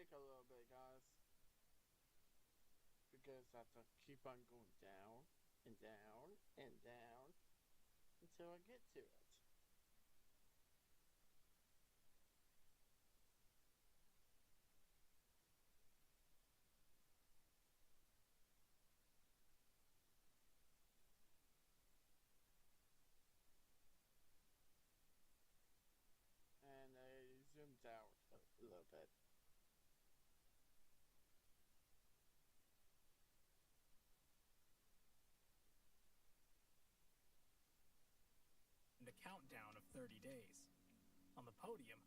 take a little bit, guys. Because I have to keep on going down and down and down until I get to it. And I zoomed out a little bit. And a countdown of 30 days. On the podium,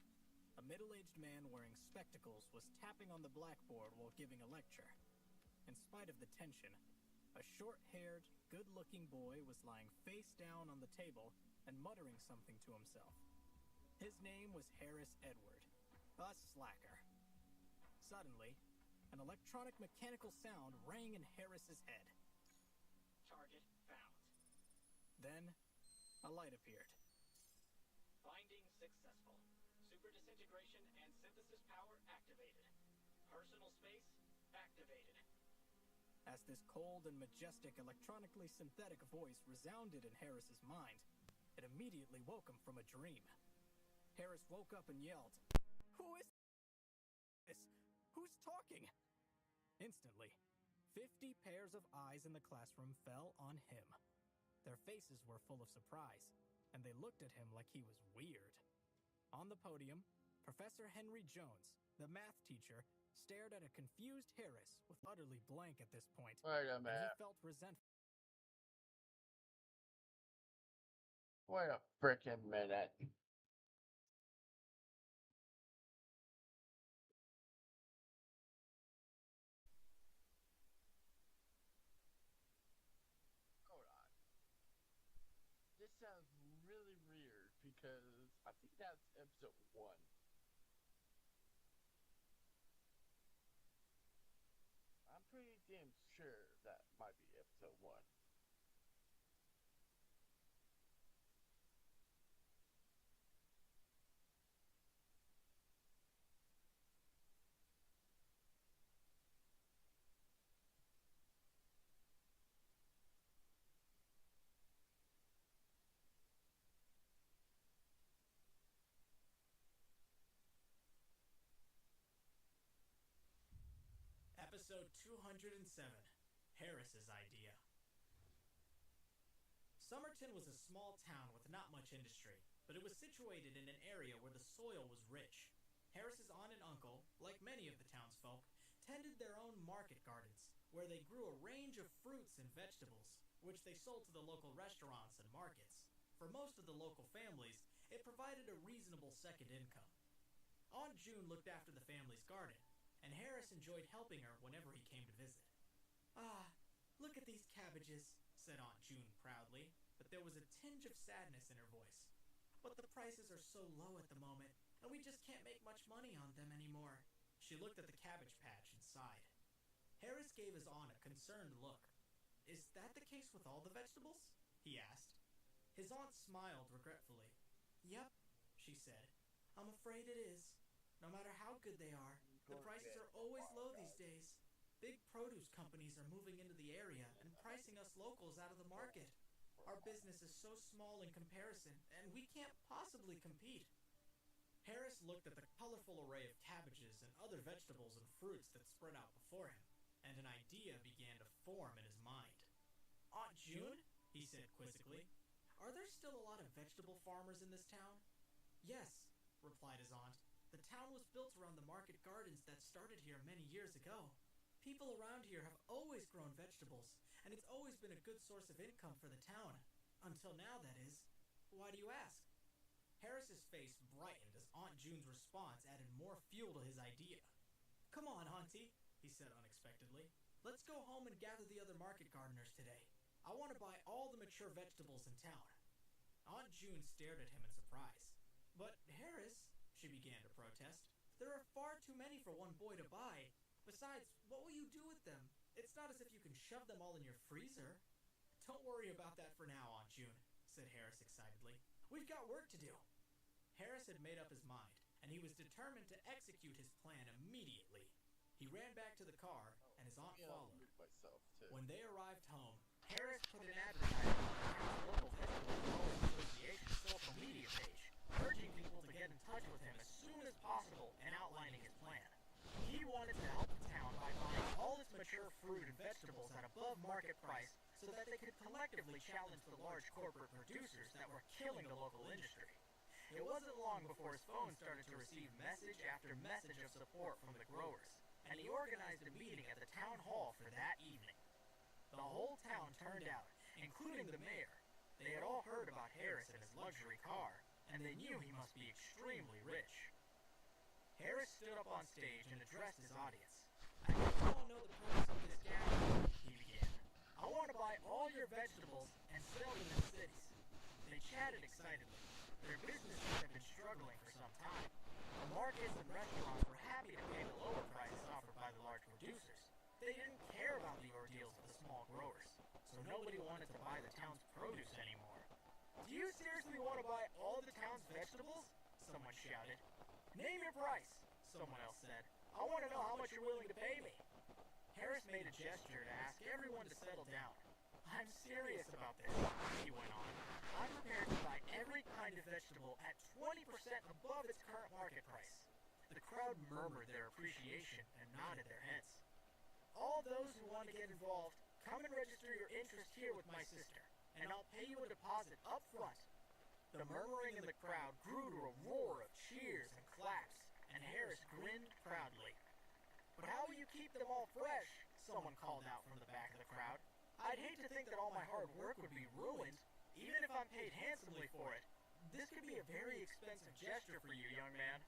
a middle-aged man wearing spectacles was tapping on the blackboard while giving a lecture. In spite of the tension, a short-haired, good-looking boy was lying face down on the table and muttering something to himself. His name was Harris Edward, a slacker. Suddenly, an electronic mechanical sound rang in Harris's head. Target found. Then, a light appeared. Finding successful. Super disintegration and synthesis power activated. Personal space activated. As this cold and majestic electronically synthetic voice resounded in Harris's mind, it immediately woke him from a dream. Harris woke up and yelled, "Who is this? Who's talking?" Instantly, 50 pairs of eyes in the classroom fell on him. Their faces were full of surprise, and they looked at him like he was weird. On the podium, Professor Henry Jones, the math teacher, stared at a confused Harris with utterly blank at this point, Wait a and minute. he felt resentful. Wait a frickin' minute. Hold on. This sounds really weird because I think that's episode 1. I'm pretty damn sure that might be episode 1. Episode 207, Harris's Idea. Somerton was a small town with not much industry, but it was situated in an area where the soil was rich. Harris's aunt and uncle, like many of the townsfolk, tended their own market gardens, where they grew a range of fruits and vegetables, which they sold to the local restaurants and markets. For most of the local families, it provided a reasonable second income. Aunt June looked after the family's garden, and Harris enjoyed helping her whenever he came to visit. "Ah, look at these cabbages," said Aunt June proudly, but there was a tinge of sadness in her voice. "But the prices are so low at the moment, and we just can't make much money on them anymore." She looked at the cabbage patch and sighed. Harris gave his aunt a concerned look. "Is that the case with all the vegetables?" he asked. His aunt smiled regretfully. "Yep," she said. "I'm afraid it is. No matter how good they are, the prices are always low these days. Big produce companies are moving into the area and pricing us locals out of the market. Our business is so small in comparison, and we can't possibly compete." Harris looked at the colorful array of cabbages and other vegetables and fruits that spread out before him, and an idea began to form in his mind. "Aunt June," he said quizzically, "are there still a lot of vegetable farmers in this town?" "Yes," replied his aunt. "The town was built around the market gardens that started here many years ago. People around here have always grown vegetables, and it's always been a good source of income for the town. Until now, that is. Why do you ask?" Harris's face brightened as Aunt June's response added more fuel to his idea. "Come on, Auntie," he said unexpectedly. "Let's go home and gather the other market gardeners today. I want to buy all the mature vegetables in town." Aunt June stared at him in surprise. "But, Harris," she began to protest, "there are far too many for one boy to buy. Besides, what will you do with them? It's not as if you can shove them all in your freezer." "Don't worry about that for now, Aunt June," said Harris excitedly. "We've got work to do." Harris had made up his mind, and he was determined to execute his plan immediately. He ran back to the car, and his aunt followed. Myself too. When they arrived home, Harris put an advertisement on the town's local vegetable growers association's social media page, urging people to get in touch with him as soon as possible and outlining his plan. He wanted to help the town by buying all its mature fruit and vegetables at above market price so that they could collectively challenge the large corporate producers that were killing the local industry. It wasn't long before his phone started to receive message after message of support from the growers, and he organized a meeting at the town hall for that evening. The whole town turned out, including the mayor. They had all heard about Harris and his luxury car, and they knew he must be extremely rich. Harris stood up on stage and addressed his audience. "I think you all know the purpose of this gathering," he began. "I want to buy all your vegetables and sell them in the cities." They chatted excitedly. Their businesses had been struggling for some time. The markets and restaurants were happy to pay the lower prices offered by the large producers. They didn't care about the ordeals of the small growers, so nobody wanted to buy the town's produce anymore. "Do you seriously want to buy all the town's vegetables?" someone shouted. "Name your price," someone else said. "I want to know how much you're willing to pay me." Harris made a gesture to ask everyone to settle down. "I'm serious about this," he went on. "I'm prepared to buy every kind of vegetable at 20% above its current market price." The crowd murmured their appreciation and nodded their heads. "All those who want to get involved, come and register your interest here with my sister, and I'll pay you a deposit up front." The murmuring in the crowd grew to a roar of cheers and claps, and Harris grinned proudly. "But how will you keep them all fresh?" someone called out from the back of the crowd. "I'd hate to think that all my hard work would be ruined, even if I'm paid handsomely for it. This could be a very expensive gesture for you, young man."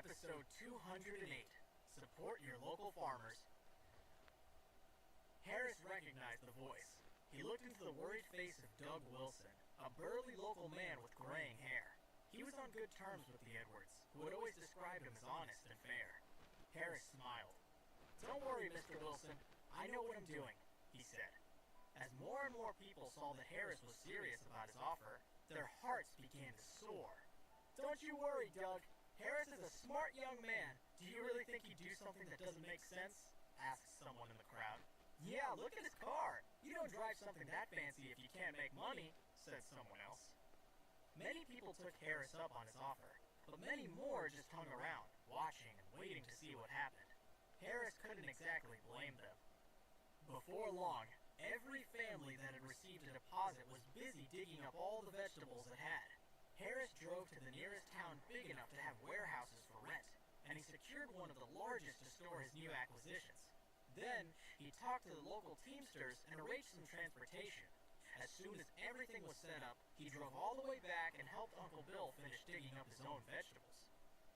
Episode 208, Support Your Local Farmers. Harris recognized the voice. He looked into the worried face of Doug Wilson, a burly local man with graying hair. He was on good terms with the Edwards, who had always described him as honest and fair. Harris smiled. "Don't worry, Mr. Wilson. I know what I'm doing," he said. As more and more people saw that Harris was serious about his offer, their hearts began to soar. "Don't you worry, Doug. Harris is a smart young man. Do you really think he'd do something that doesn't make sense?" asked someone in the crowd. "Yeah, look at his car. You don't drive something that fancy if you can't make money," said someone else. Many people took Harris up on his offer, but many more just hung around, watching and waiting to see what happened. Harris couldn't exactly blame them. Before long, every family that had received a deposit was busy digging up all the vegetables it had. Harris drove to the nearest town big enough to have warehouses for rent, and he secured one of the largest to store his new acquisitions. Then, he talked to the local teamsters and arranged some transportation. As soon as everything was set up, he drove all the way back and helped Uncle Bill finish digging up his own vegetables.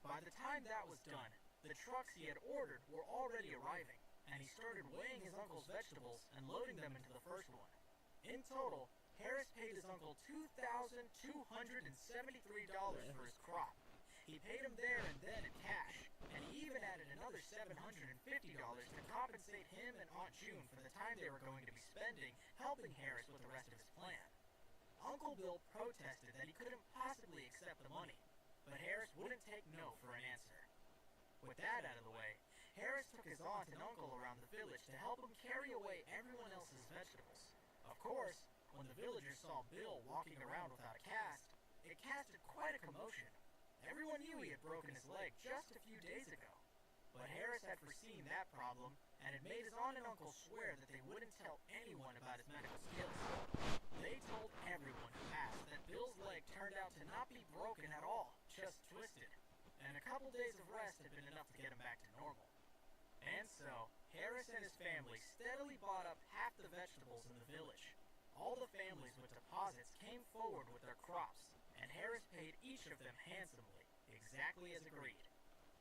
By the time that was done, the trucks he had ordered were already arriving, and he started weighing his uncle's vegetables and loading them into the first one. In total, Harris paid his uncle $2,273 for his crop. He paid him there and then in cash, and he even added another $750 to compensate him and Aunt June for the time they were going to be spending helping Harris with the rest of his plan. Uncle Bill protested that he couldn't possibly accept the money, but Harris wouldn't take no for an answer. With that out of the way, Harris took his aunt and uncle around the village to help him carry away everyone else's vegetables. Of course, when the villagers saw Bill walking around without a cast, it casted quite a commotion. Everyone knew he had broken his leg just a few days ago. But Harris had foreseen that problem and had made his aunt and uncle swear that they wouldn't tell anyone about his medical skills. They told everyone who asked that Bill's leg turned out to not be broken at all, just twisted, and a couple days of rest had been enough to get him back to normal. And so, Harris and his family steadily bought up half the vegetables in the village. All the families with deposits came forward with their crops, and Harris paid each of them handsomely, exactly as agreed.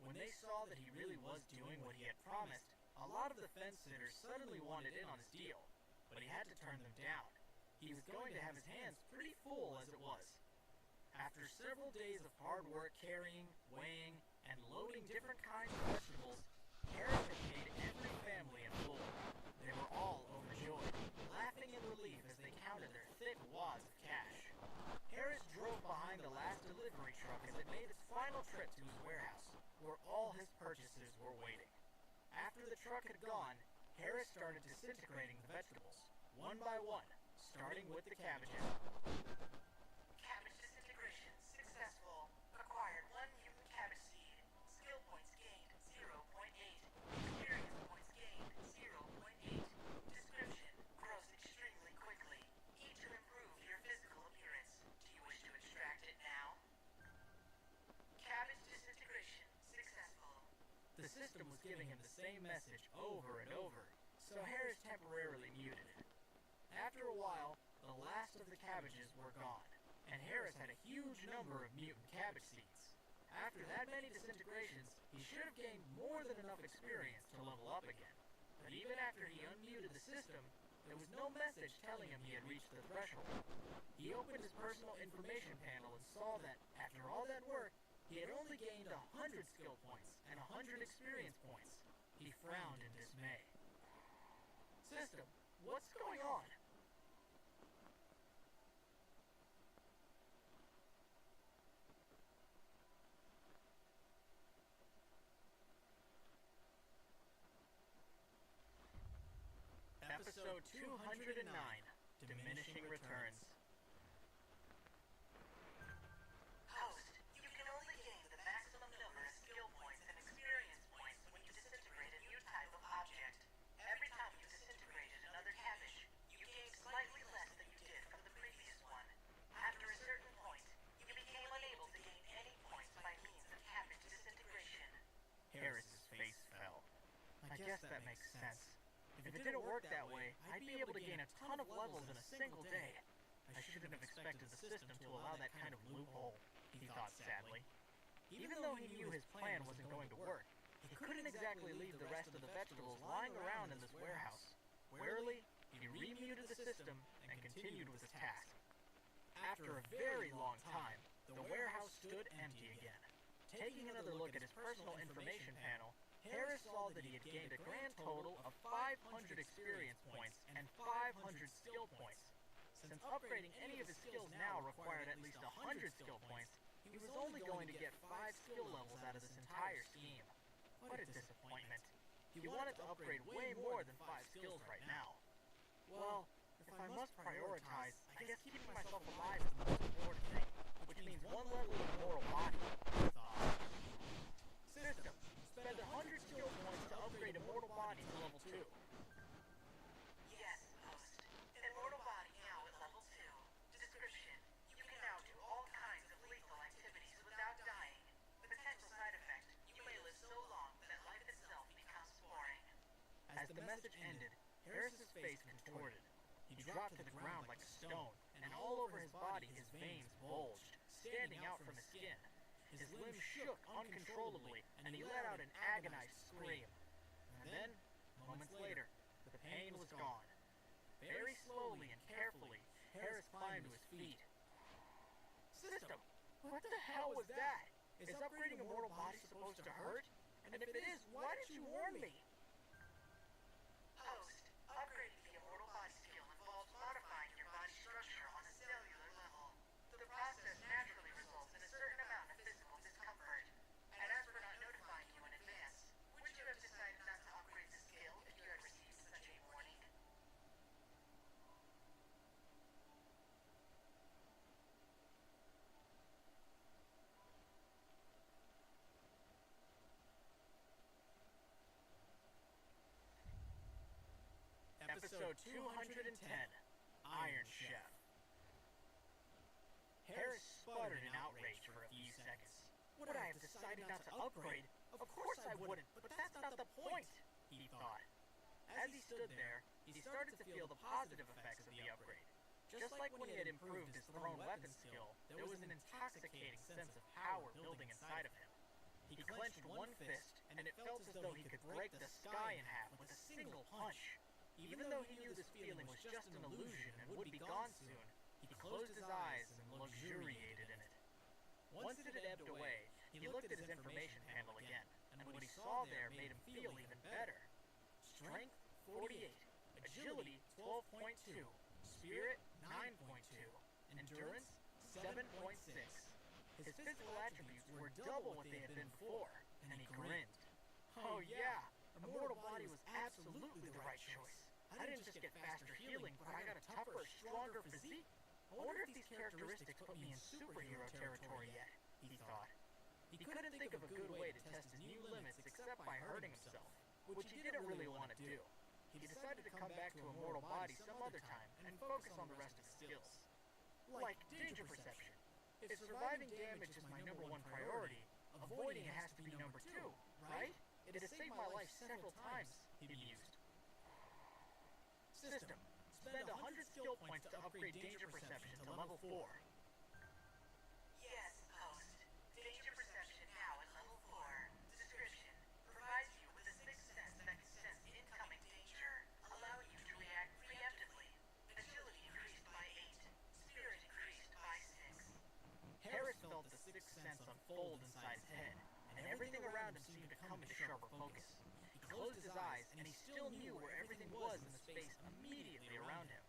When they saw that he really was doing what he had promised, a lot of the fence sitters suddenly wanted in on his deal, but he had to turn them down. He was going to have his hands pretty full as it was. After After several days of hard work carrying, weighing, and loading different kinds of vegetables, Harris had paid every family in full. They were all overjoyed, laughing in relief as they counted their thick wads of cash. Harris drove behind the last delivery truck as it made its final trip to his warehouse, where all his purchases were waiting. After the truck had gone, Harris started disintegrating the vegetables, one by one, starting with the cabbages. Cabbage disintegration successful. Acquired 1 mutant cabbage seed. Skill points gained 0.8. Experience points gained 0.8. Description: grows extremely quickly. Eat to improve your physical appearance. Do you wish to extract it now? Cabbage disintegration successful. The system was giving him the same message over and over, so Harris temporarily muted it. After a while, the last of the cabbages were gone, and Harris had a huge number of mutant cabbage seeds. After that many disintegrations, he should have gained more than enough experience to level up again. But even after he unmuted the system, there was no message telling him he had reached the threshold. He opened his personal information panel and saw that, after all that work, he had only gained 100 skill points and 100 experience points. He frowned in dismay. System, what's going on? Episode 209, Diminishing Returns. Host, you can only gain the maximum number of skill points and experience points when you disintegrate a new type of object. Every time you disintegrated another cabbage, you gained slightly less than you did from the previous one. After a certain point, you became unable to gain any points by means of cabbage disintegration. Harris's face fell. I guess that makes sense. If it didn't work that way, I'd be able to gain a ton of levels in a single day. I shouldn't have expected the system to allow that kind of loophole, he thought sadly. Even though he knew his plan wasn't going to work, he couldn't exactly leave the rest of the vegetables lying around in this warehouse. Warily, he remuted the system and continued with his task. After a very long time, the warehouse stood empty again. Taking another look at his personal information panel, Harris saw that he had gained a grand total of 500 experience points and 500 skill points. Since upgrading any of his skills now required at least 100 skill points, he was only going to get 5 skill levels out of this entire scheme. What a disappointment. He wanted to upgrade way more than 5 skills right now. Well, if I must prioritize, I guess keeping myself alive is the most important thing, which means one level of immortal body, he thought. System, spend 100 skill points to upgrade immortal body to level 2. Yes, host. Immortal body now at level 2. Description: you can now do all kinds of lethal activities without dying. Potential side effect: you may live so long that life itself becomes boring. As the message ended, Harris's face contorted. He dropped to the ground like a stone, and all over his body his veins bulged, standing out from his skin. His limbs shook uncontrollably, and he let out an agonized scream. And then, moments later, the pain was gone. Very slowly and carefully, Harris climbed to his feet. System, what the hell was that? Is upgrading immortal body supposed to hurt? And if it is, why didn't you warn me? Host, upgrading the immortal body skill involves modifying your body structure on a cellular level. The process naturally results in a certain amount of physical discomfort. And as for not notifying you in advance, would you have decided not to upgrade the skill if you had received such a warning? Episode 210, Iron Chef. Harris sputtered in outrage for a few seconds. Would I have decided not to upgrade? Of course I wouldn't, but that's not the point, he thought. As he stood there, he started to feel the positive effects of the upgrade. Just like when he had improved his thrown weapon skill, there was an intoxicating sense of power building inside of him. He clenched one fist, and it felt as though he could break the sky in half with a single punch. Even though he knew this feeling was just an illusion and would be gone soon, he closed his eyes and luxuriated in it. Once it had ebbed away, he looked at his information panel again, and what he saw there made him feel even better. Strength 48, agility 12.2, spirit 9.2, endurance 7.6. His physical attributes were double what they had been before, and he grinned. Oh yeah, a mortal body was absolutely the right choice. I didn't just get faster healing, but I got a tougher, stronger physique. I wonder if these characteristics put me in superhero territory yet, he thought. He couldn't think of a good way to test his new limits except by hurting himself, which he didn't really want to do. He decided to come back to a mortal body some other time and focus on the rest of his skills. Like danger perception. If surviving damage is my #1 priority, avoiding it has to be #2, right? It has saved my life several times, he mused. System. Spend 100 skill points to upgrade danger perception to level 4. Yes, host. Danger perception now at level 4. Description. Provides you with a sixth sense that can sense incoming danger, allowing you to react preemptively. Agility increased by 8. Spirit increased by 6. Harris felt the sixth sense unfold inside his head, and everything around him seemed to come into sharper focus. He closed his eyes, and he still knew where everything was in the space immediately around him.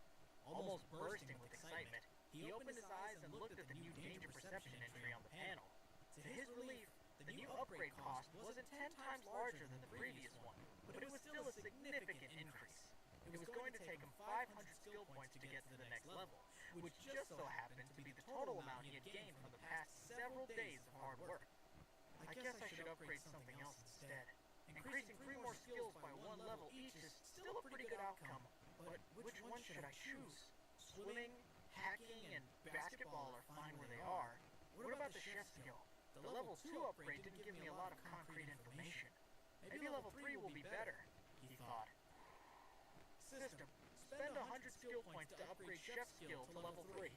Almost bursting with excitement, he opened his eyes and looked at the new danger perception entry on the panel. To his relief, the new upgrade cost wasn't 10 times larger than the previous one, but it was still a significant increase. It was going to take him 500 skill points to get to the next level, which just so happened to be the total amount he had gained from the past several days of hard work. I guess I should upgrade something else instead. Increasing 3 more skills by 1 level each is still a pretty good outcome, but which one should I choose? Swimming, hacking, and basketball are fine where they are. What about the chef skill? The level 2 upgrade didn't give me a lot of concrete information. Maybe level 3 will be better, he thought. System. Spend 100 skill points to upgrade chef skill to level 3.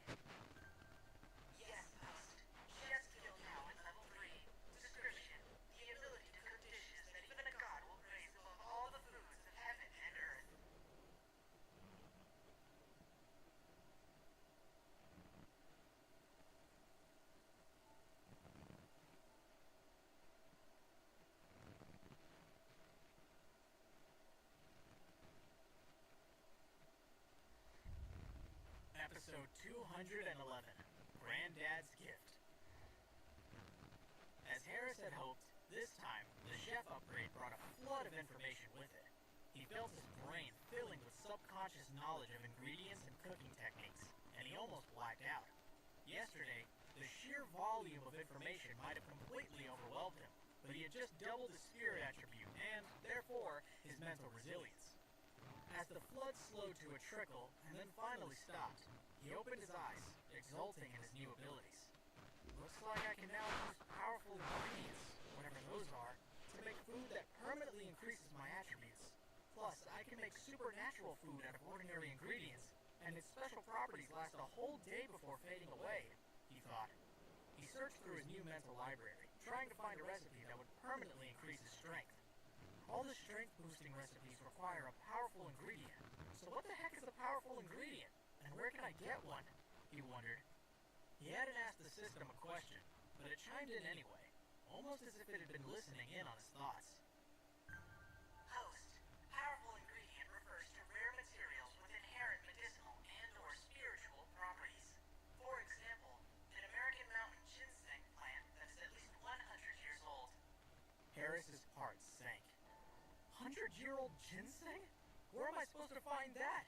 Yes, host. Chef skill now at level 3. Description. The ability to cook dishes that even a god will praise above all the foods of heaven and earth. Episode 211, Granddad's Gift. As Harris had hoped, this time, the chef upgrade brought a flood of information with it. He felt his brain filling with subconscious knowledge of ingredients and cooking techniques, and he almost blacked out. Yesterday, the sheer volume of information might have completely overwhelmed him, but he had just doubled his spirit attribute and, therefore, his mental resilience. As the flood slowed to a trickle and then finally stopped, he opened his eyes, exulting in his new abilities. Looks like I can now use powerful ingredients, whatever those are, to make food that permanently increases my attributes. Plus, I can make supernatural food out of ordinary ingredients, and its special properties last a whole day before fading away, he thought. He searched through his new mental library, trying to find a recipe that would permanently increase his strength. All the strength-boosting recipes require a powerful ingredient. So what the heck is a powerful ingredient? And where can I get one? He wondered. He hadn't asked the system a question, but it chimed in anyway, almost as if it had been listening in on his thoughts. Host. Powerful ingredient refers to rare materials with inherent medicinal and/or spiritual properties. For example, an American mountain ginseng plant that is at least 100 years old. Harris's heart sank. 100-year-old ginseng? Where am I supposed to find that?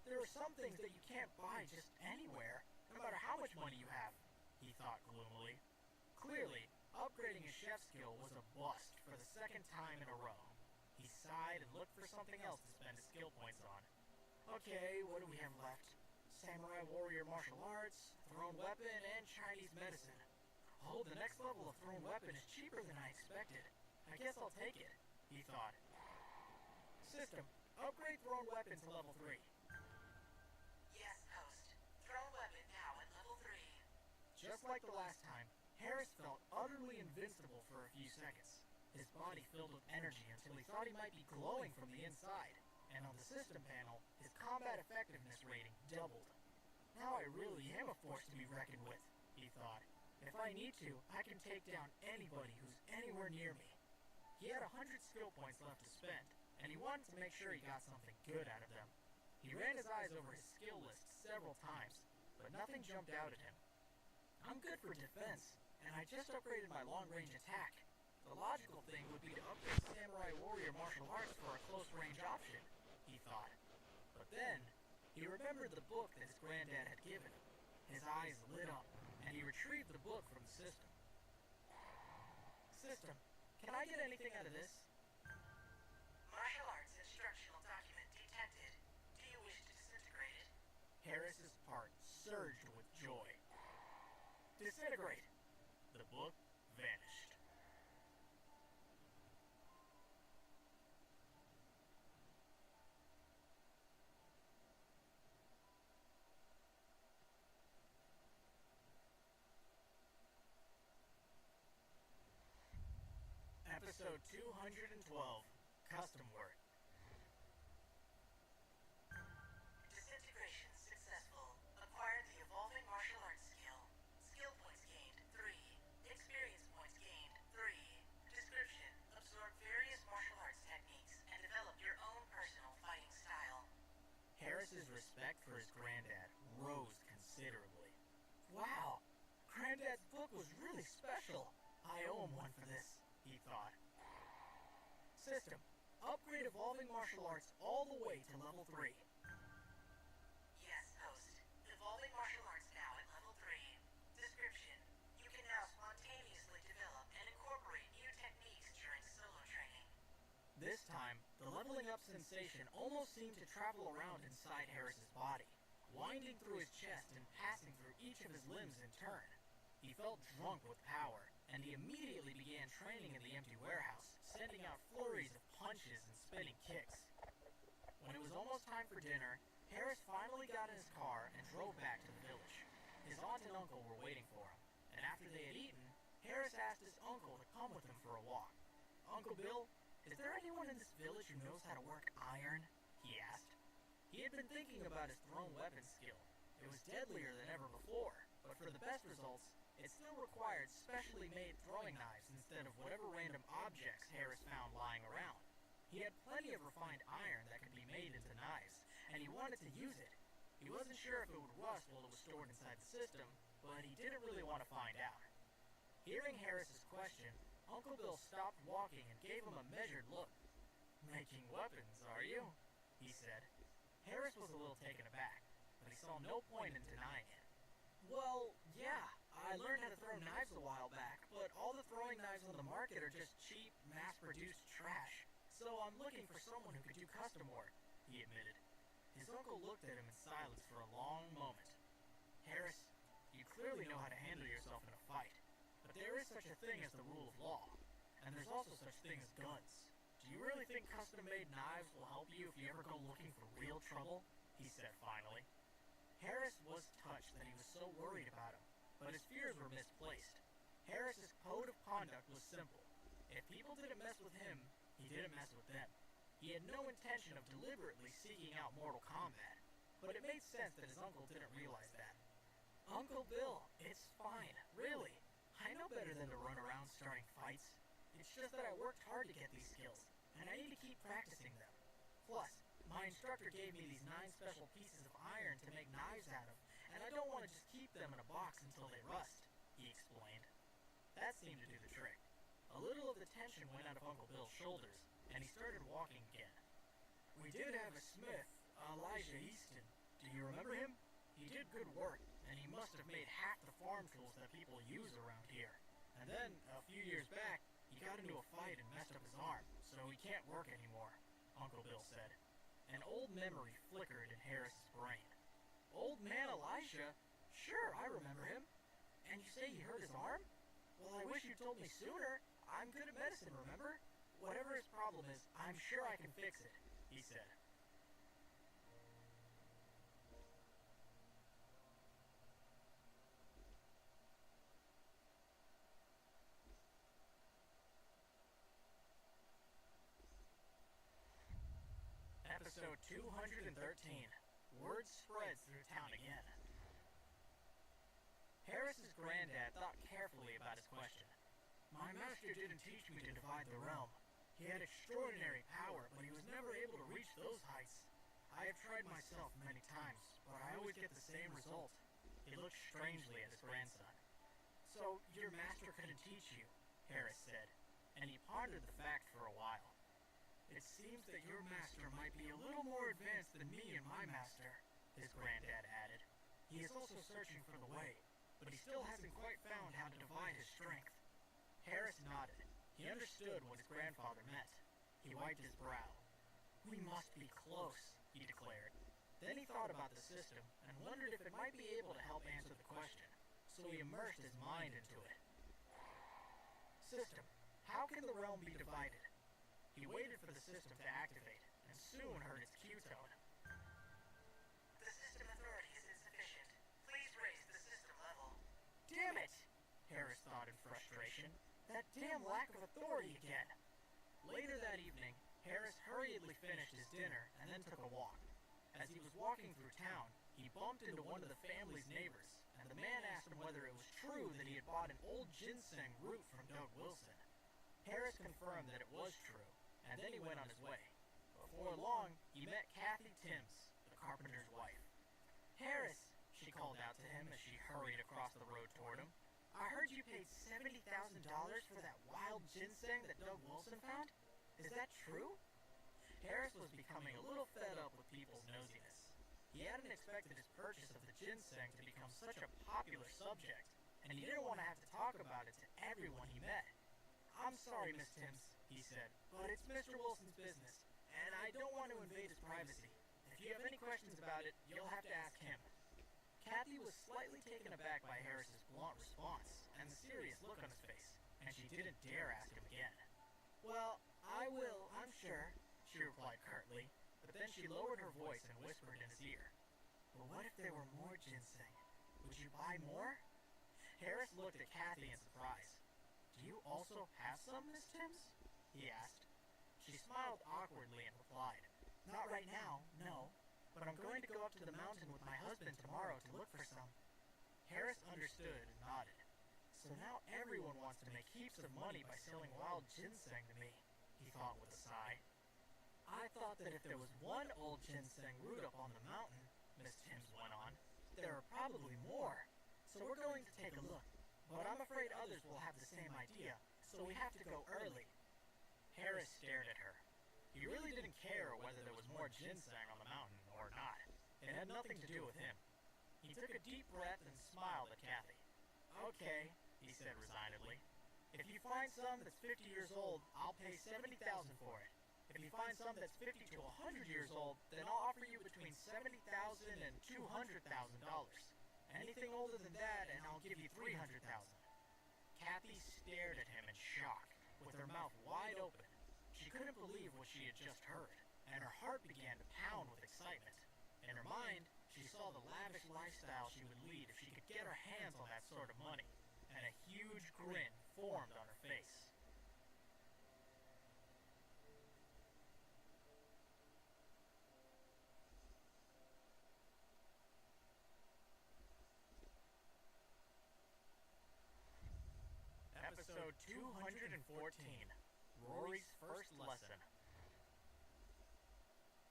There are some things that you can't buy just anywhere, no matter how much money you have, he thought gloomily. Clearly, upgrading his chef skill was a bust for the second time in a row. He sighed and looked for something else to spend his skill points on. Okay, what do we have left? Samurai warrior martial arts, thrown weapon, and Chinese medicine. Oh, the next level of thrown weapon is cheaper than I expected. I guess I'll take it, he thought. System, upgrade thrown weapon to level 3. Yes, host. Thrown weapon now at level 3. Just like the last time, Harris felt utterly invincible for a few seconds. His body filled with energy until he thought he might be glowing from the inside, and on the system panel, his combat effectiveness rating doubled. Now I really am a force to be reckoned with, he thought. If I need to, I can take down anybody who's anywhere near me. He had 100 skill points left to spend, and he wanted to make sure he got something good out of them. He ran his eyes over his skill list several times, but nothing jumped out at him. I'm good for defense, and I just upgraded my long-range attack. The logical thing would be to upgrade Samurai Warrior Martial Arts for a close-range option, he thought. But then, he remembered the book that his granddad had given him. His eyes lit up, and he retrieved the book from the system. System, can I get anything out of this? Martial arts instructional document detected. Do you wish to disintegrate it? Harris's heart surged with joy. Disintegrate! The book vanished. Episode 212, Custom Work. Disintegration successful. Acquired the evolving martial arts skill. Skill points gained 3. Experience points gained 3. Description: absorb various martial arts techniques and develop your own personal fighting style. Harris's respect for his granddad rose considerably. Wow, Granddad's book was really special. I owe him one for this, he thought. System, upgrade evolving martial arts all the way to level 3. Yes, host. Evolving martial arts now at level 3. Description: you can now spontaneously develop and incorporate new techniques during solo training. This time, the leveling up sensation almost seemed to travel around inside Harris's body, winding through his chest and passing through each of his limbs in turn. He felt drunk with power, and he immediately began training in the empty warehouse, sending out flurries of punches and spinning kicks. When it was almost time for dinner, Harris finally got in his car and drove back to the village. His aunt and uncle were waiting for him, and after they had eaten, Harris asked his uncle to come with him for a walk. Uncle Bill, is there anyone in this village who knows how to work iron? He asked. He had been thinking about his thrown weapon skill. It was deadlier than ever before, but for the best results, it still required specially made throwing knives instead of whatever random objects Harris found lying around. He had plenty of refined iron that could be made into knives, and he wanted to use it. He wasn't sure if it would rust while it was stored inside the system, but he didn't really want to find out. Hearing Harris's question, Uncle Bill stopped walking and gave him a measured look. "Making weapons, are you?" he said. Harris was a little taken aback, but he saw no point in denying it. "Well, yeah, I learned how to throw knives a while back, but all the throwing knives on the market are just cheap, mass-produced trash. So I'm looking for someone who could do custom work," he admitted. His uncle looked at him in silence for a long moment. "Harris, you clearly know how to handle yourself in a fight, but there is such a thing as the rule of law, and there's also such thing as guns. Do you really think custom-made knives will help you if you ever go looking for real trouble?" he said finally. Harris was touched that he was so worried about him, but his fears were misplaced. Harris's code of conduct was simple. If people didn't mess with him, he didn't mess with them. He had no intention of deliberately seeking out mortal combat, but it made sense that his uncle didn't realize that. "Uncle Bill, it's fine, really. I know better than to run around starting fights. It's just that I worked hard to get these skills, and I need to keep practicing them. Plus, my instructor gave me these 9 special pieces of iron to make knives out of, and I don't want to just keep them in a box until they rust," he explained. That seemed to do the trick. A little of the tension went out of Uncle Bill's shoulders, and he started walking again. "We did have a smith, Elijah Easton. Do you remember him? He did good work, and he must have made half the farm tools that people use around here. And then, a few years back, he got into a fight and messed up his arm, so he can't work anymore," Uncle Bill said. An old memory flickered in Harris's brain. "Old man Elijah? Sure, I remember him. And you say he hurt his arm? Well, I wish you told me sooner. I'm good at medicine, remember? Whatever his problem is, I'm sure I can fix it," he said. Episode 213. Word spreads through town again. Harris's granddad thought carefully about his question. My master didn't teach me to divide the realm. He had extraordinary power, but he was never able to reach those heights. I have tried myself many times, but I always get the same result. He looked strangely at his grandson. So, your master couldn't teach you, Harris said, and he pondered the fact for a while. It seems that your master might be a little more advanced than me and my master, his granddad added. He is also searching for the way, but he still hasn't quite found how to divide his strength. Harris nodded. He understood what his grandfather meant. He wiped his brow. We must be close, he declared. Then he thought about the system and wondered if it might be able to help answer the question, so he immersed his mind into it. System, how can the realm be divided? He waited for the system to activate, and soon heard its cue tone. The system authority is insufficient. Please raise the system level. Damn it! Harris thought in frustration. That damn lack of authority again! Later that evening, Harris hurriedly finished his dinner and then took a walk. As he was walking through town, he bumped into one of the family's neighbors, and the man asked him whether it was true that he had bought an old ginseng root from Doug Wilson. Harris confirmed that it was true, and then he went on his way. Before long, he met Kathy Timms, the carpenter's wife. Harris, she called out to him as she hurried across the road toward him. I heard you paid $70,000 for that wild ginseng that Doug Wilson found? Is that true? Harris was becoming a little fed up with people's nosiness. He hadn't expected his purchase of the ginseng to become such a popular subject, and he didn't want to have to talk about it to everyone he met. I'm sorry, Miss Timms, he said, but it's Mr. Wilson's business, and I don't want to invade his privacy. If you have any questions about it, you'll have to ask him. Kathy was slightly taken aback by Harris's blunt response and the serious look on his face, and she didn't dare ask him again. Well, I will, I'm sure, she replied curtly, but then she lowered her voice and whispered in his ear. But what if there were more ginseng? Would you buy more? Harris looked at Kathy in surprise. Do you also have some, Miss Timms? He asked. She smiled awkwardly and replied, Not right now, no. But I'm going to go up to the mountain with my husband tomorrow to look for some. Harris understood and nodded. So now everyone wants to make heaps of money by selling wild ginseng to me, he thought with a sigh. I thought that if there was one old ginseng root up on the mountain, Miss Timms went on, there are probably more. So we're going to take a look. But I'm afraid others will have the same idea, so we have to go early. Harris stared at her. He really didn't care whether there was more ginseng on the mountain or not. It had nothing to do with him. He took a deep breath and smiled at Kathy. Okay, he said resignedly. If you find some that's 50 years old, I'll pay $70,000 for it. If you find some that's 50 to 100 years old, then I'll offer you between $70,000 and $200,000. Anything older than that, and I'll give you $300,000. Kathy stared at him in shock, with her mouth wide open. She couldn't believe what she had just heard, and her heart began to pound with excitement. In her mind, she saw the lavish lifestyle she would lead if she could get her hands on that sort of money, and a huge grin formed on her face. Episode 214, Rory's First Lesson.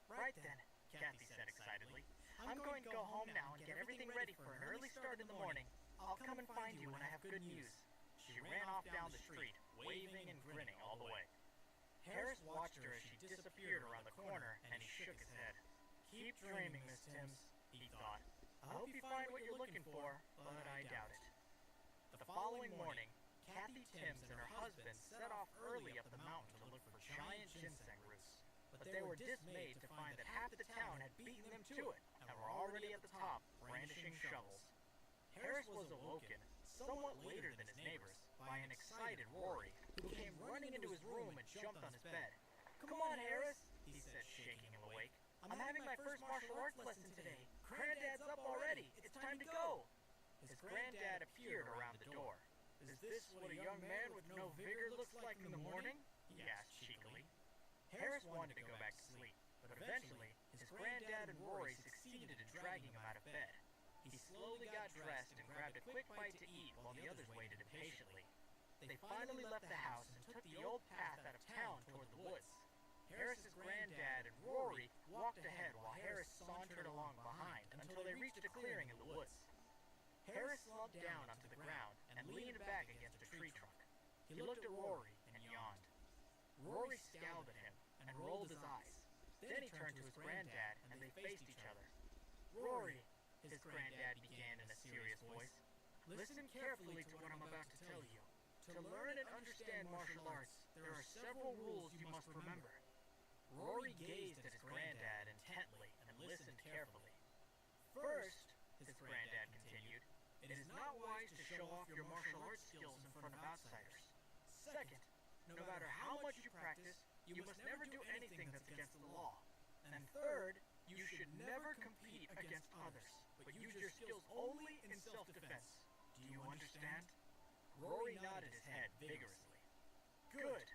Right then, Kathy said excitedly. I'm going to go home now and get everything ready for an early start in the morning. I'll come and find you when I have good news. She ran off down the street, waving and grinning all the way. Harris watched her as she disappeared around the corner, and he shook his head. Keep dreaming, Miss Timms, he thought. I hope you find what you're looking for, but I doubt it. The following morning, Kathy Timms and her husband set off early up the mountain to look for giant ginseng roots, but they were dismayed to find that half the town had beaten them to it and were already at the top, brandishing shovels. Harris was awoken, somewhat later than his neighbors, by an excited Rory, who came running into his room and jumped on his bed. Come on, Harris, he said, shaking him awake. I'm having my first martial arts lesson today. Granddad's up already. It's time to go. His granddad appeared around the door. Is this what a young man with no vigor looks like in the morning? He asked cheekily. Harris wanted to go back to sleep, but eventually, his granddad and Rory succeeded in dragging him out of bed. He slowly got dressed and grabbed a quick bite to eat while the others waited impatiently. They finally left the house and took the old path out of town toward the woods. Harris's granddad and Rory walked ahead while Harris sauntered along behind until they reached a clearing in the woods. Harris slumped down onto the ground and leaned back against a tree trunk. He looked at Rory and yawned. Rory scowled at him and rolled his eyes. Then he turned to his granddad and they faced each other. "Rory," his granddad began in a serious voice, "listen carefully to what I'm about to tell you. To learn and understand martial arts, there are several rules you must remember." Rory gazed at his granddad intently and listened carefully. "First," his granddad continued, "it is not wise to show off your martial arts skills in front of outsiders. Second, no matter how much you practice, you must never do anything that's against the law. And third, you should never compete against others, but use your skills only in self-defense. Do you understand?" Rory nodded his head vigorously. "Good,"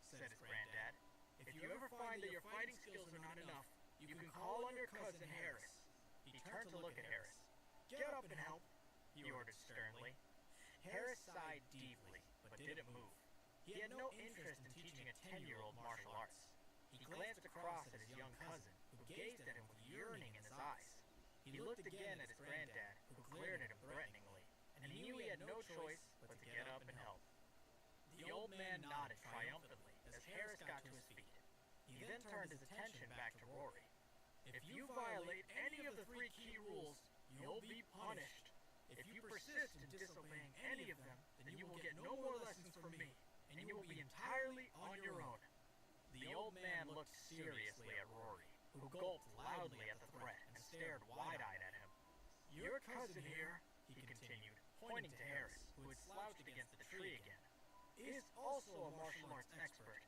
said his granddad. "If you ever find that your fighting skills are not enough, you can call on your cousin Harris." He turned to look at Harris. "Get up and help," he ordered sternly. Harris sighed deeply, but didn't move. He had no interest in teaching a 10-year-old martial arts. He glanced across at his young cousin, who gazed at him with yearning in his eyes. He looked again at his granddad, who glared at him threateningly, and he knew he had no choice but to get up and help. The old man nodded triumphantly as Harris got to his feet. He then turned his attention back to Rory. "If you violate any of the 3 key rules, you'll be punished. If you persist in disobeying any of them, then you will get no more lessons from me, and you will be entirely on your own." The old man looked seriously at Rory, who gulped loudly at the threat and stared wide-eyed at him. "Your cousin here," he continued, pointing to Harris, who had slouched against the tree again, "is also a martial arts expert.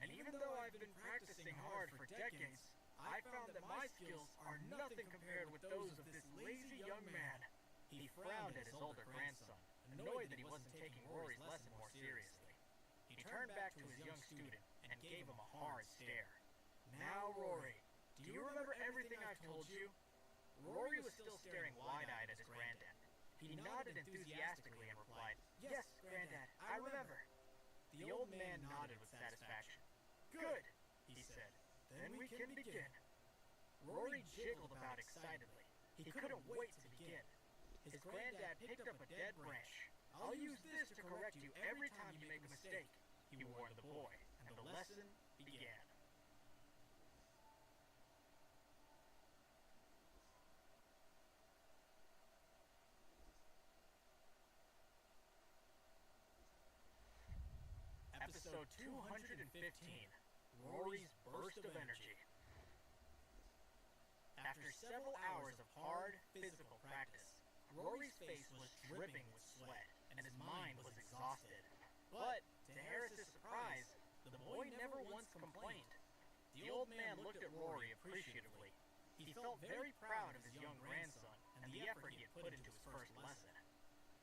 And even though I've been practicing hard for decades, I found that my skills are nothing compared with those of this lazy young man." He frowned at his older grandson, annoyed that he wasn't taking Rory's lesson more seriously. He turned back to his young student and gave him a hard stare. "Now, Rory, do you remember everything I've told you?" Rory was still staring wide-eyed at his granddad. He nodded enthusiastically and replied, "Yes, Granddad, I remember." The old man nodded with satisfaction. "Good," he said. "Then we can begin." Rory jiggled about excitedly. He couldn't wait to begin. His granddad picked up a dead branch. "I'll use this to correct you every time you make a mistake," he warned the boy, and the lesson began. Episode 215, Rory's Burst of Energy. After several hours of hard, physical practice, Rory's face was dripping with sweat, and his mind was exhausted. But, to Harris's surprise, the boy never once complained. The old man looked at Rory appreciatively. He felt very proud of his young grandson and the effort he had put into his first lesson.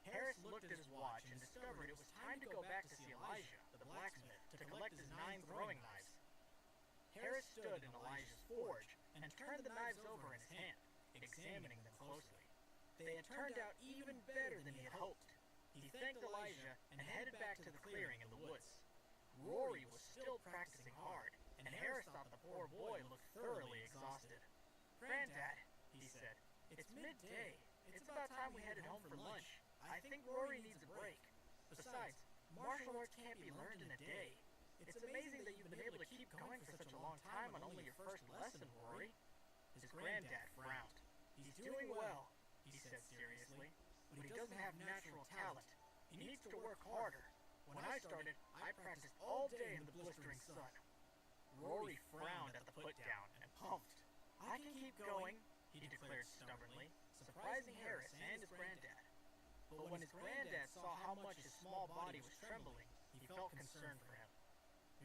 Harris looked at his watch and discovered it was time to go back to see Elijah, the blacksmith, to collect his 9 throwing knives. Harris stood in Elijah's forge and turned the knives over in his hand, examining them closely. They had turned out even better than he had hoped. He thanked Elijah and headed back to the clearing in the woods. Rory was still practicing hard, and Harris thought the poor boy looked thoroughly exhausted. "Granddad," he said, "it's midday. It's about time we headed home for lunch. I think Rory needs a break. Besides, martial arts can't be learned in a day. It's amazing that you've been able to keep going for such a long time on only your first lesson, Rory." His granddad frowned. "He's doing well," he said seriously, "but he doesn't have natural talent. He needs to work harder. When I started, I practiced all day in the blistering sun." Rory frowned at the put-down and pumped. "I can keep going," he declared stubbornly, surprising Harris and his granddad. But when his granddad saw how much his small body was trembling, he felt concerned for him.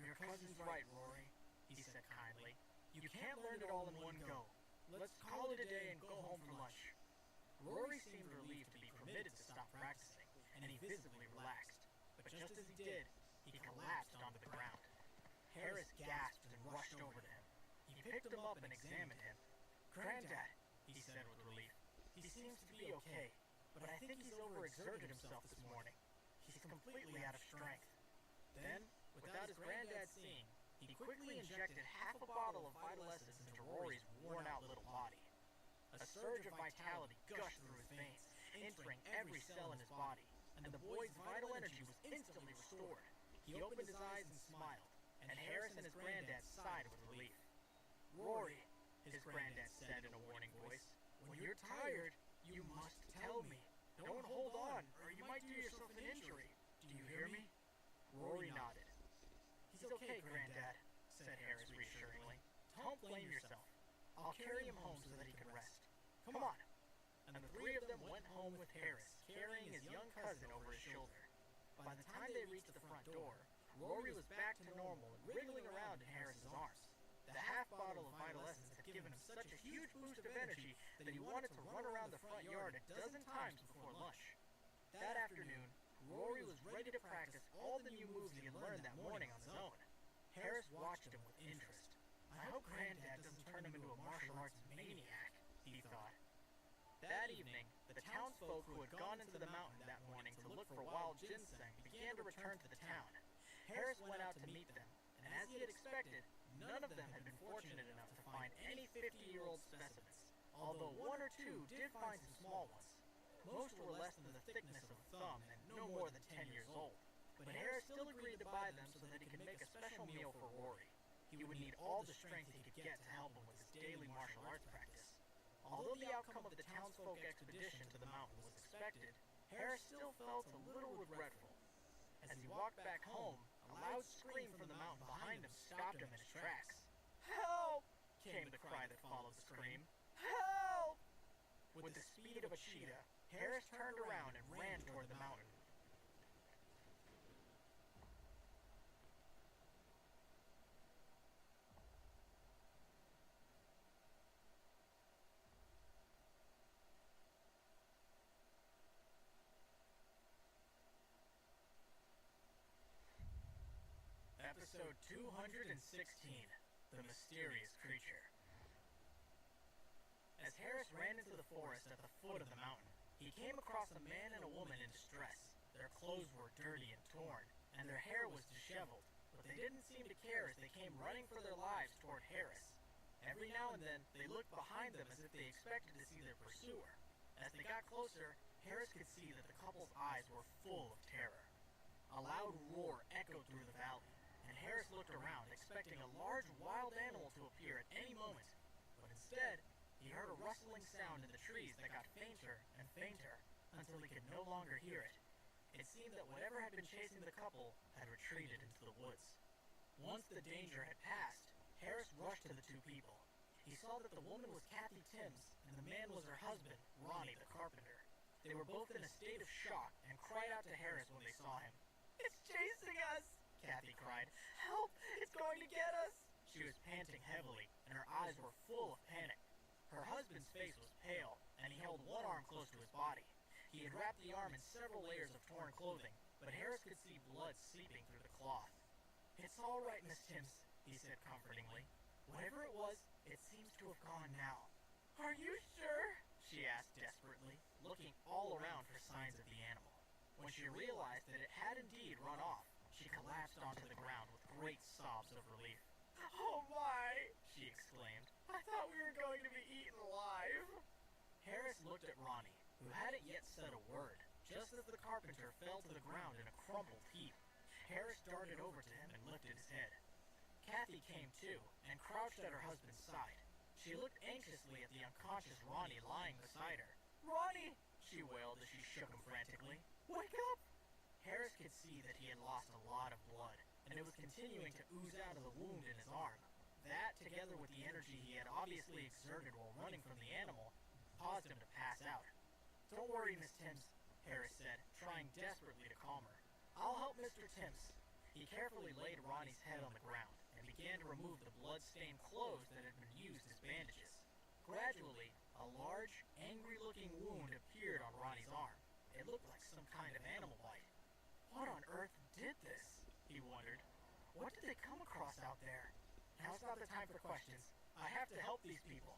"Your cousin's right, Rory," he said kindly. "You can't learn it all in one go. Let's call it a day and go home for lunch." Rory seemed relieved to be permitted to stop practicing, and he visibly relaxed. But just as he did, he collapsed onto the ground. Harris gasped and rushed over to him. He picked him up and examined him. "Granddad," he said with relief, "he's seems to be okay, but I think he's overexerted himself this morning. He's completely out of strength. Then, without his granddad seeing, he quickly injected half a bottle of vital essence into Rory's worn-out little body. A surge of vitality gushed through his veins, entering every cell in his body, and the boy's vital energy was instantly restored. He opened his eyes and smiled, and Harris and his granddad sighed with relief. "Rory," his granddad said in a warning voice, "when you're tired, you must tell me. Don't hold on, or you might do yourself an injury. Do you hear me?" Rory nodded. "He's okay, Granddad," said Harris reassuringly. "Don't blame yourself. I'll carry him home so that he can rest. Come on." And the three of them went home with Harris, carrying his young cousin over his shoulder. By the time they reached the front door, Rory was back to normal and wriggling around in Harris's arms. The half bottle of vital essence had given him such a huge boost of energy that he wanted to run around the front yard a dozen times before lunch. That afternoon, Rory was ready to practice all the new moves he had learned that morning on his own. Harris watched him with interest. "I hope Granddad doesn't turn him into a martial arts maniac," he thought. That evening, the townsfolk who had gone into the mountain that morning to look for wild ginseng began to return to the town. Harris went out to meet them, and as he had expected, none of them had been fortunate enough to find any 50-year-old specimens, although one or two did find some small ones. Most were less than the thickness of a thumb and no more than 10 years old, but Harris still agreed to buy them so that he could make a special meal for Rory. He would need all the strength he could get to help him with his daily martial arts practice. Although the outcome of the townsfolk expedition to the mountain was expected, Harris still felt a little regretful. As he walked back home, a loud scream from the mountain behind him stopped him in his tracks. "Help!" came the cry that followed the scream. "Help!" With the speed of a cheetah, Harris turned around and ran toward the mountain. Episode 216, The Mysterious Creature. As Harris ran into the forest at the foot of the mountain, he came across a man and a woman in distress. Their clothes were dirty and torn, and their hair was disheveled, but they didn't seem to care as they came running for their lives toward Harris. Every now and then, they looked behind them as if they expected to see their pursuer. As they got closer, Harris could see that the couple's eyes were full of terror. A loud roar echoed through the valley, and Harris looked around, expecting a large wild animal to appear at any moment. But instead, he heard a rustling sound in the trees that got fainter and fainter until he could no longer hear it. It seemed that whatever had been chasing the couple had retreated into the woods. Once the danger had passed, Harris rushed to the two people. He saw that the woman was Kathy Timms, and the man was her husband, Ronnie the carpenter. They were both in a state of shock and cried out to Harris when they saw him. "It's chasing us!" Kathy cried. "Help! It's going to get us!" She was panting heavily, and her eyes were full of panic. Her husband's face was pale, and he held one arm close to his body. He had wrapped the arm in several layers of torn clothing, but Harris could see blood seeping through the cloth. "It's all right, Miss Timms," he said comfortingly. "Whatever it was, it seems to have gone now." "Are you sure?" she asked desperately, looking all around for signs of the animal. When she realized that it had indeed run off, she collapsed onto the ground with great sobs of relief. "Oh my!" she exclaimed. "I thought we were going to be eaten alive." Harris looked at Ronnie, who hadn't yet said a word, just as the carpenter fell to the ground in a crumpled heap. Harris darted over to him and lifted his head. Kathy came too, and crouched at her husband's side. She looked anxiously at the unconscious Ronnie lying beside her. "Ronnie!" she wailed as she shook him frantically. "Wake up!" Harris could see that he had lost a lot of blood, and it was continuing to ooze out of the wound in his arm. That, together with the energy he had obviously exerted while running from the animal, caused him to pass out. "Don't worry, Miss Timms," Harris said, trying desperately to calm her. "I'll help Mr. Timms." He carefully laid Ronnie's head on the ground and began to remove the blood-stained clothes that had been used as bandages. Gradually, a large, angry-looking wound appeared on Ronnie's arm. It looked like some kind of animal bite. What on earth did this? He wondered. What did they come across out there? Now's not the time for questions. I have to help these people.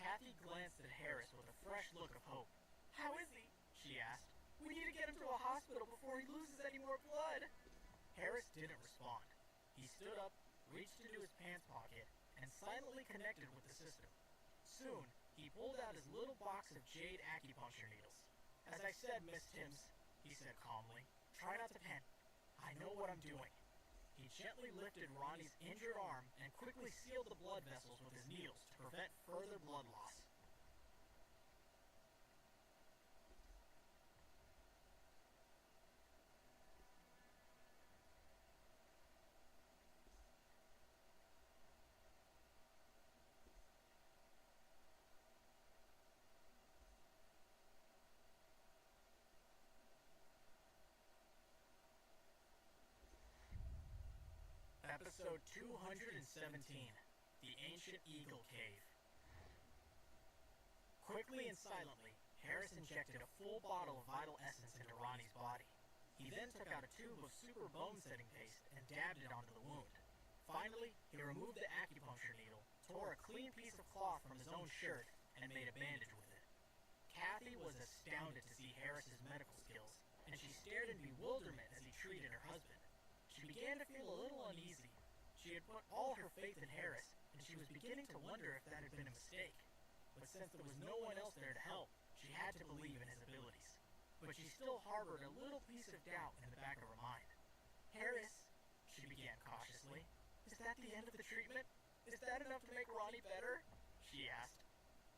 Kathy glanced at Harris with a fresh look of hope. "How is he?" she asked. "We need to get him to a hospital before he loses any more blood." Harris didn't respond. He stood up, reached into his pants pocket, and silently connected with the system. Soon, he pulled out his little box of jade acupuncture needles. "As I said, Miss Timms," he said calmly, "try not to panic. I know what I'm doing." He gently lifted Ronnie's injured arm and quickly sealed the blood vessels with his needles to prevent further blood loss. Episode 217, The Ancient Eagle Cave. Quickly and silently, Harris injected a full bottle of vital essence into Ronnie's body. He then took out a tube of super bone-setting paste and dabbed it onto the wound. Finally, he removed the acupuncture needle, tore a clean piece of cloth from his own shirt, and made a bandage with it. Kathy was astounded to see Harris's medical skills, and she stared in bewilderment as he treated her husband. She began to feel a little uneasy. She had put all her faith in Harris, and she was beginning to wonder if that had been a mistake. But since there was no one else there to help, she had to believe in his abilities. But she still harbored a little piece of doubt in the back of her mind. "Harris," she began cautiously, "is that the end of the treatment? Is that enough to make Ronnie better?" she asked.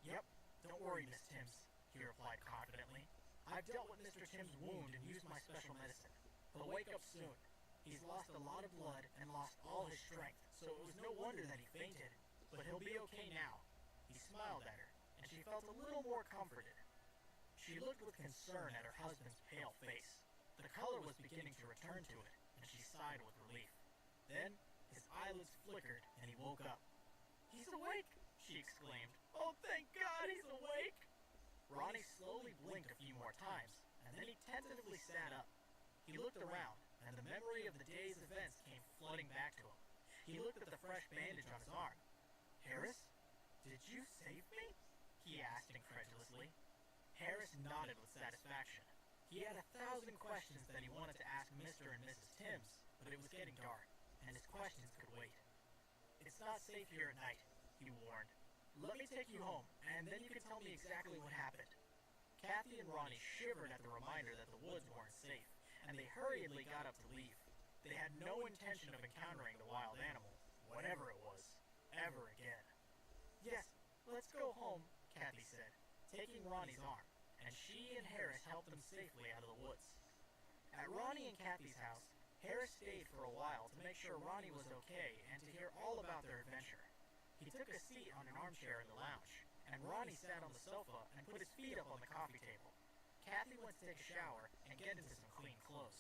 "Yep, don't worry, Miss Timms," he replied confidently. "I've dealt with Mr. Timms' wound and used my special medicine. He'll wake up soon. He's lost a lot of blood and lost all his strength, so it was no wonder that he fainted. But he'll be okay now." He smiled at her, and she felt a little more comforted. She looked with concern at her husband's pale face. The color was beginning to return to it, and she sighed with relief. Then, his eyelids flickered, and he woke up. "He's awake!" she exclaimed. "Oh, thank God, he's awake!" Ronnie slowly blinked a few more times, and then he tentatively sat up. He looked around, and the memory of the day's events came flooding back to him. He looked at the fresh bandage on his arm. "Harris, did you save me?" he asked incredulously. Harris nodded with satisfaction. He had 1,000 questions that he wanted to ask Mr. and Mrs. Timms, but it was getting dark, and his questions could wait. "It's not safe here at night," he warned. "Let me take you home, and then you can tell me exactly what happened." Kathy and Ronnie shivered at the reminder that the woods weren't safe, and they hurriedly got up to leave. They had no intention of encountering the wild animal, whatever it was, ever again. "Yes, let's go home," Kathy said, taking Ronnie's arm, and she and Harris helped them safely out of the woods. At Ronnie and Kathy's house, Harris stayed for a while to make sure Ronnie was okay and to hear all about their adventure. He took a seat on an armchair in the lounge, and Ronnie sat on the sofa and put his feet up on the coffee table. Kathy went to take a shower and get into some clean clothes.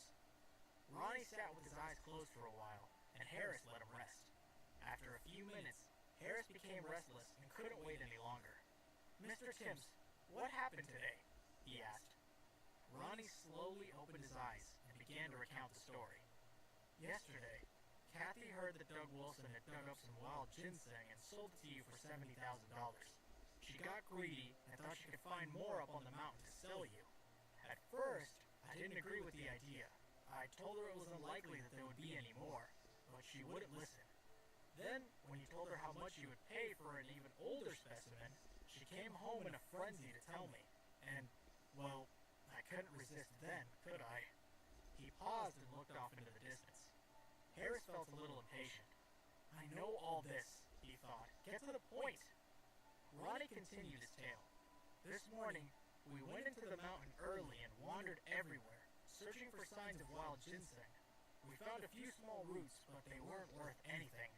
Ronnie sat with his eyes closed for a while, and Harris let him rest. After a few minutes, Harris became restless and couldn't wait any longer. "Mr. Timms, what happened today?" he asked. Ronnie slowly opened his eyes and began to recount the story. "Yesterday, Kathy heard that Doug Wilson had dug up some wild ginseng and sold it to you for $70,000. She got greedy and thought she could find more up on the mountain to sell you. At first, I didn't agree with the idea. I told her it was unlikely that there would be any more, but she wouldn't listen. Then, when you told her how much you would pay for an even older specimen, she came home in a frenzy to tell me. And, well, I couldn't resist then, could I?" He paused and looked off into the distance. Harris felt a little impatient. "I know all this," he thought. "Get to the point." Ronnie continued his tale. "This morning, we went into the mountain early and wandered everywhere, searching for signs of wild ginseng. We found a few small roots, but they weren't worth anything.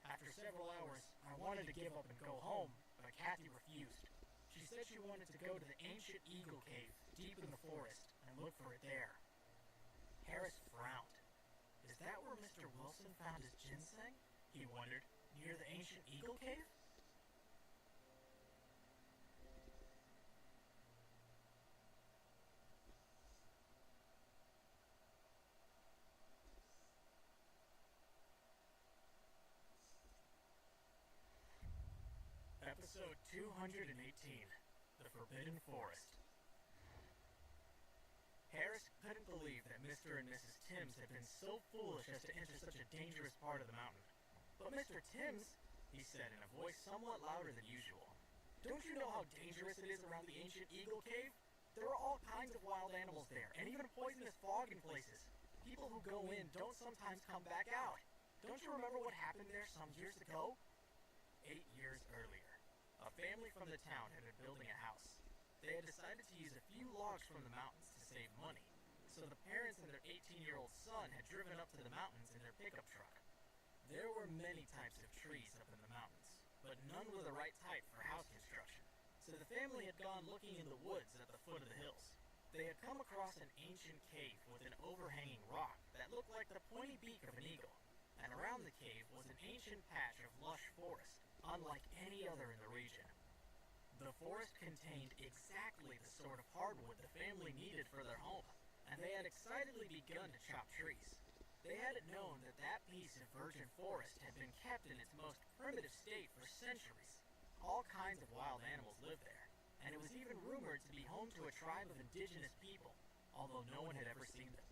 After several hours, I wanted to give up and go home, but Kathy refused. She said she wanted to go to the ancient Eagle Cave, deep in the forest, and look for it there." Harris frowned. "Is that where Mr. Wilson found his ginseng?" he wondered. "Near the ancient Eagle Cave?" Episode 218, The Forbidden Forest. Harris couldn't believe that Mr. and Mrs. Timms had been so foolish as to enter such a dangerous part of the mountain. "But Mr. Timms," he said in a voice somewhat louder than usual, "don't you know how dangerous it is around the ancient Eagle Cave? There are all kinds of wild animals there, and even poisonous fog in places. People who go in don't sometimes come back out. Don't you remember what happened there some years ago?" 8 years earlier, a family from the town had been building a house. They had decided to use a few logs from the mountains to save money, so the parents and their 18-year-old son had driven up to the mountains in their pickup truck. There were many types of trees up in the mountains, but none were the right type for house construction, so the family had gone looking in the woods at the foot of the hills. They had come across an ancient cave with an overhanging rock that looked like the pointy beak of an eagle, and around the cave was an ancient patch of lush forest, unlike any other in the region. The forest contained exactly the sort of hardwood the family needed for their home, and they had excitedly begun to chop trees. They hadn't known that that piece of virgin forest had been kept in its most primitive state for centuries. All kinds of wild animals lived there, and it was even rumored to be home to a tribe of indigenous people, although no one had ever seen them.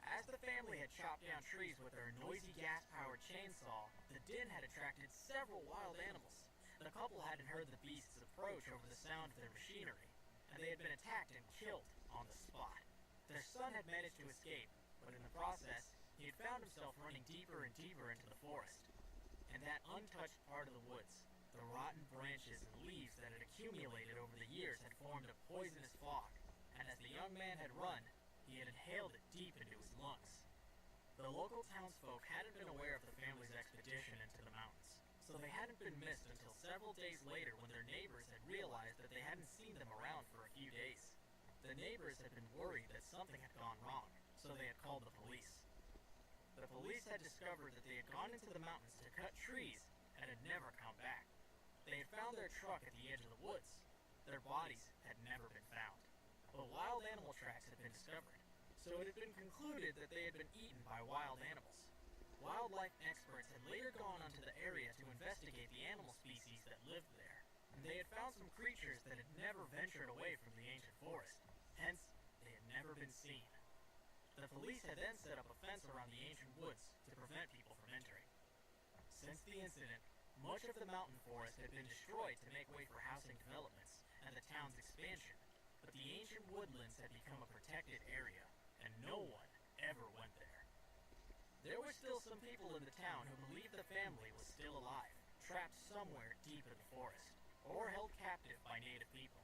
As the family had chopped down trees with their noisy gas-powered chainsaw, the din had attracted several wild animals. The couple hadn't heard the beasts approach over the sound of their machinery, and they had been attacked and killed on the spot. Their son had managed to escape, but in the process, he had found himself running deeper and deeper into the forest. In that untouched part of the woods, the rotten branches and leaves that had accumulated over the years had formed a poisonous fog, and as the young man had run, he had inhaled it deep into his lungs. The local townsfolk hadn't been aware of the family's expedition into the mountains, so they hadn't been missed until several days later when their neighbors had realized that they hadn't seen them around for a few days. The neighbors had been worried that something had gone wrong, so they had called the police. The police had discovered that they had gone into the mountains to cut trees and had never come back. They had found their truck at the edge of the woods. Their bodies had never been found, but wild animal tracks had been discovered, so it had been concluded that they had been eaten by wild animals. Wildlife experts had later gone onto the area to investigate the animal species that lived there, and they had found some creatures that had never ventured away from the ancient forest, hence they had never been seen. The police had then set up a fence around the ancient woods to prevent people from entering. Since the incident, much of the mountain forest had been destroyed to make way for housing developments and the town's expansion, but the ancient woodlands had become a protected area, and no one ever went there. There were still some people in the town who believed the family was still alive, trapped somewhere deep in the forest, or held captive by native people.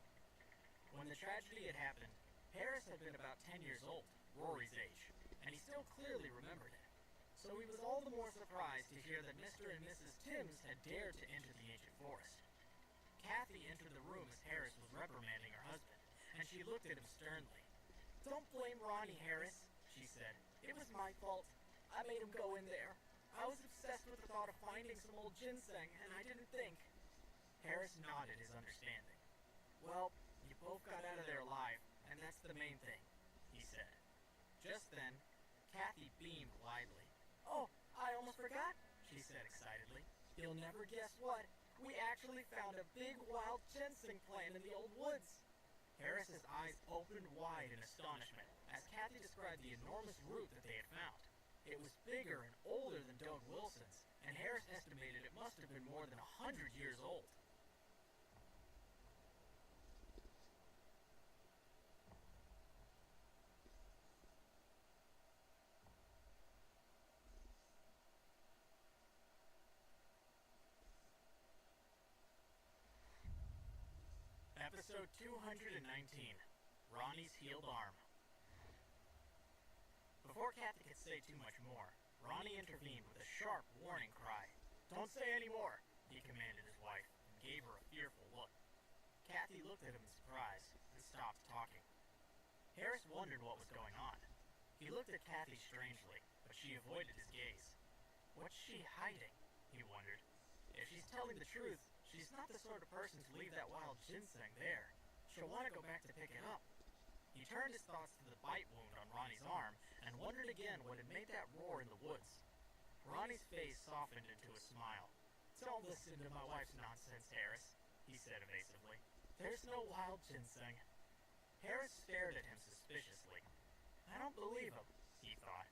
When the tragedy had happened, Harris had been about 10 years old, Rory's age, and he still clearly remembered it. So he was all the more surprised to hear that Mr. and Mrs. Timms had dared to enter the ancient forest. Kathy entered the room as Harris was reprimanding her husband, and she looked at him sternly. "Don't blame Ronnie, Harris," she said. "It was my fault. I made him go in there. I was obsessed with the thought of finding some old ginseng, and I didn't think." Harris nodded his understanding. "Well, you both got out of there alive, and that's the main thing," he said. Just then, Kathy beamed widely. "Oh, I almost forgot," she said excitedly. "You'll never guess what. We actually found a big wild ginseng plant in the old woods." Harris's eyes opened wide in astonishment as Kathy described the enormous root that they had found. It was bigger and older than Doug Wilson's, and Harris estimated it must have been more than 100 years old. Episode 219, Ronnie's Healed Arm. Before Kathy could say too much more, Ronnie intervened with a sharp warning cry. "Don't say any more," he commanded his wife, and gave her a fearful look. Kathy looked at him in surprise and stopped talking. Harris wondered what was going on. He looked at Kathy strangely, but she avoided his gaze. What's she hiding? He wondered. If she's telling the truth, she's not the sort of person to leave that wild ginseng there. She'll want to go back to pick it up. He turned his thoughts to the bite wound on Ronnie's arm and wondered again what had made that roar in the woods. Ronnie's face softened into a smile. "Don't listen to my wife's nonsense, Harris," he said evasively. There's no wild ginseng. Harris stared at him suspiciously. I don't believe him, he thought.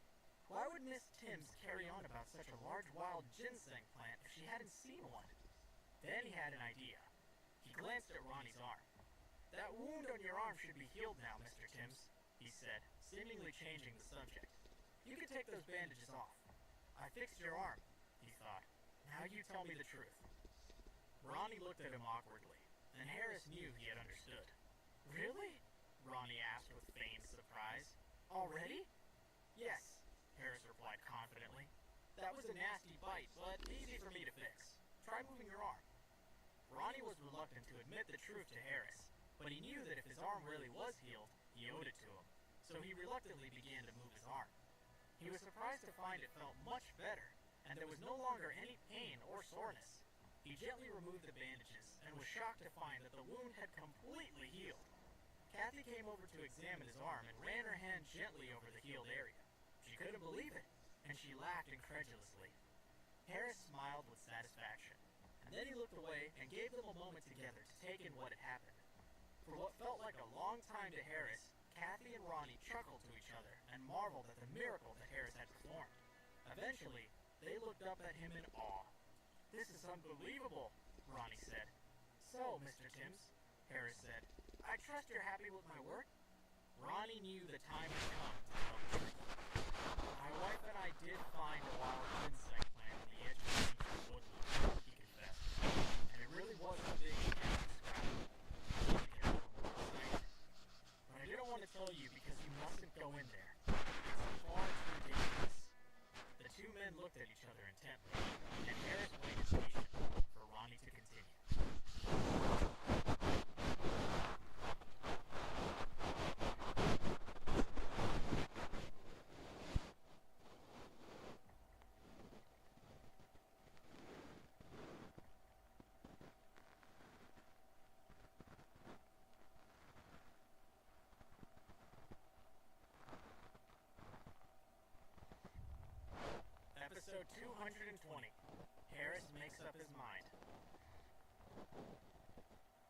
Why would Miss Timms carry on about such a large wild ginseng plant if she hadn't seen one? Then he had an idea. He glanced at Ronnie's arm. That wound on your arm should be healed now, Mr. Timms, he said, seemingly changing the subject. You can take those bandages off. I fixed your arm, he thought. Now you tell me the truth. Ronnie looked at him awkwardly, and Harris knew he had understood. Really? Ronnie asked with feigned surprise. Already? Yes, Harris replied confidently. That was a nasty bite, but easy for me to fix. Try moving your arm. Ronnie was reluctant to admit the truth to Harris, but he knew that if his arm really was healed, he owed it to him, so he reluctantly began to move his arm. He was surprised to find it felt much better, and there was no longer any pain or soreness. He gently removed the bandages, and was shocked to find that the wound had completely healed. Kathy came over to examine his arm and ran her hand gently over the healed area. She couldn't believe it, and she laughed incredulously. Harris smiled with satisfaction, and then he looked away and gave them a moment together to take in what had happened. For what felt like a long time to Harris, Kathy and Ronnie chuckled to each other and marveled at the miracle that Harris had performed. Eventually, they looked up at him in awe. This is unbelievable, Ronnie said. So, Mr. Timms, Harris said, I trust you're happy with my work? Ronnie knew the time had come to tell the truth. My wife and I did find a wild ginseng plant on the edge of the ancient woodland, he confessed. And it really was a big cancer scrap. But I didn't want to tell you because you mustn't go in there. It's far too dangerous. The two men looked at each other intently, and Harris waited patiently for Ronnie to continue. Episode 220. Harris makes up his mind.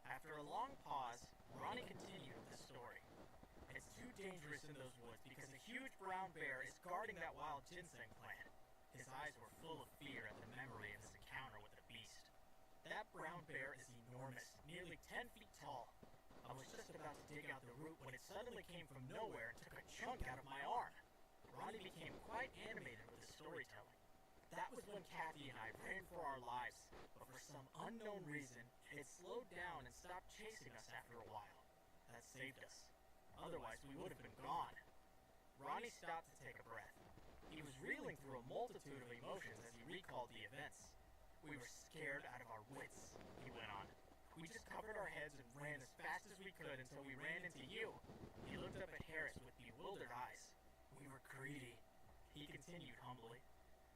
After a long pause, Ronnie continued the story. It's too dangerous in those woods because a huge brown bear is guarding that wild ginseng plant. His eyes were full of fear at the memory of his encounter with the beast. That brown bear is enormous, nearly 10 feet tall. I was just about to dig out the root when it suddenly came from nowhere and took a chunk out of my arm. Ronnie became quite animated with his storytelling. That was when Kathy and I ran for our lives, but for some unknown reason, it slowed down and stopped chasing us after a while. That saved us. Otherwise, we would have been gone. Ronnie stopped to take a breath. He was reeling through a multitude of emotions as he recalled the events. We were scared out of our wits, he went on. We just covered our heads and ran as fast as we could until we ran into you. He looked up at Harris with bewildered eyes. We were greedy, he continued humbly.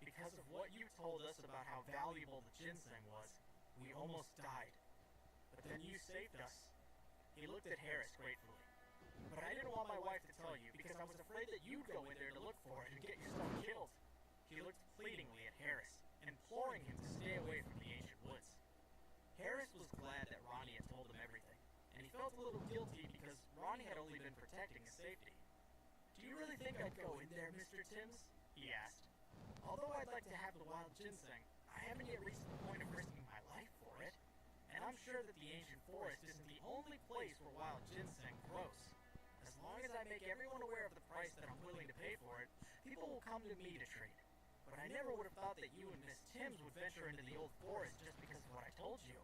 Because of what you told us about how valuable the ginseng was, we almost died. But then you saved us. He looked at Harris gratefully. But I didn't want my wife to tell you because I was afraid that you'd go in there to look for it and get yourself killed. He looked pleadingly at Harris, imploring him to stay away from the ancient woods. Harris was glad that Ronnie had told him everything, and he felt a little guilty because Ronnie had only been protecting his safety. Do you really think I'd go in there, Mr. Timms? He asked. Although I'd like to have the wild ginseng, I haven't yet reached the point of risking my life for it. And I'm sure that the ancient forest isn't the only place where wild ginseng grows. As long as I make everyone aware of the price that I'm willing to pay for it, people will come to me to trade. But I never would have thought that you and Miss Timms would venture into the old forest just because of what I told you.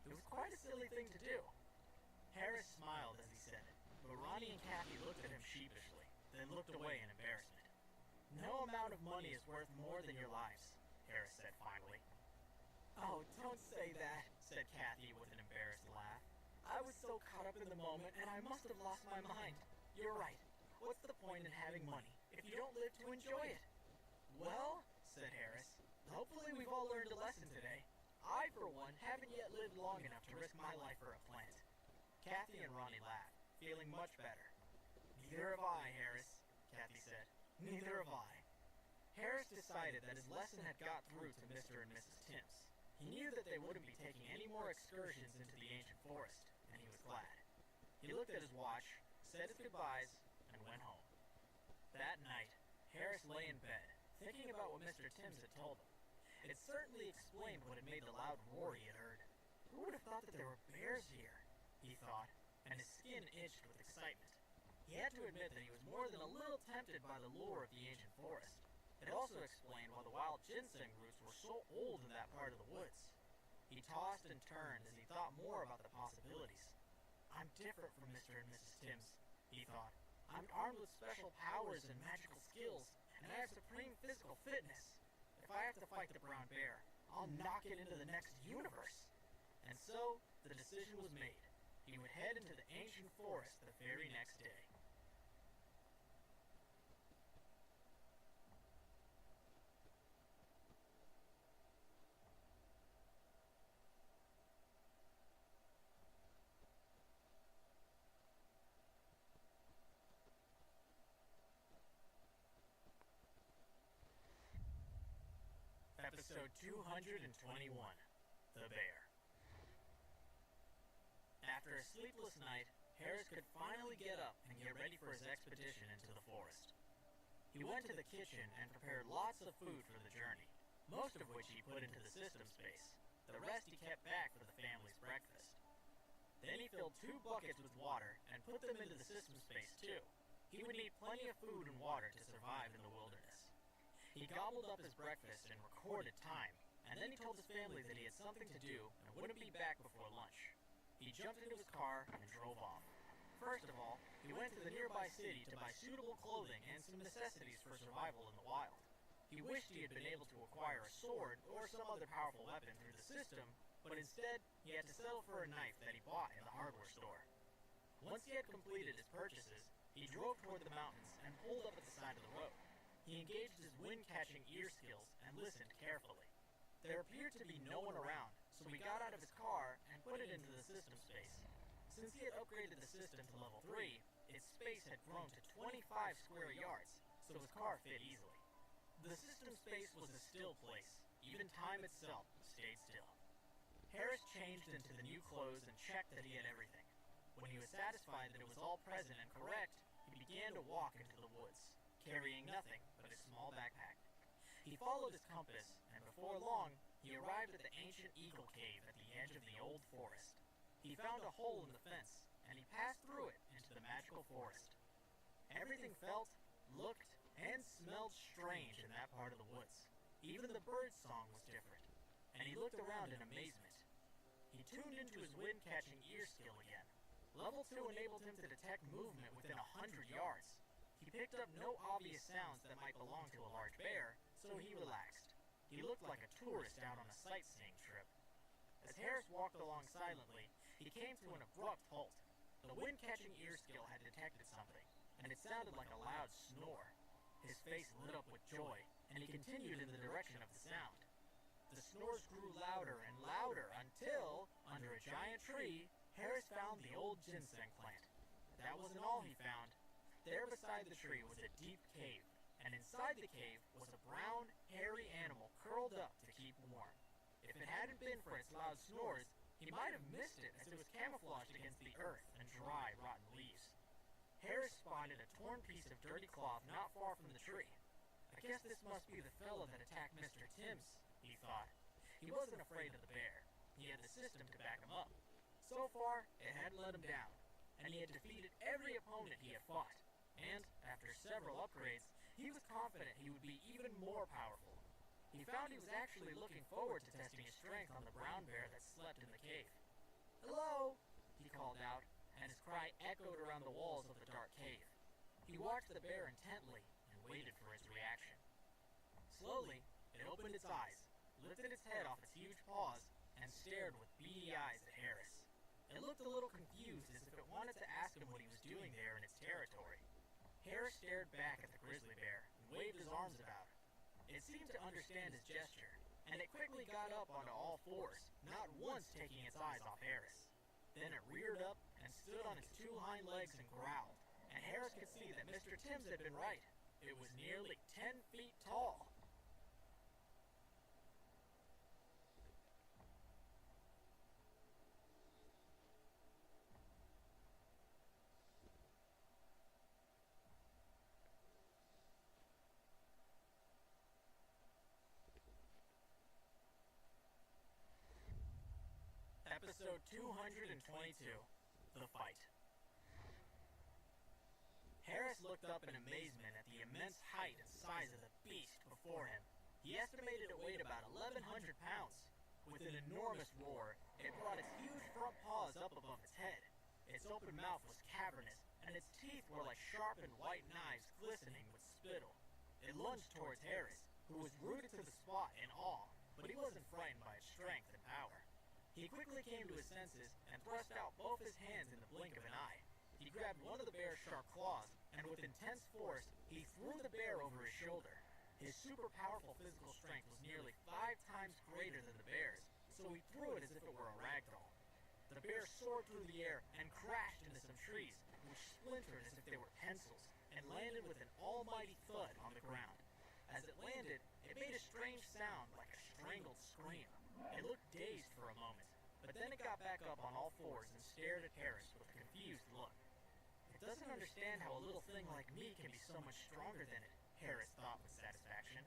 It was quite a silly thing to do. Harris smiled as he said it, but Ronnie and Kathy looked at him sheepishly, then looked away in embarrassment. No amount of money is worth more than your lives, Harris said finally. Oh, don't say that, said Kathy with an embarrassed laugh. I was so caught up in the moment, and I must have lost my mind. You're right. What's the point in having money if you don't live to enjoy it? Well, said Harris, hopefully we've all learned a lesson today. I, for one, haven't yet lived long enough to risk my life for a plant. Kathy and Ronnie laughed, feeling much better. Neither have I, Harris, Kathy said. Neither have I. Harris decided that his lesson had got through to Mr. and Mrs. Timms. He knew that they wouldn't be taking any more excursions into the ancient forest, and he was glad. He looked at his watch, said his goodbyes, and went home. That night, Harris lay in bed, thinking about what Mr. Timms had told him. It certainly explained what had made the loud roar he had heard. Who would have thought that there were bears here? He thought, and his skin itched with excitement. He had to admit that he was more than a little tempted by the lure of the ancient forest. It also explained why the wild ginseng roots were so old in that part of the woods. He tossed and turned as he thought more about the possibilities. I'm different from Mr. and Mrs. Timms, he thought. I'm armed with special powers and magical skills, and I have supreme physical fitness. If I have to fight the brown bear, I'll knock it into the next universe. And so, the decision was made. He would head into the ancient forest the very next day. Episode 221, The Bear. After a sleepless night, Harris could finally get up and get ready for his expedition into the forest. He went to the kitchen and prepared lots of food for the journey, most of which he put into the system space. The rest he kept back for the family's breakfast. Then he filled 2 buckets with water and put them into the system space too. He would need plenty of food and water to survive in the wilderness. He gobbled up his breakfast in recorded time, and then he told his family that he had something to do and wouldn't be back before lunch. He jumped into his car and drove off. First of all, he went to the nearby city to buy suitable clothing and some necessities for survival in the wild. He wished he had been able to acquire a sword or some other powerful weapon through the system, but instead, he had to settle for a knife that he bought in the hardware store. Once he had completed his purchases, he drove toward the mountains and pulled up at the side of the road. He engaged his wind-catching ear skills and listened carefully. There appeared to be no one around, so he got out of his car and put it into the system space. Since he had upgraded the system to level 3, its space had grown to 25 square yards, so his car fit easily. The system space was a still place. Even time itself stayed still. Harris changed into the new clothes and checked that he had everything. When he was satisfied that it was all present and correct, he began to walk into the woods, carrying nothing but a small backpack. He followed his compass, and before long, he arrived at the ancient eagle cave at the edge of the old forest. He found a hole in the fence, and he passed through it into the magical forest. Everything felt, looked, and smelled strange in that part of the woods. Even the bird song was different, and he looked around in amazement. He tuned into his wind-catching ear skill again. Level 2 enabled him to detect movement within 100 yards. He picked up no obvious sounds that might belong to a large bear, so he relaxed. He looked like a tourist out on a sightseeing trip. As Harris walked along silently, he came to an abrupt halt. The wind-catching ear skill had detected something, and it sounded like a loud snore. His face lit up with joy, and he continued in the direction of the sound. The snores grew louder and louder until, under a giant tree, Harris found the old ginseng plant. That wasn't all he found. There beside the tree was a deep cave, and inside the cave was a brown, hairy animal curled up to keep warm. If it hadn't been for its loud snores, he might have missed it as it was camouflaged against the earth and dry, rotten leaves. Harris spotted a torn piece of dirty cloth not far from the tree. I guess this must be the fellow that attacked Mr. Timms, he thought. He wasn't afraid of the bear. He had the system to back him up. So far, it hadn't let him down, and he had defeated every opponent he had fought. And, after several upgrades, he was confident he would be even more powerful. He found he was actually looking forward to testing his strength on the brown bear that slept in the cave. "Hello!" he called out, and his cry echoed around the walls of the dark cave. He watched the bear intently and waited for its reaction. Slowly, it opened its eyes, lifted its head off its huge paws, and stared with beady eyes at Harris. It looked a little confused as if it wanted to ask him what he was doing there in its territory. Harris stared back at the grizzly bear and waved his arms about. It seemed to understand his gesture, and it quickly got up onto all fours, not once taking its eyes off Harris. Then it reared up and stood on its 2 hind legs and growled, and Harris could see that Mr. Timms had been right. It was nearly 10 feet tall. Episode 222, The Fight. Harris looked up in amazement at the immense height and size of the beast before him. He estimated it weighed about 1,100 pounds. With an enormous roar, it brought its huge front paws up above its head. Its open mouth was cavernous, and its teeth were like sharpened white knives glistening with spittle. It lunged towards Harris, who was rooted to the spot in awe, but he wasn't frightened by its strength and power. He quickly came to his senses and thrust out both his hands in the blink of an eye. He grabbed one of the bear's sharp claws, and with intense force, he threw the bear over his shoulder. His super powerful physical strength was nearly 5 times greater than the bear's, so he threw it as if it were a ragdoll. The bear soared through the air and crashed into some trees, which splintered as if they were pencils, and landed with an almighty thud on the ground. As it landed, it made a strange sound like a strangled scream. It looked dazed for a moment, but then it got back up on all fours and stared at Harris with a confused look. It doesn't understand how a little thing like me can be so much stronger than it, Harris thought with satisfaction.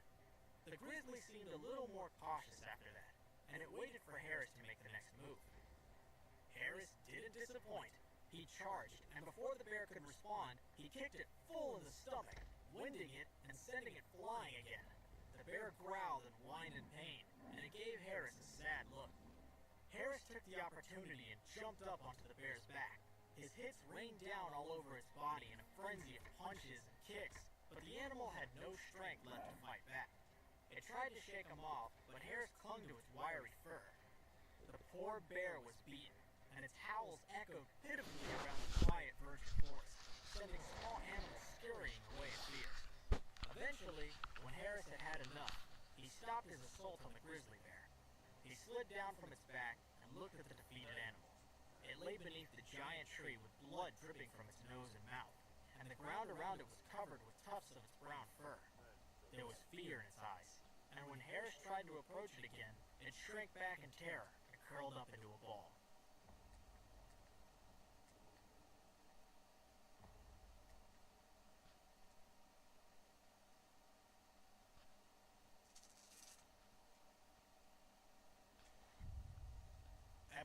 The grizzly seemed a little more cautious after that, and it waited for Harris to make the next move. Harris didn't disappoint. He charged, and before the bear could respond, he kicked it full in the stomach, winding it and sending it flying again. The bear growled and whined in pain, and it gave Harris a sad look. Harris took the opportunity and jumped up onto the bear's back. His hits rained down all over its body in a frenzy of punches and kicks, but the animal had no strength left to fight back. It tried to shake him off, but Harris clung to its wiry fur. The poor bear was beaten, and its howls echoed pitifully around the quiet virgin forest, sending small animals scurrying away in fear. Eventually, when Harris had had enough, he stopped his assault on the grizzly bear. He slid down from its back and looked at the defeated animal. It lay beneath the giant tree with blood dripping from its nose and mouth, and the ground around it was covered with tufts of its brown fur. There was fear in its eyes, and when Harris tried to approach it again, it shrank back in terror and curled up into a ball.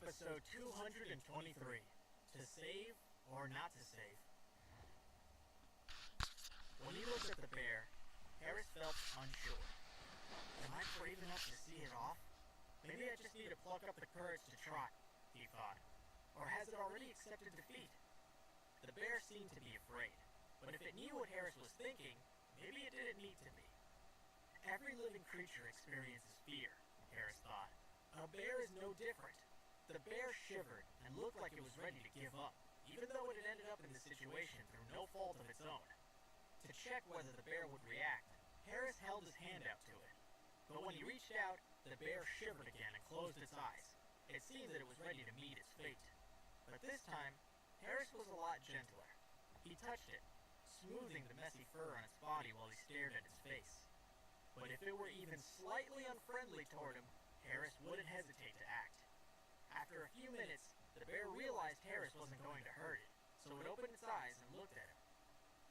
Episode 223, To Save or Not to Save. When he looked at the bear, Harris felt unsure. Am I brave enough to see it off? Maybe I just need to pluck up the courage to try, he thought. Or has it already accepted defeat? The bear seemed to be afraid, but if it knew what Harris was thinking, maybe it didn't need to be. Every living creature experiences fear, Harris thought. A bear is no different. The bear shivered and looked like it was ready to give up, even though it had ended up in this situation through no fault of its own. To check whether the bear would react, Harris held his hand out to it. But when he reached out, the bear shivered again and closed its eyes. It seemed that it was ready to meet its fate. But this time, Harris was a lot gentler. He touched it, smoothing the messy fur on its body while he stared at its face. But if it were even slightly unfriendly toward him, Harris wouldn't hesitate to act. After a few minutes, the bear realized Harris wasn't going to hurt it, so it opened its eyes and looked at him.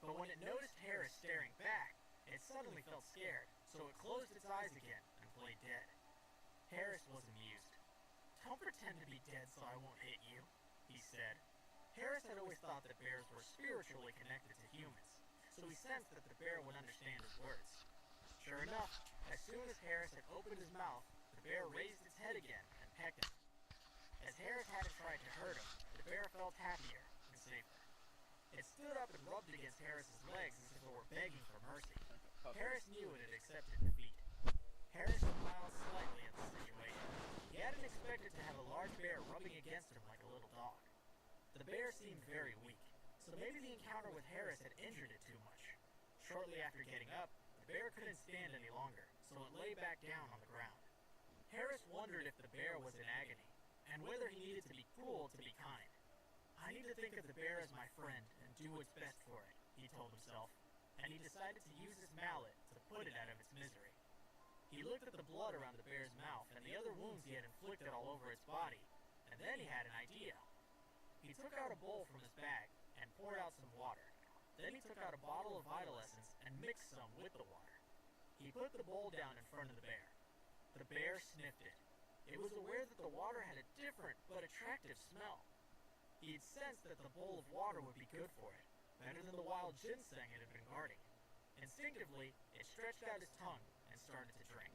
But when it noticed Harris staring back, it suddenly felt scared, so it closed its eyes again and played dead. Harris was amused. Don't pretend to be dead so I won't hit you, he said. Harris had always thought that bears were spiritually connected to humans, so he sensed that the bear would understand his words. Sure enough, as soon as Harris had opened his mouth, the bear raised its head again and pecked him. As Harris hadn't tried to hurt him, the bear felt happier and safer. It stood up and rubbed against Harris's legs as if it were begging for mercy. Harris knew it had accepted defeat. Harris smiled slightly at the situation. He hadn't expected to have a large bear rubbing against him like a little dog. The bear seemed very weak, so maybe the encounter with Harris had injured it too much. Shortly after getting up, the bear couldn't stand any longer, so it lay back down on the ground. Harris wondered if the bear was in agony, and whether he needed to be cruel to be kind. I need to think of the bear as my friend and do what's best for it, he told himself, and he decided to use his mallet to put it out of its misery. He looked at the blood around the bear's mouth and the other wounds he had inflicted all over its body, and then he had an idea. He took out a bowl from his bag and poured out some water. Then he took out a bottle of Vital Essence and mixed some with the water. He put the bowl down in front of the bear. The bear sniffed it. it was aware that the water had a different but attractive smell. He had sensed that the bowl of water would be good for it, better than the wild ginseng it had been guarding. Instinctively, it stretched out its tongue and started to drink.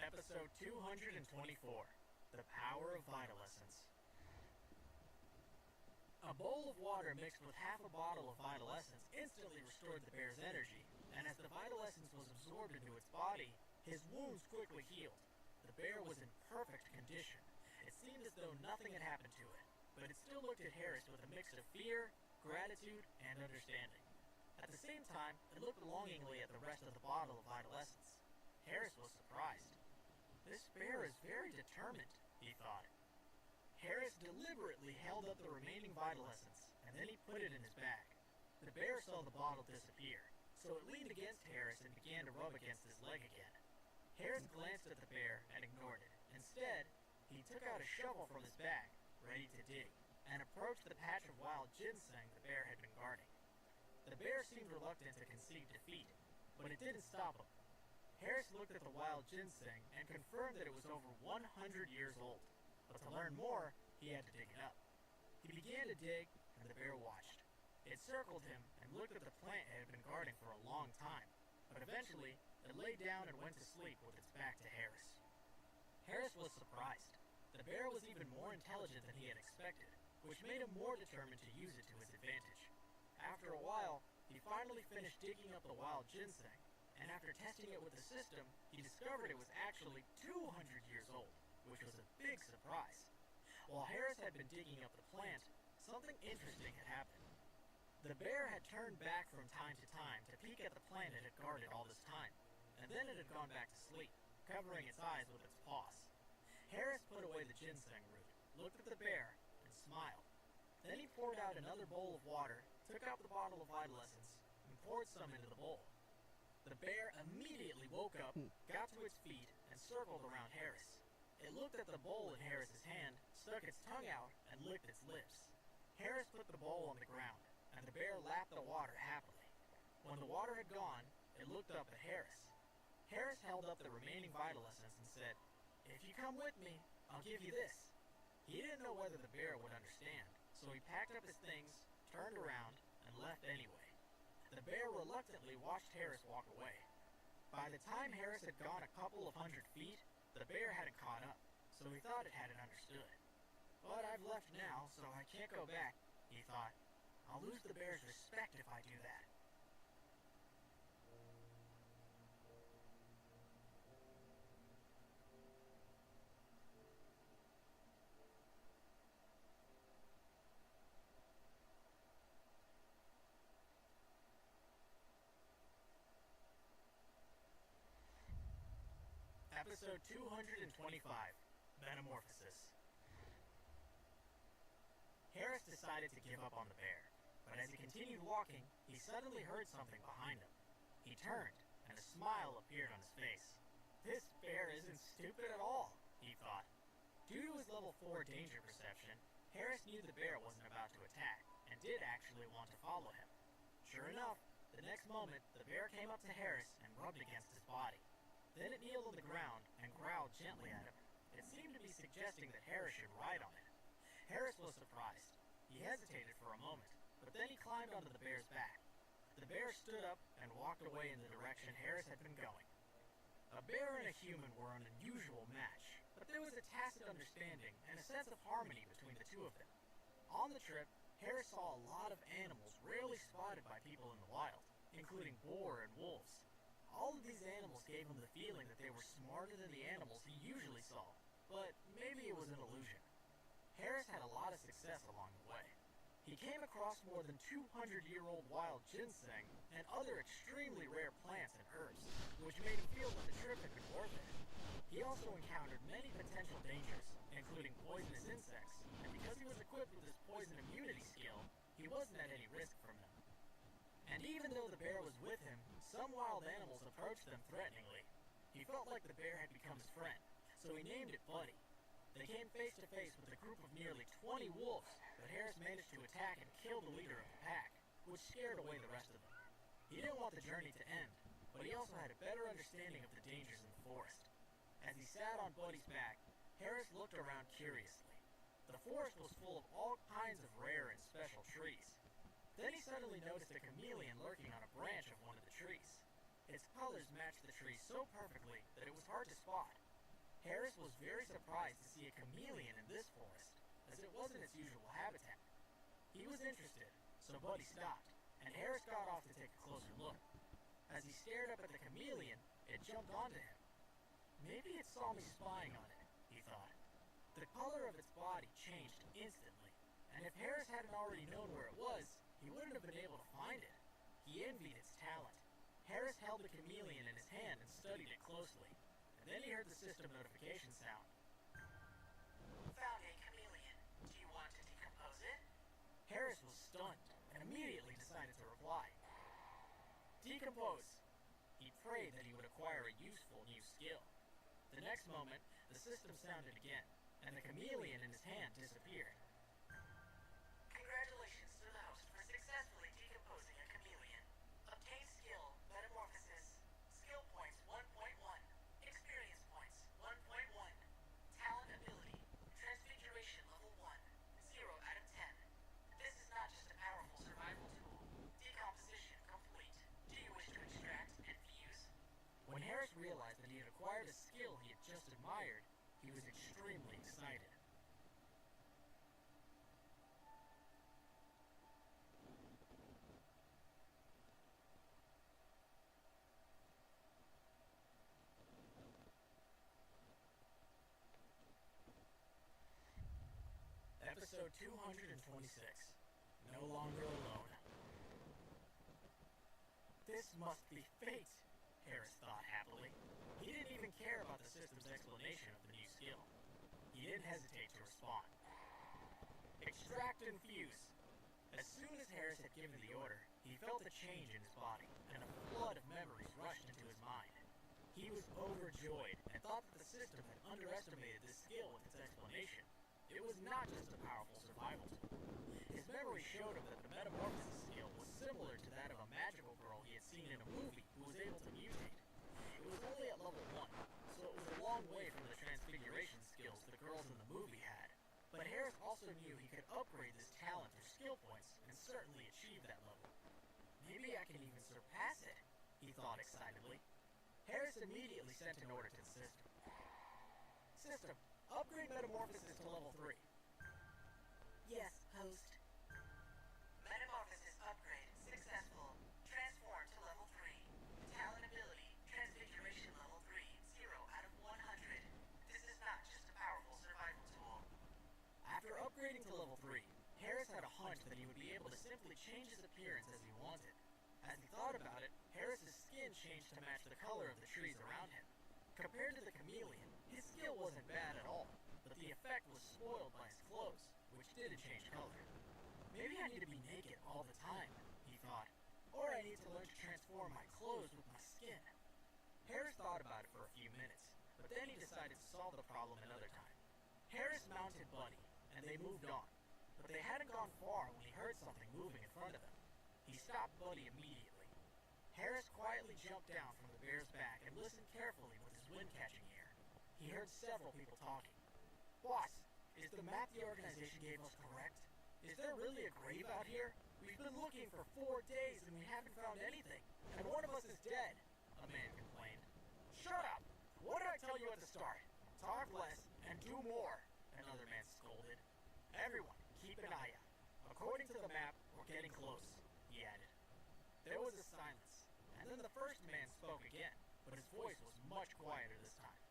Episode 224, The Power of Vital Essence. A bowl of water mixed with half a bottle of Vital Essence instantly restored the bear's energy, and as the Vital Essence was absorbed into its body, his wounds quickly healed. The bear was in perfect condition. It seemed as though nothing had happened to it, but it still looked at Harris with a mix of fear, gratitude, and understanding. At the same time, it looked longingly at the rest of the bottle of Vital Essence. Harris was surprised. This bear is very determined, he thought. Harris deliberately held up the remaining Vital Essence, and then he put it in his bag. The bear saw the bottle disappear, so it leaned against Harris and began to rub against his leg again. Harris glanced at the bear and ignored it. Instead, he took out a shovel from his bag, ready to dig, and approached the patch of wild ginseng the bear had been guarding. The bear seemed reluctant to concede defeat, but it didn't stop him. Harris looked at the wild ginseng and confirmed that it was over 100 years old, but to learn more, he had to dig it up. He began to dig, and the bear watched. It circled him and looked at the plant it had been guarding for a long time, but eventually, it lay down and went to sleep with its back to Harris. Harris was surprised. The bear was even more intelligent than he had expected, which made him more determined to use it to his advantage. After a while, he finally finished digging up the wild ginseng, and after testing it with the system, he discovered it was actually 200 years old, which was a big surprise. While Harris had been digging up the plant, something interesting had happened. The bear had turned back from time to time to peek at the plant it had guarded all this time, and then it had gone back to sleep, covering its eyes with its paws. Harris put away the ginseng root, looked at the bear, and smiled. Then he poured out another bowl of water, took out the bottle of Vital Essence, and poured some into the bowl. The bear immediately woke up, got to its feet, and circled around Harris. It looked at the bowl in Harris's hand, stuck its tongue out, and licked its lips. Harris put the bowl on the ground, and the bear lapped the water happily. When the water had gone, it looked up at Harris. Harris held up the remaining Vital Essence and said, "If you come with me, I'll give you this." He didn't know whether the bear would understand, so he packed up his things, turned around, and left anyway. The bear reluctantly watched Harris walk away. By the time Harris had gone a couple of 100 feet, the bear hadn't caught up, so he thought it had it understood. But I've left now, so I can't go back, he thought. I'll lose the bear's respect if I do that. Episode 225, Metamorphosis. Harris decided to give up on the bear, but as he continued walking, he suddenly heard something behind him. He turned, and a smile appeared on his face. This bear isn't stupid at all, he thought. Due to his level 4 danger perception, Harris knew the bear wasn't about to attack, and did actually want to follow him. Sure enough, the next moment, the bear came up to Harris and rubbed against his body. Then it kneeled on the ground and growled gently at him. It seemed to be suggesting that Harris should ride on it. Harris was surprised. He hesitated for a moment, but then he climbed onto the bear's back. The bear stood up and walked away in the direction Harris had been going. A bear and a human were an unusual match, but there was a tacit understanding and a sense of harmony between the two of them. On the trip, Harris saw a lot of animals rarely spotted by people in the wild, including boar and wolves. All of these animals gave him the feeling that they were smarter than the animals he usually saw, but maybe it was an illusion. Harris had a lot of success along the way. He came across more than 200-year-old wild ginseng and other extremely rare plants and herbs, which made him feel that the trip had been worth it. He also encountered many potential dangers, including poisonous insects, and because he was equipped with his poison immunity skill, he wasn't at any risk from them. And even though the bear was with him, some wild animals approached them threateningly. He felt like the bear had become his friend, so he named it Buddy. They came face to face with a group of nearly 20 wolves, but Harris managed to attack and kill the leader of the pack, which scared away the rest of them. He didn't want the journey to end, but he also had a better understanding of the dangers in the forest. As he sat on Buddy's back, Harris looked around curiously. The forest was full of all kinds of rare and special trees. Then he suddenly noticed a chameleon lurking on a branch of one of the trees. Its colors matched the tree so perfectly that it was hard to spot. Harris was very surprised to see a chameleon in this forest, as it wasn't its usual habitat. He was interested, so Buddy stopped, and Harris got off to take a closer look. As he stared up at the chameleon, it jumped onto him. Maybe it saw me spying on it, he thought. The color of its body changed instantly, and if Harris hadn't already known where it was, he wouldn't have been able to find it. He envied its talent. Harris held the chameleon in his hand and studied it closely, and then he heard the system notification sound. Found a chameleon. Do you want to decompose it? Harris was stunned and immediately decided to reply. Decompose. He prayed that he would acquire a useful new skill. The next moment, the system sounded again, and the chameleon in his hand disappeared. Congratulations to the host for successfully decomposing a chameleon. Obtain skill, metamorphosis. Skill points 1.1. Experience points 1.1. Talent ability. Transfiguration level 1. 0 out of 10. This is not just a powerful survival tool. Decomposition complete. Do you wish to extract and fuse? When Harris realized that he had acquired a skill he had just admired, he was extremely excited. Episode 226. No longer alone. This must be fate, Harris thought happily. He didn't even care about the system's explanation of the new skill. He didn't hesitate to respond. Extract and fuse. As soon as Harris had given the order, he felt a change in his body, and a flood of memories rushed into his mind. He was overjoyed and thought that the system had underestimated this skill with its explanation. It was not just a powerful survival tool. His memory showed him that the metamorphosis skill was similar to that of a magical girl he had seen in a movie who was able to mutate. It was only at level 1, so it was a long way from the transfiguration skills the girls in the movie had. But Harris also knew he could upgrade this talent through skill points and certainly achieve that level. Maybe I can even surpass it, he thought excitedly. Harris immediately sent an order to the system. System, upgrade metamorphosis to level 3. Yes, host. Metamorphosis upgrade successful. Transform to level 3. Talent ability, transfiguration level 3, 0 out of 100. This is not just a powerful survival tool. After upgrading to level 3, Harris had a hunch that he would be able to simply change his appearance as he wanted. As he thought about it, Harris's skin changed to match the color of the trees around him. Compared to the chameleon, his skill wasn't bad at all, but the effect was spoiled by his clothes, which didn't change color. Maybe I need to be naked all the time, he thought, or I need to learn to transform my clothes with my skin. Harris thought about it for a few minutes, but then he decided to solve the problem another time. Harris mounted Buddy, and they moved on, but they hadn't gone far when he heard something moving in front of them. He stopped Buddy immediately. Harris quietly jumped down from the bear's back and listened carefully with his wind-catching ear. He heard several people talking. Boss, is the map the organization gave us correct? Is there really a grave out here? We've been looking for 4 days and we haven't found anything, and one of us is dead, a man complained. Shut up! What did I tell you at the start? Talk less and do more, another man scolded. Everyone, keep an eye out. According to the map, we're getting close, he added. There was a silence, and then the first man spoke again, but his voice was much quieter this time.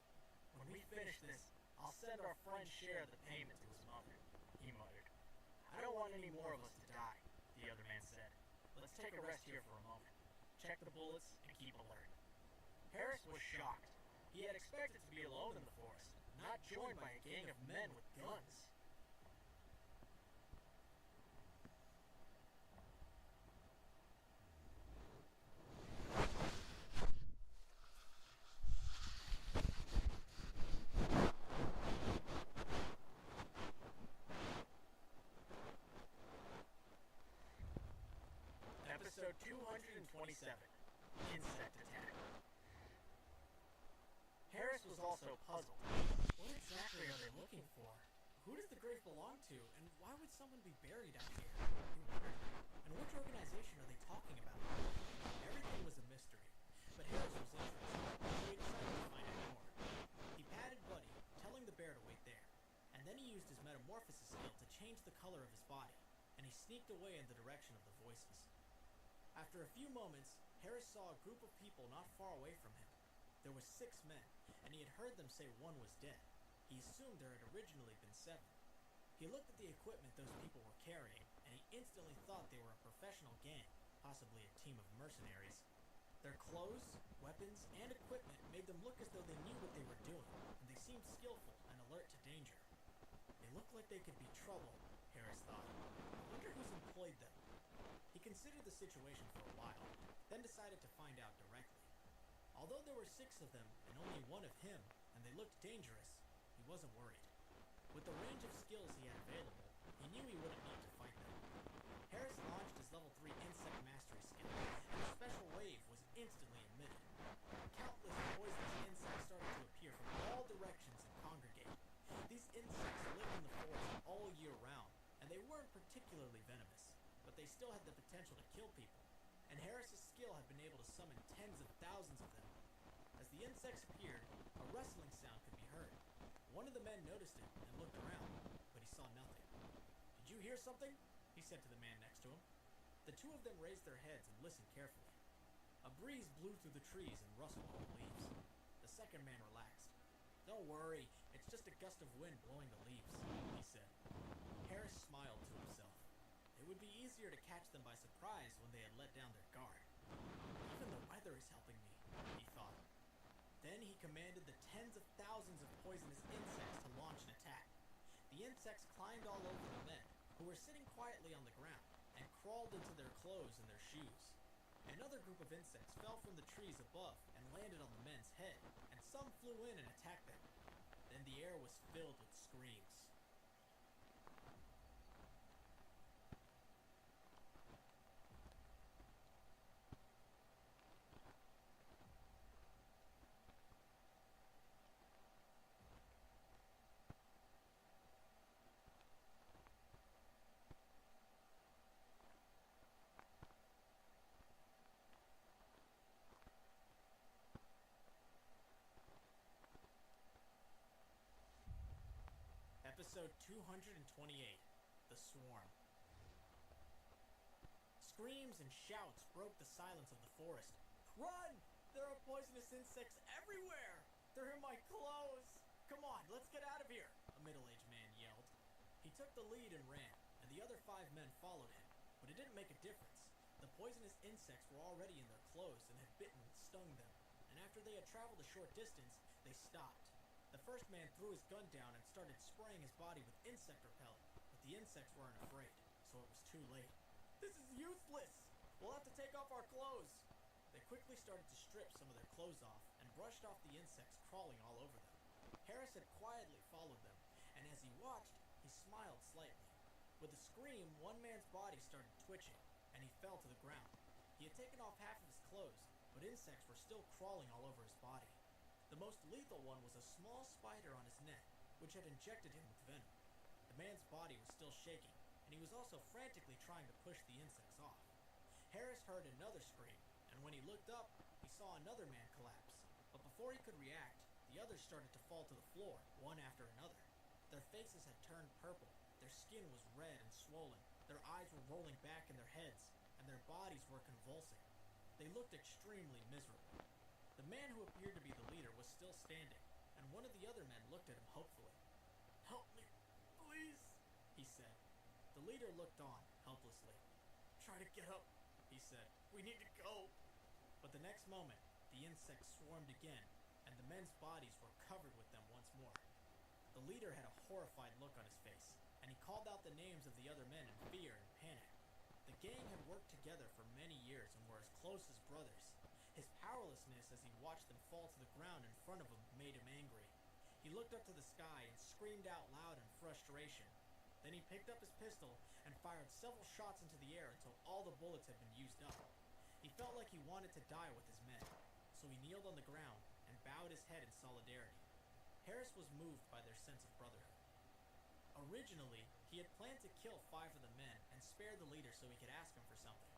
When we finish this, I'll send our friend Share the payment to his mother, he muttered. I don't want any more of us to die, the other man said. Let's take a rest here for a moment. Check the bullets and keep alert. Harris was shocked. He had expected to be alone in the forest, not joined by a gang of men with guns. Insect Attack. Harris was also puzzled. What exactly are they looking for? Who does the grave belong to, and why would someone be buried out here? He wondered. And which organization are they talking about? Everything was a mystery, but Harris was interested, so he decided to find out more. He patted Buddy, telling the bear to wait there, and then he used his metamorphosis skill to change the color of his body, and he sneaked away in the direction of the voices. After a few moments, Harris saw a group of people not far away from him. There were 6 men, and he had heard them say one was dead. He assumed there had originally been 7. He looked at the equipment those people were carrying, and he instantly thought they were a professional gang, possibly a team of mercenaries. Their clothes, weapons, and equipment made them look as though they knew what they were doing, and they seemed skillful and alert to danger. They looked like they could be trouble, Harris thought. I wonder who's employed them. He considered the situation for a while, then decided to find out directly. Although there were 6 of them and only 1 of him, and they looked dangerous, he wasn't worried. With the range of skills he had available, he knew he wouldn't need to fight them. Harris launched his level 3 insect mastery skill, and a special wave was instantly emitted. Countless poisonous insects started to appear from all directions and congregate. These insects lived in the forest all year round, and they weren't particularly venomous, but they still had the potential to kill people, and Harris's skill had been able to summon tens of thousands of them. As the insects appeared, a rustling sound could be heard. One of the men noticed it and looked around, but he saw nothing. "Did you hear something?" he said to the man next to him. The 2 of them raised their heads and listened carefully. A breeze blew through the trees and rustled all the leaves. The second man relaxed. "Don't worry, it's just a gust of wind blowing the leaves," he said. Harris smiled to himself. It would be easier to catch them by surprise when they had let down their guard. Even the weather is helping me, he thought. Then he commanded the tens of thousands of poisonous insects to launch an attack. The insects climbed all over the men, who were sitting quietly on the ground, and crawled into their clothes and their shoes. Another group of insects fell from the trees above and landed on the men's head, and some flew in and attacked them. Then the air was filled with screams. Episode 228, The Swarm. Screams and shouts broke the silence of the forest. "Run! There are poisonous insects everywhere! They're in my clothes! Come on, let's get out of here!" a middle-aged man yelled. He took the lead and ran, and the other 5 men followed him, but it didn't make a difference. The poisonous insects were already in their clothes and had bitten and stung them, and after they had traveled a short distance, they stopped. The first man threw his gun down and started spraying his body with insect repellent, but the insects weren't afraid, so it was too late. "This is useless! We'll have to take off our clothes!" They quickly started to strip some of their clothes off and brushed off the insects crawling all over them. Harris had quietly followed them, and as he watched, he smiled slightly. With a scream, one man's body started twitching, and he fell to the ground. He had taken off half of his clothes, but insects were still crawling all over his body. The most lethal one was a small spider on his neck, which had injected him with venom. The man's body was still shaking, and he was also frantically trying to push the insects off. Harris heard another scream, and when he looked up, he saw another man collapse. But before he could react, the others started to fall to the floor, one after another. Their faces had turned purple, their skin was red and swollen, their eyes were rolling back in their heads, and their bodies were convulsing. They looked extremely miserable. The man who appeared to be the leader was still standing, and one of the other men looked at him hopefully. "Help me, please," he said. The leader looked on, helplessly. "Try to get up," he said. "We need to go." But the next moment, the insects swarmed again, and the men's bodies were covered with them once more. The leader had a horrified look on his face, and he called out the names of the other men in fear and panic. The gang had worked together for many years and were as close as brothers. His powerlessness as he watched them fall to the ground in front of him made him angry. He looked up to the sky and screamed out loud in frustration. Then he picked up his pistol and fired several shots into the air until all the bullets had been used up. He felt like he wanted to die with his men, so he kneeled on the ground and bowed his head in solidarity. Harris was moved by their sense of brotherhood. Originally, he had planned to kill 5 of the men and spare the leader so he could ask him for something.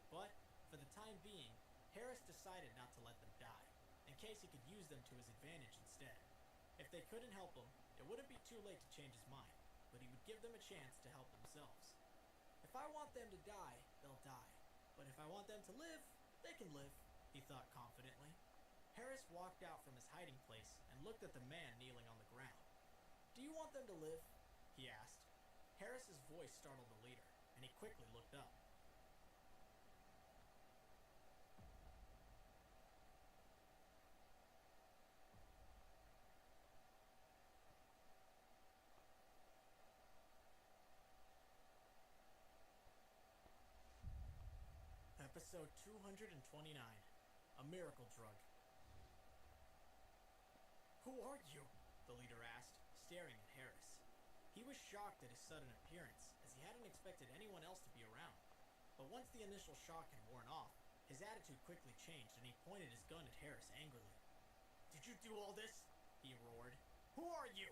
But, for the time being, Harris decided not to let them die, in case he could use them to his advantage instead. If they couldn't help him, it wouldn't be too late to change his mind, but he would give them a chance to help themselves. If I want them to die, they'll die. But if I want them to live, they can live, he thought confidently. Harris walked out from his hiding place and looked at the man kneeling on the ground. Do you want them to live? He asked. Harris's voice startled the leader, and he quickly looked up. Episode 229, A Miracle Drug. Who are you? The leader asked, staring at Harris. He was shocked at his sudden appearance, as he hadn't expected anyone else to be around. But once the initial shock had worn off, his attitude quickly changed and he pointed his gun at Harris angrily. Did you do all this? He roared. Who are you?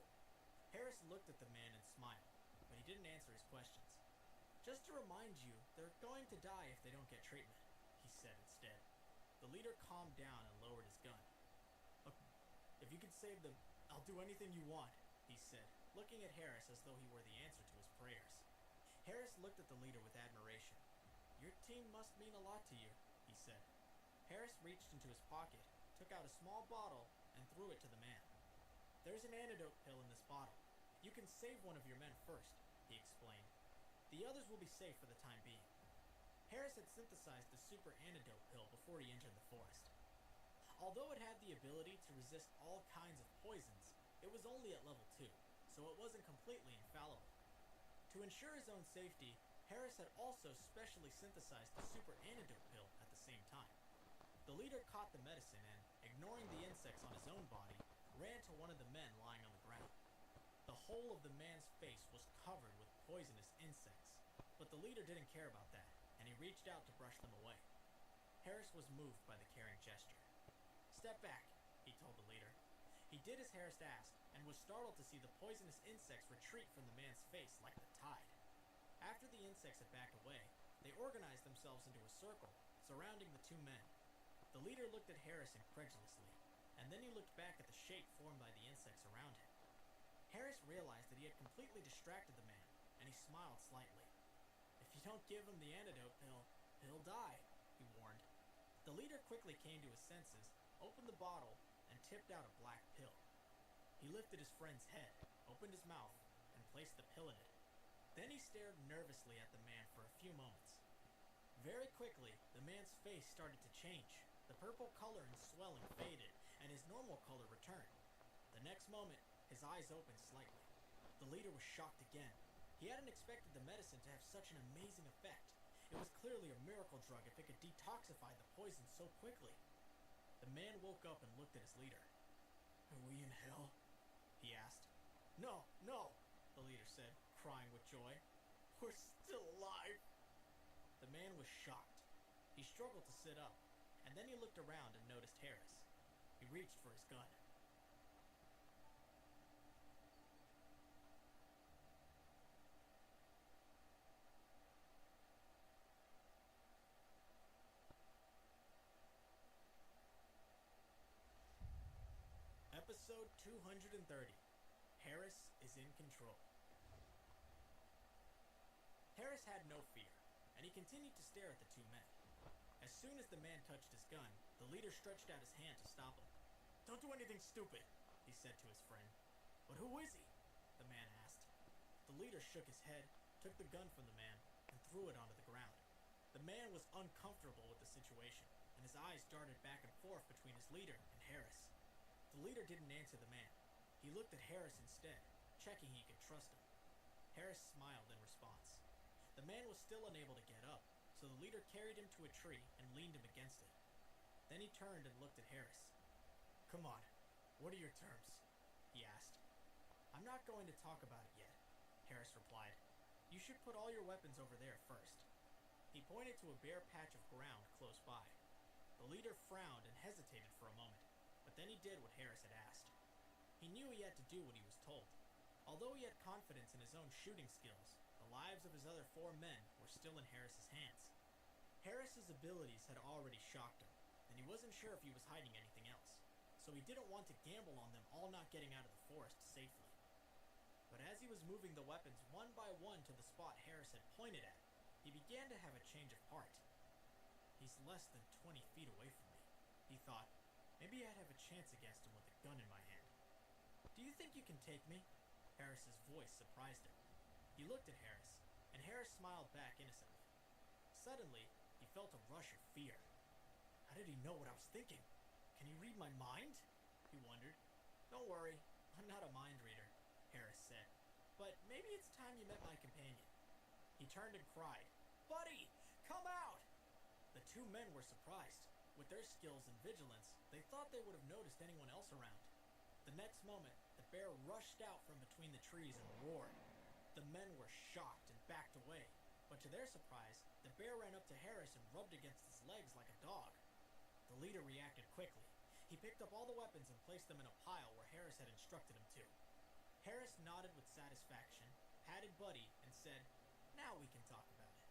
Harris looked at the man and smiled, but he didn't answer his questions. Just to remind you, they're going to die if they don't get treatment, he said instead. The leader calmed down and lowered his gun. Look, if you can save them, I'll do anything you want, he said, looking at Harris as though he were the answer to his prayers. Harris looked at the leader with admiration. Your team must mean a lot to you, he said. Harris reached into his pocket, took out a small bottle, and threw it to the man. There's an antidote pill in this bottle. You can save one of your men first, he explained. The others will be safe for the time being. Harris had synthesized the super antidote pill before he entered the forest. Although it had the ability to resist all kinds of poisons, it was only at level 2, so it wasn't completely infallible. To ensure his own safety, Harris had also specially synthesized the super antidote pill at the same time. The leader caught the medicine and, ignoring the insects on his own body, ran to one of the men lying on the ground. The whole of the man's face was covered with poisonous insects, but the leader didn't care about that, and he reached out to brush them away. Harris was moved by the caring gesture. Step back, he told the leader. He did as Harris asked, and was startled to see the poisonous insects retreat from the man's face like the tide. After the insects had backed away, they organized themselves into a circle, surrounding the 2 men. The leader looked at Harris incredulously, and then he looked back at the shape formed by the insects around him. Harris realized that he had completely distracted the man, and he smiled slightly. If you don't give him the antidote pill, he'll die, he warned. The leader quickly came to his senses, opened the bottle, and tipped out a black pill. He lifted his friend's head, opened his mouth, and placed the pill in it. Then he stared nervously at the man for a few moments. Very quickly, the man's face started to change. The purple color and swelling faded, and his normal color returned. The next moment, his eyes opened slightly. The leader was shocked again. He hadn't expected the medicine to have such an amazing effect. It was clearly a miracle drug if it could detoxify the poison so quickly. The man woke up and looked at his leader. Are we in hell? He asked. No, the leader said, crying with joy. We're still alive. The man was shocked. He struggled to sit up, and then he looked around and noticed Harris. He reached for his gun. Episode 230, Harris is in control. Harris had no fear, and he continued to stare at the 2 men. As soon as the man touched his gun, the leader stretched out his hand to stop him. Don't do anything stupid, he said to his friend. But who is he? The man asked. The leader shook his head, took the gun from the man, and threw it onto the ground. The man was uncomfortable with the situation, and his eyes darted back and forth between his leader and Harris. The leader didn't answer the man. He looked at Harris instead, checking he could trust him. Harris smiled in response. The man was still unable to get up, so the leader carried him to a tree and leaned him against it. Then he turned and looked at Harris. Come on, what are your terms? He asked. I'm not going to talk about it yet, Harris replied. You should put all your weapons over there first. He pointed to a bare patch of ground close by. The leader frowned and hesitated for a moment, but then he did what Harris had asked. He knew he had to do what he was told. Although he had confidence in his own shooting skills, the lives of his other 4 men were still in Harris's hands. Harris's abilities had already shocked him, and he wasn't sure if he was hiding anything else, so he didn't want to gamble on them all not getting out of the forest safely. But as he was moving the weapons one by one to the spot Harris had pointed at, he began to have a change of heart. He's less than 20 feet away from me, he thought. Maybe I'd have a chance against him with a gun in my hand. Do you think you can take me? Harris's voice surprised him. He looked at Harris, and Harris smiled back innocently. Suddenly, he felt a rush of fear. How did he know what I was thinking? Can he read my mind? He wondered. Don't worry, I'm not a mind reader, Harris said. But maybe it's time you met my companion. He turned and cried, Buddy, come out! The 2 men were surprised. With their skills and vigilance, they thought they would have noticed anyone else around. The next moment, the bear rushed out from between the trees and roared. The men were shocked and backed away, but to their surprise, the bear ran up to Harris and rubbed against his legs like a dog. The leader reacted quickly. He picked up all the weapons and placed them in a pile where Harris had instructed him to. Harris nodded with satisfaction, patted Buddy, and said, Now we can talk about it.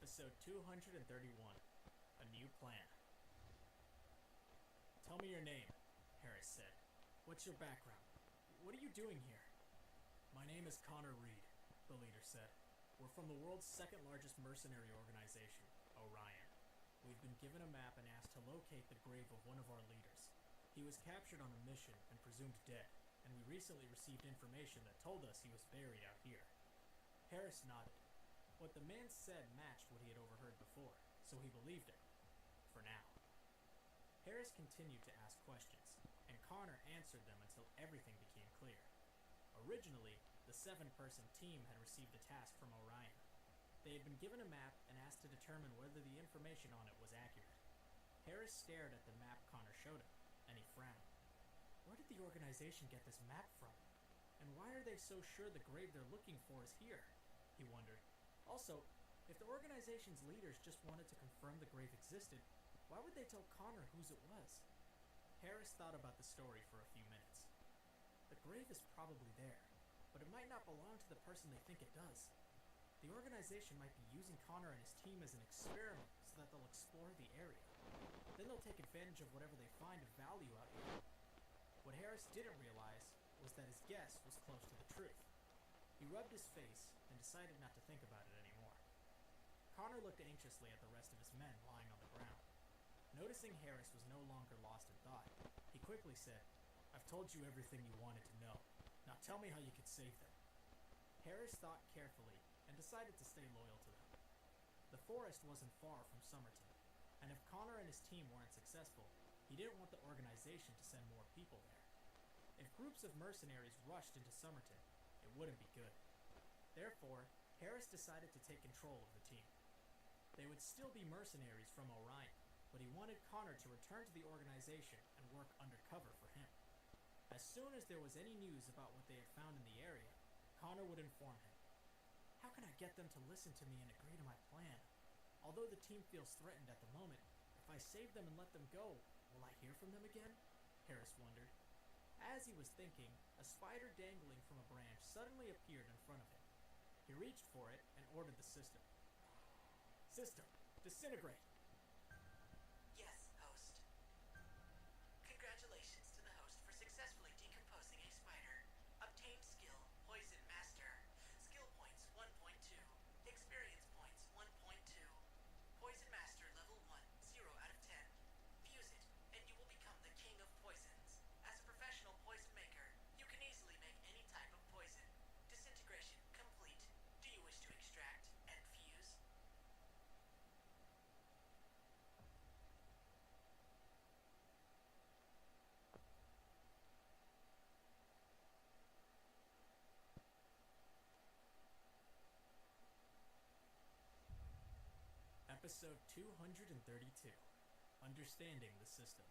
Episode 231, A New Plan. Tell me your name, Harris said. What's your background? What are you doing here? My name is Connor Reed, the leader said. We're from the world's 2nd largest mercenary organization, Orion. We've been given a map and asked to locate the grave of one of our leaders. He was captured on a mission and presumed dead, and we recently received information that told us he was buried out here. Harris nodded. What the man said matched what he had overheard before, so he believed it. For now. Harris continued to ask questions, and Connor answered them until everything became clear. Originally, the 7-person team had received a task from Orion. They had been given a map and asked to determine whether the information on it was accurate. Harris stared at the map Connor showed him, and he frowned. Where did the organization get this map from? And why are they so sure the grave they're looking for is here? He wondered. Also, if the organization's leaders just wanted to confirm the grave existed, why would they tell Connor whose it was? Harris thought about the story for a few minutes. The grave is probably there, but it might not belong to the person they think it does. The organization might be using Connor and his team as an experiment so that they'll explore the area. Then they'll take advantage of whatever they find of value out here. What Harris didn't realize was that his guess was close to the truth. He rubbed his face and decided not to think about it anymore. Connor looked anxiously at the rest of his men lying on the ground. Noticing Harris was no longer lost in thought, he quickly said, I've told you everything you wanted to know. Now tell me how you could save them. Harris thought carefully and decided to stay loyal to them. The forest wasn't far from Somerton, and if Connor and his team weren't successful, he didn't want the organization to send more people there. If groups of mercenaries rushed into Somerton, it wouldn't be good. Therefore, Harris decided to take control of the team. They would still be mercenaries from Orion, but he wanted Connor to return to the organization and work undercover for him. As soon as there was any news about what they had found in the area, Connor would inform him. How can I get them to listen to me and agree to my plan? Although the team feels threatened at the moment, if I save them and let them go, will I hear from them again? Harris wondered. As he was thinking, a spider dangling from a branch suddenly appeared in front of him. He reached for it and ordered the system. System, disintegrate! Yes, host. Congratulations to the host for successfully decomposing a spider. Obtained skill, Poison Master. Skill points 1.2. Experience points 1.2. Poison Master level 1, 0 out of 10. Fuse it, and you will become the king of poisons. As a professional poison maker, you can easily make any type of poison. Disintegration complete. Do you wish to extract and fuse? Episode 232, Understanding the System.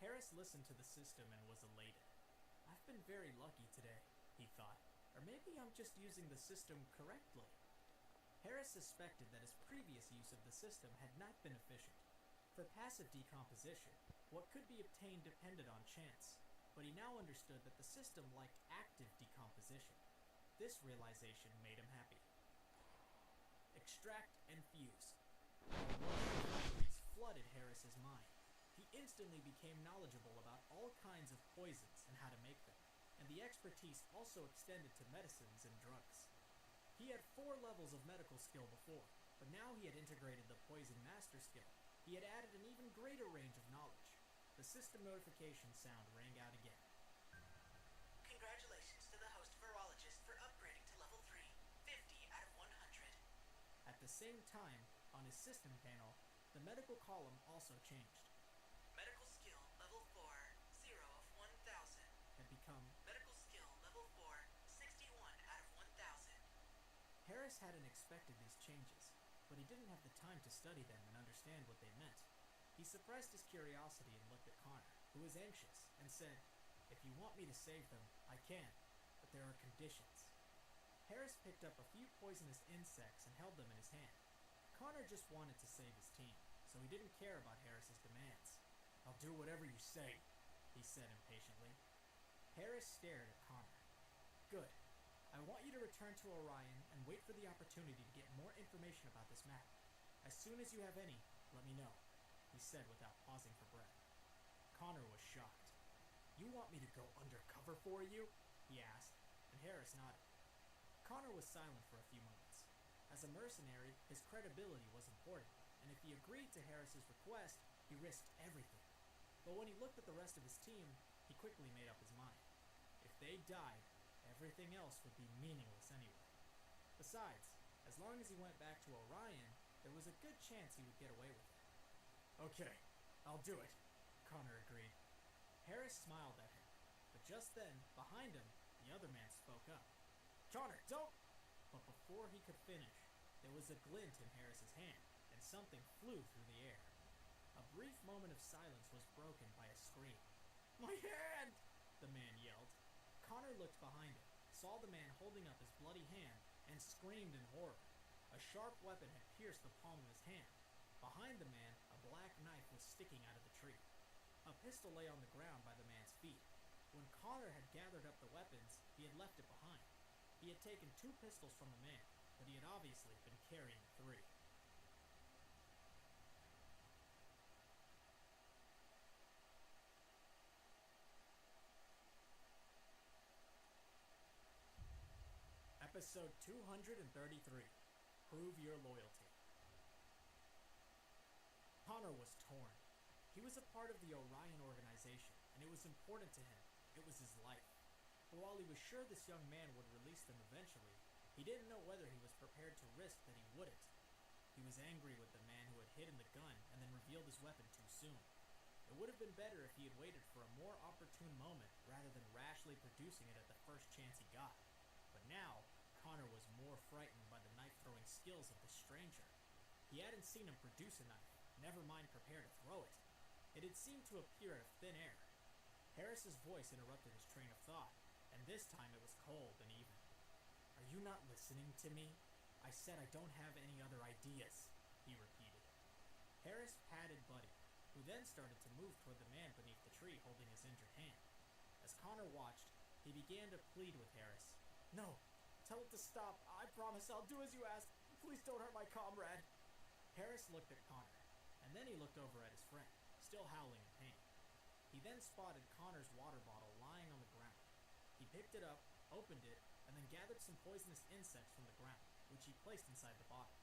Harris listened to the system and was elated. I've been very lucky today, he thought, or maybe I'm just using the system correctly. Harris suspected that his previous use of the system had not been efficient. For passive decomposition, what could be obtained depended on chance, but he now understood that the system liked active decomposition. This realization made him happy. Extract and fuse. Memories flooded Harris's mind. He instantly became knowledgeable about all kinds of poisons and how to make them, and the expertise also extended to medicines and drugs. He had 4 levels of medical skill before, but now he had integrated the poison master skill. He had added an even greater range of knowledge. The system notification sound rang out again. Congratulations to the host virologist for upgrading to level 3, 50 out of 100. At the same time, on his system panel, the medical column also changed. Medical skill level 4, 0 of 1000. Had become Medical skill level 4, 61 out of 1000. Harris hadn't expected these changes, but he didn't have the time to study them and understand what they meant. He suppressed his curiosity and looked at Connor, who was anxious, and said, "If you want me to save them, I can, but there are conditions." Harris picked up a few poisonous insects and held them in his hand. Connor just wanted to save his team, so he didn't care about Harris's demands. "I'll do whatever you say," he said impatiently. Harris stared at Connor. "Good. I want you to return to Orion and wait for the opportunity to get more information about this map. As soon as you have any, let me know," he said without pausing for breath. Connor was shocked. "You want me to go undercover for you?" he asked, and Harris nodded. Connor was silent for a few moments. As a mercenary, his credibility was important, and if he agreed to Harris's request, he risked everything. But when he looked at the rest of his team, he quickly made up his mind. If they died, everything else would be meaningless anyway. Besides, as long as he went back to Orion, there was a good chance he would get away with it. "Okay, I'll do it," Connor agreed. Harris smiled at him, but just then, behind him, the other man spoke up. "Connor, don't—" But before he could finish, there was a glint in Harris's hand, and something flew through the air. A brief moment of silence was broken by a scream. "My hand!" the man yelled. Connor looked behind him, saw the man holding up his bloody hand, and screamed in horror. A sharp weapon had pierced the palm of his hand. Behind the man, a black knife was sticking out of the tree. A pistol lay on the ground by the man's feet. When Connor had gathered up the weapons, he had left it behind. He had taken 2 pistols from the man, but he had obviously been carrying 3. Episode 233, Prove Your Loyalty. Connor was torn. He was a part of the Orion organization, and it was important to him. It was his life. But while he was sure this young man would release them eventually, he didn't know whether he was prepared to risk that he wouldn't. He was angry with the man who had hidden the gun and then revealed his weapon too soon. It would have been better if he had waited for a more opportune moment rather than rashly producing it at the first chance he got. But now, Connor was more frightened by the knife-throwing skills of the stranger. He hadn't seen him produce a knife, never mind prepare to throw it. It had seemed to appear out of thin air. Harris's voice interrupted his train of thought, and this time it was cold and even. "Are you not listening to me? I said I don't have any other ideas," he repeated. Harris patted Buddy, who then started to move toward the man beneath the tree holding his injured hand. As Connor watched, he began to plead with Harris. "No, tell it to stop. I promise I'll do as you ask. Please don't hurt my comrade." Harris looked at Connor, and then he looked over at his friend, still howling in pain. He then spotted Connor's water bottle lying on the ground. He picked it up, opened it, and then gathered some poisonous insects from the ground, which he placed inside the bottle.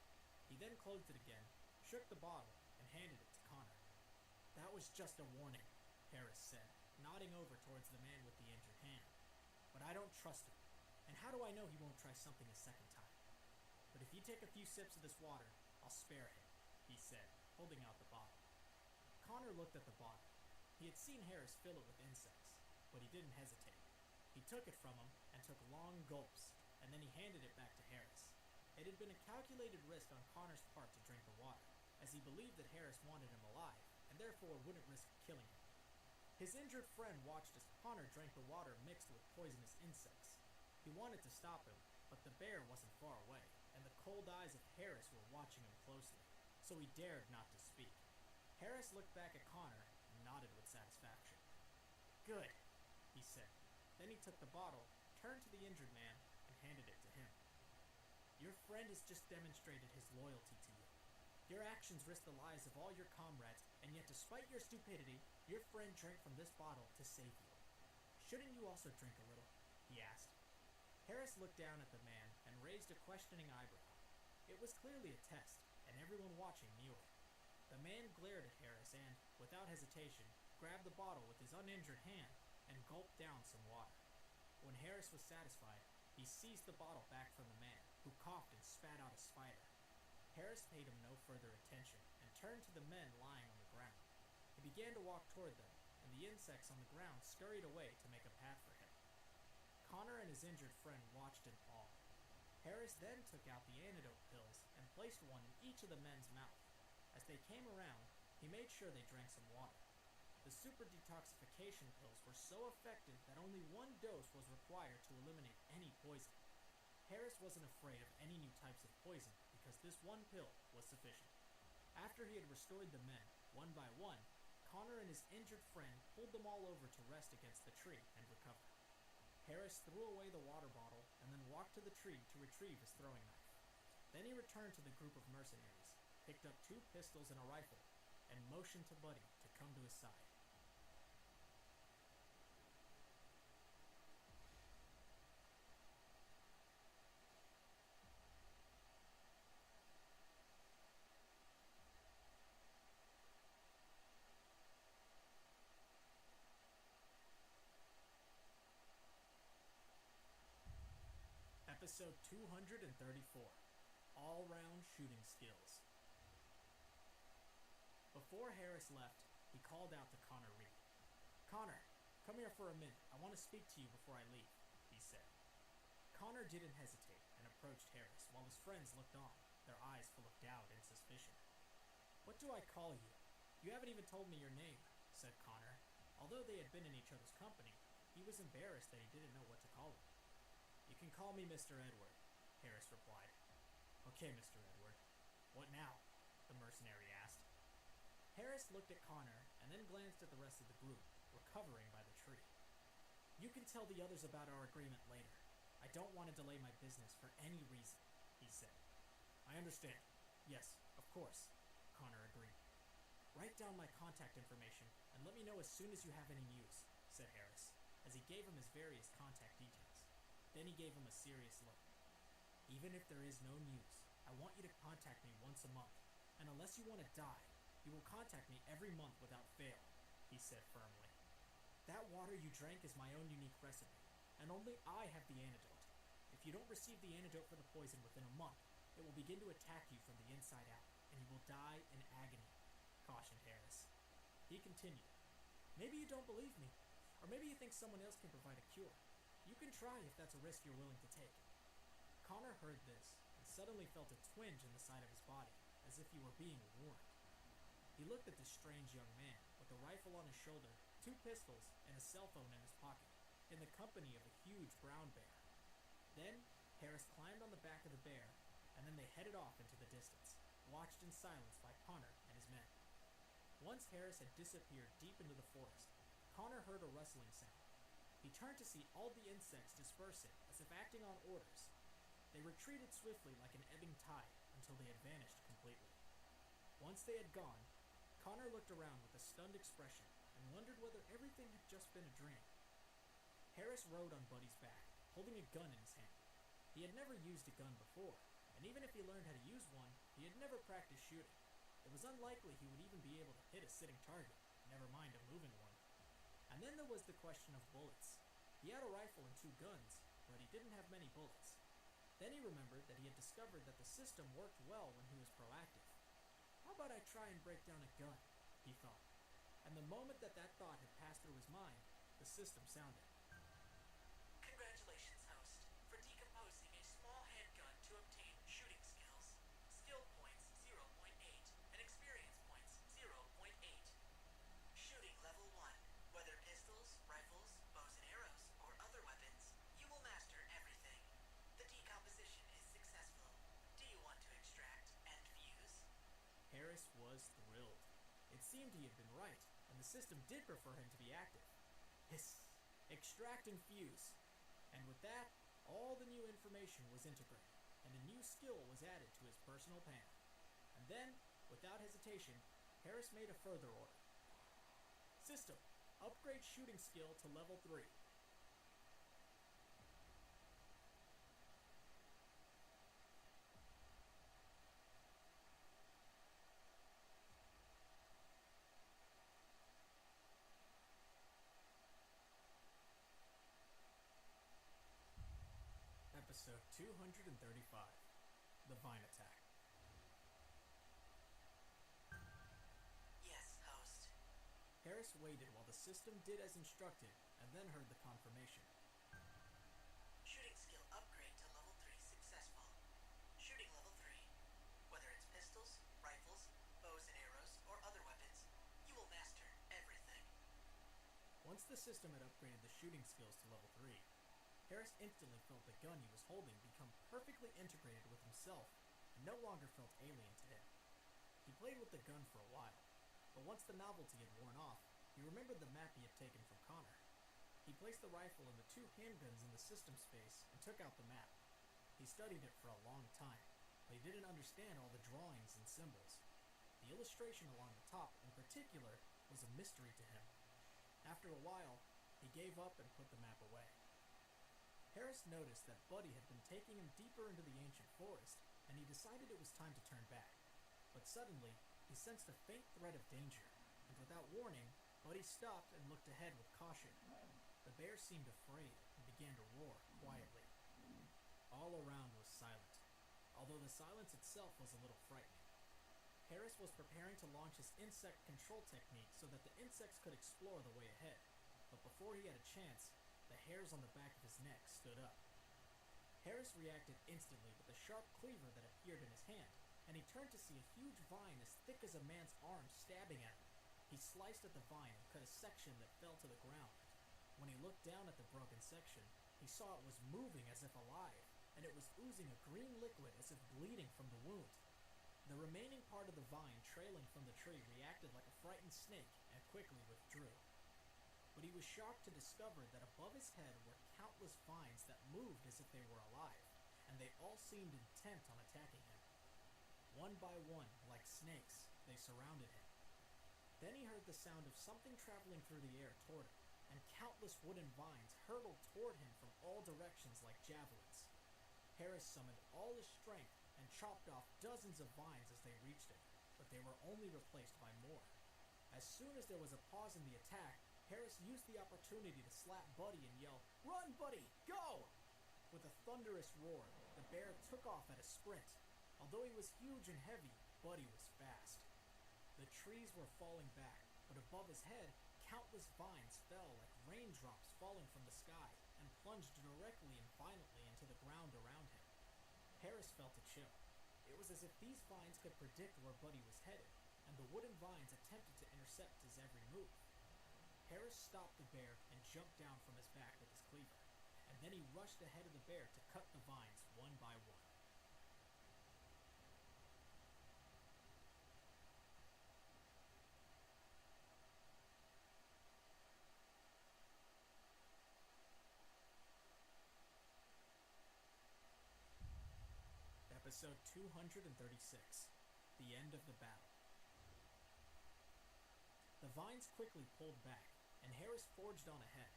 He then closed it again, shook the bottle, and handed it to Connor. "That was just a warning," Harris said, nodding over towards the man with the injured hand. "But I don't trust him, and how do I know he won't try something a second time? But if you take a few sips of this water, I'll spare him," he said, holding out the bottle. Connor looked at the bottle. He had seen Harris fill it with insects, but he didn't hesitate. He took it from him and took long gulps, and then he handed it back to Harris. It had been a calculated risk on Connor's part to drink the water, as he believed that Harris wanted him alive, and therefore wouldn't risk killing him. His injured friend watched as Connor drank the water mixed with poisonous insects. He wanted to stop him, but the bear wasn't far away, and the cold eyes of Harris were watching him closely, so he dared not to speak. Harris looked back at Connor and nodded with satisfaction. "Good," he said. Then he took the bottle, turned to the injured man, and handed it to him. "Your friend has just demonstrated his loyalty to you. Your actions risked the lives of all your comrades, and yet despite your stupidity, your friend drank from this bottle to save you. Shouldn't you also drink a little?" he asked. Harris looked down at the man and raised a questioning eyebrow. It was clearly a test, and everyone watching knew it. The man glared at Harris and, without hesitation, grabbed the bottle with his uninjured hand and gulped down some water. When Harris was satisfied, he seized the bottle back from the man, who coughed and spat out a spider. Harris paid him no further attention and turned to the men lying on the ground. He began to walk toward them, and the insects on the ground scurried away to make a path for him. Connor and his injured friend watched in awe. Harris then took out the antidote pills and placed one in each of the men's mouth. As they came around, he made sure they drank some water. The super detoxification pills were so effective that only one dose was required to eliminate any poison. Harris wasn't afraid of any new types of poison because this one pill was sufficient. After he had restored the men, one by one, Connor and his injured friend pulled them all over to rest against the tree and recover. Harris threw away the water bottle and then walked to the tree to retrieve his throwing knife. Then he returned to the group of mercenaries, picked up 2 pistols and a rifle, and motioned to Buddy to come to his side. Episode 234, All-Round Shooting Skills. Before Harris left, he called out to Connor Reed. "Connor, come here for a minute. I want to speak to you before I leave," he said. Connor didn't hesitate and approached Harris, while his friends looked on, their eyes full of doubt and suspicion. "What do I call you? You haven't even told me your name," said Connor. Although they had been in each other's company, he was embarrassed that he didn't know what to call him. "You can call me Mr. Edward," Harris replied. "Okay, Mr. Edward. What now?" the mercenary asked. Harris looked at Connor and then glanced at the rest of the group, recovering by the tree. "You can tell the others about our agreement later. I don't want to delay my business for any reason," he said. "I understand. Yes, of course," Connor agreed. "Write down my contact information and let me know as soon as you have any news," said Harris, as he gave him his various contact details. Then he gave him a serious look. "Even if there is no news, I want you to contact me once a month, and unless you want to die, you will contact me every month without fail," he said firmly. "That water you drank is my own unique recipe, and only I have the antidote. If you don't receive the antidote for the poison within a month, it will begin to attack you from the inside out, and you will die in agony," cautioned Harris. He continued, "Maybe you don't believe me, or maybe you think someone else can provide a cure. You can try if that's a risk you're willing to take." Connor heard this and suddenly felt a twinge in the side of his body, as if he were being warned. He looked at this strange young man, with a rifle on his shoulder, 2 pistols, and a cell phone in his pocket, in the company of a huge brown bear. Then, Harris climbed on the back of the bear, and then they headed off into the distance, watched in silence by Connor and his men. Once Harris had disappeared deep into the forest, Connor heard a rustling sound. He turned to see all the insects dispersing as if acting on orders. They retreated swiftly like an ebbing tide until they had vanished completely. Once they had gone, Connor looked around with a stunned expression and wondered whether everything had just been a dream. Harris rode on Buddy's back, holding a gun in his hand. He had never used a gun before, and even if he learned how to use one, he had never practiced shooting. It was unlikely he would even be able to hit a sitting target, never mind a moving one. And then there was the question of bullets. He had a rifle and 2 guns, but he didn't have many bullets. Then he remembered that he had discovered that the system worked well when he was proactive. "How about I try and break down a gun?" he thought. And the moment that thought had passed through his mind, the system sounded. Congratulations, host, for decomposing a small handgun to obtain shooting Harris was thrilled. It seemed he had been right, and the system did prefer him to be active. Hiss! Extract and fuse. And with that, all the new information was integrated, and a new skill was added to his personal pan. And then, without hesitation, Harris made a further order. System, upgrade shooting skill to level 3. Episode 235, The Vine Attack. Yes, host. Harris waited while the system did as instructed, and then heard the confirmation. Shooting skill upgrade to level 3 successful. Shooting level 3. Whether it's pistols, rifles, bows and arrows, or other weapons, you will master everything. Once the system had upgraded the shooting skills to level 3, Harris instantly felt the gun he was holding become perfectly integrated with himself and no longer felt alien to him. He played with the gun for a while, but once the novelty had worn off, he remembered the map he had taken from Connor. He placed the rifle and the 2 handguns in the system space and took out the map. He studied it for a long time, but he didn't understand all the drawings and symbols. The illustration along the top, in particular, was a mystery to him. After a while, he gave up and put the map away. Harris noticed that Buddy had been taking him deeper into the ancient forest, and he decided it was time to turn back. But suddenly, he sensed a faint threat of danger, and without warning, Buddy stopped and looked ahead with caution. The bear seemed afraid and began to roar quietly. All around was silent, although the silence itself was a little frightening. Harris was preparing to launch his insect control technique so that the insects could explore the way ahead, but before he had a chance, the hairs on the back of his neck stood up. Harris reacted instantly with the sharp cleaver that appeared in his hand, and he turned to see a huge vine as thick as a man's arm stabbing at him. He sliced at the vine and cut a section that fell to the ground. When he looked down at the broken section, he saw it was moving as if alive, and it was oozing a green liquid as if bleeding from the wound. The remaining part of the vine trailing from the tree reacted like a frightened snake and quickly withdrew. But he was shocked to discover that above his head were countless vines that moved as if they were alive, and they all seemed intent on attacking him. One by one, like snakes, they surrounded him. Then he heard the sound of something traveling through the air toward him, and countless wooden vines hurtled toward him from all directions like javelins. Harris summoned all his strength and chopped off dozens of vines as they reached him, but they were only replaced by more. As soon as there was a pause in the attack, Harris used the opportunity to slap Buddy and yell, "Run, Buddy! Go!" With a thunderous roar, the bear took off at a sprint. Although he was huge and heavy, Buddy was fast. The trees were falling back, but above his head, countless vines fell like raindrops falling from the sky and plunged directly and violently into the ground around him. Harris felt a chill. It was as if these vines could predict where Buddy was headed, and the wooden vines attempted to intercept his every move. Harris stopped the bear and jumped down from his back with his cleaver, and then he rushed ahead of the bear to cut the vines one by one. Episode 236, The End of the Battle. The vines quickly pulled back, and Harris forged on ahead.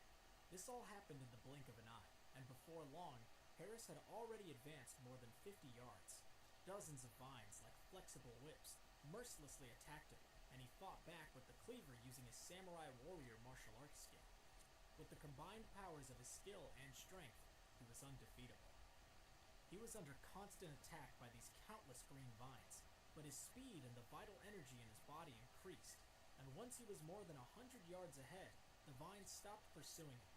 This all happened in the blink of an eye, and before long, Harris had already advanced more than 50 yards. Dozens of vines, like flexible whips, mercilessly attacked him, and he fought back with the cleaver using his samurai warrior martial arts skill. With the combined powers of his skill and strength, he was undefeatable. He was under constant attack by these countless green vines, but his speed and the vital energy in his body increased, and once he was more than 100 yards ahead, the vines stopped pursuing him.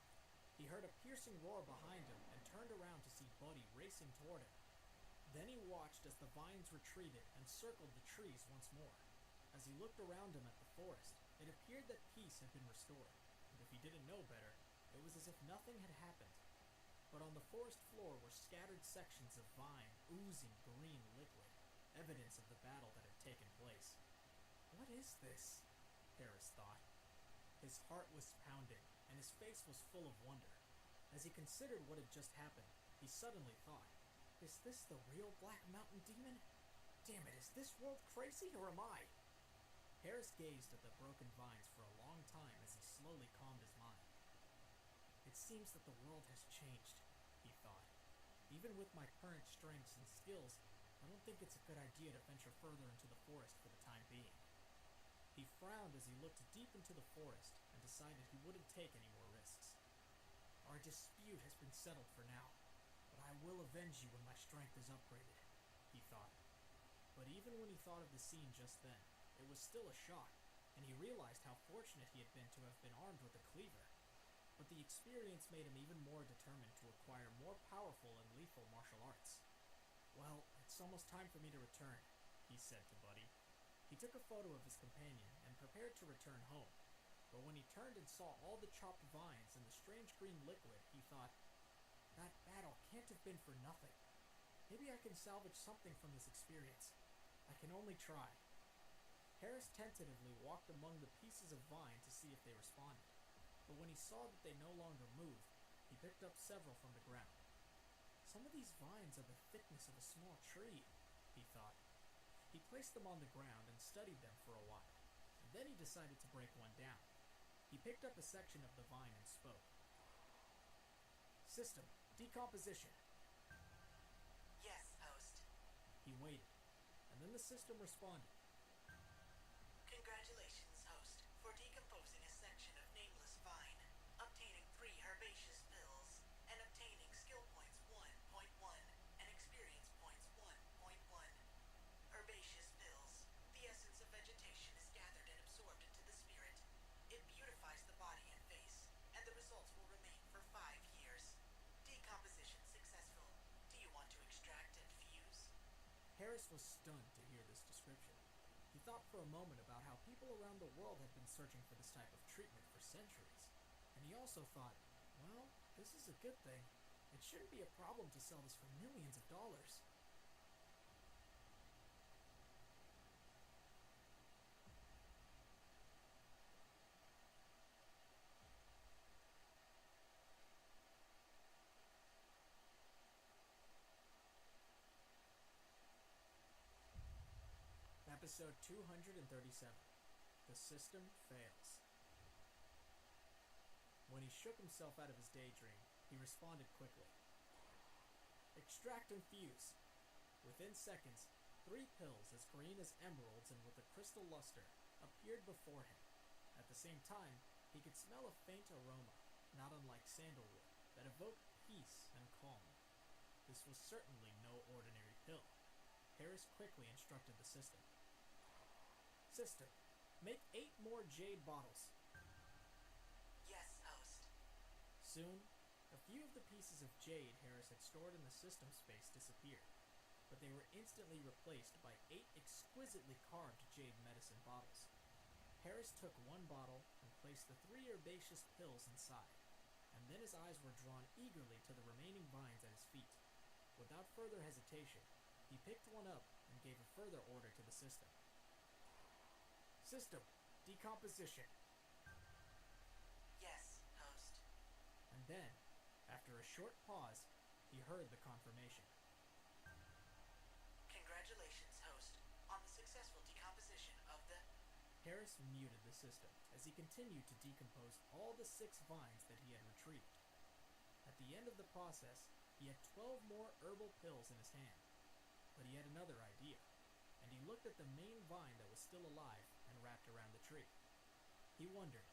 He heard a piercing roar behind him and turned around to see Buddy racing toward him. Then he watched as the vines retreated and circled the trees once more. As he looked around him at the forest, it appeared that peace had been restored, and if he didn't know better, it was as if nothing had happened. But on the forest floor were scattered sections of vine oozing green liquid, evidence of the battle that had taken place. What is this? Harris thought. His heart was pounding, and his face was full of wonder. As he considered what had just happened, he suddenly thought, is this the real Black Mountain Demon? Damn it, is this world crazy, or am I? Harris gazed at the broken vines for a long time as he slowly calmed his mind. It seems that the world has changed, he thought. Even with my current strengths and skills, I don't think it's a good idea to venture further into the forest for the time being. He frowned as he looked deep into the forest and decided he wouldn't take any more risks. Our dispute has been settled for now, but I will avenge you when my strength is upgraded, he thought. But even when he thought of the scene just then, it was still a shock, and he realized how fortunate he had been to have been armed with a cleaver. But the experience made him even more determined to acquire more powerful and lethal martial arts. Well, it's almost time for me to return, he said to Buddy. He took a photo of his companion and prepared to return home. But when he turned and saw all the chopped vines and the strange green liquid, he thought, that battle can't have been for nothing. Maybe I can salvage something from this experience. I can only try. Harris tentatively walked among the pieces of vine to see if they responded. But when he saw that they no longer moved, he picked up several from the ground. Some of these vines are the thickness of a small tree, he thought. He placed them on the ground and studied them for a while, and then he decided to break one down. He picked up a section of the vine and spoke. System, decomposition. Yes, host. He waited, and then the system responded. Congratulations, host, for decomposing a section of nameless vine, obtaining 3 herbaceous pills, and obtaining skill points 1.1 and experience points 1.1. Herbaceous pills. The essence of vegetation is gathered and absorbed into the spirit. It beautifies the body and face, and the results will remain for 5 years. Decomposition successful. Do you want to extract and fuse? Harris was stunned to hear this description. He thought for a moment about how people around the world had been searching for this type of treatment for centuries. And he also thought, well, this is a good thing. It shouldn't be a problem to sell this for millions of dollars. Episode 237. The System Fails. When he shook himself out of his daydream, he responded quickly. Extract and fuse. Within seconds, 3 pills as green as emeralds and with a crystal luster appeared before him. At the same time, he could smell a faint aroma, not unlike sandalwood, that evoked peace and calm. This was certainly no ordinary pill. Harris quickly instructed the system. System, make 8 more jade bottles. Yes, host. Soon, a few of the pieces of jade Harris had stored in the system space disappeared, but they were instantly replaced by 8 exquisitely carved jade medicine bottles. Harris took 1 bottle and placed the 3 herbaceous pills inside, and then his eyes were drawn eagerly to the remaining vines at his feet. Without further hesitation, he picked one up and gave a further order to the system. System, decomposition. Yes, host. And then, after a short pause, he heard the confirmation. Congratulations, host, on the successful decomposition of the... Harris muted the system as he continued to decompose all the 6 vines that he had retrieved. At the end of the process, he had 12 more herbal pills in his hand. But he had another idea, and he looked at the main vine that was still alive and wrapped around the tree. He wondered,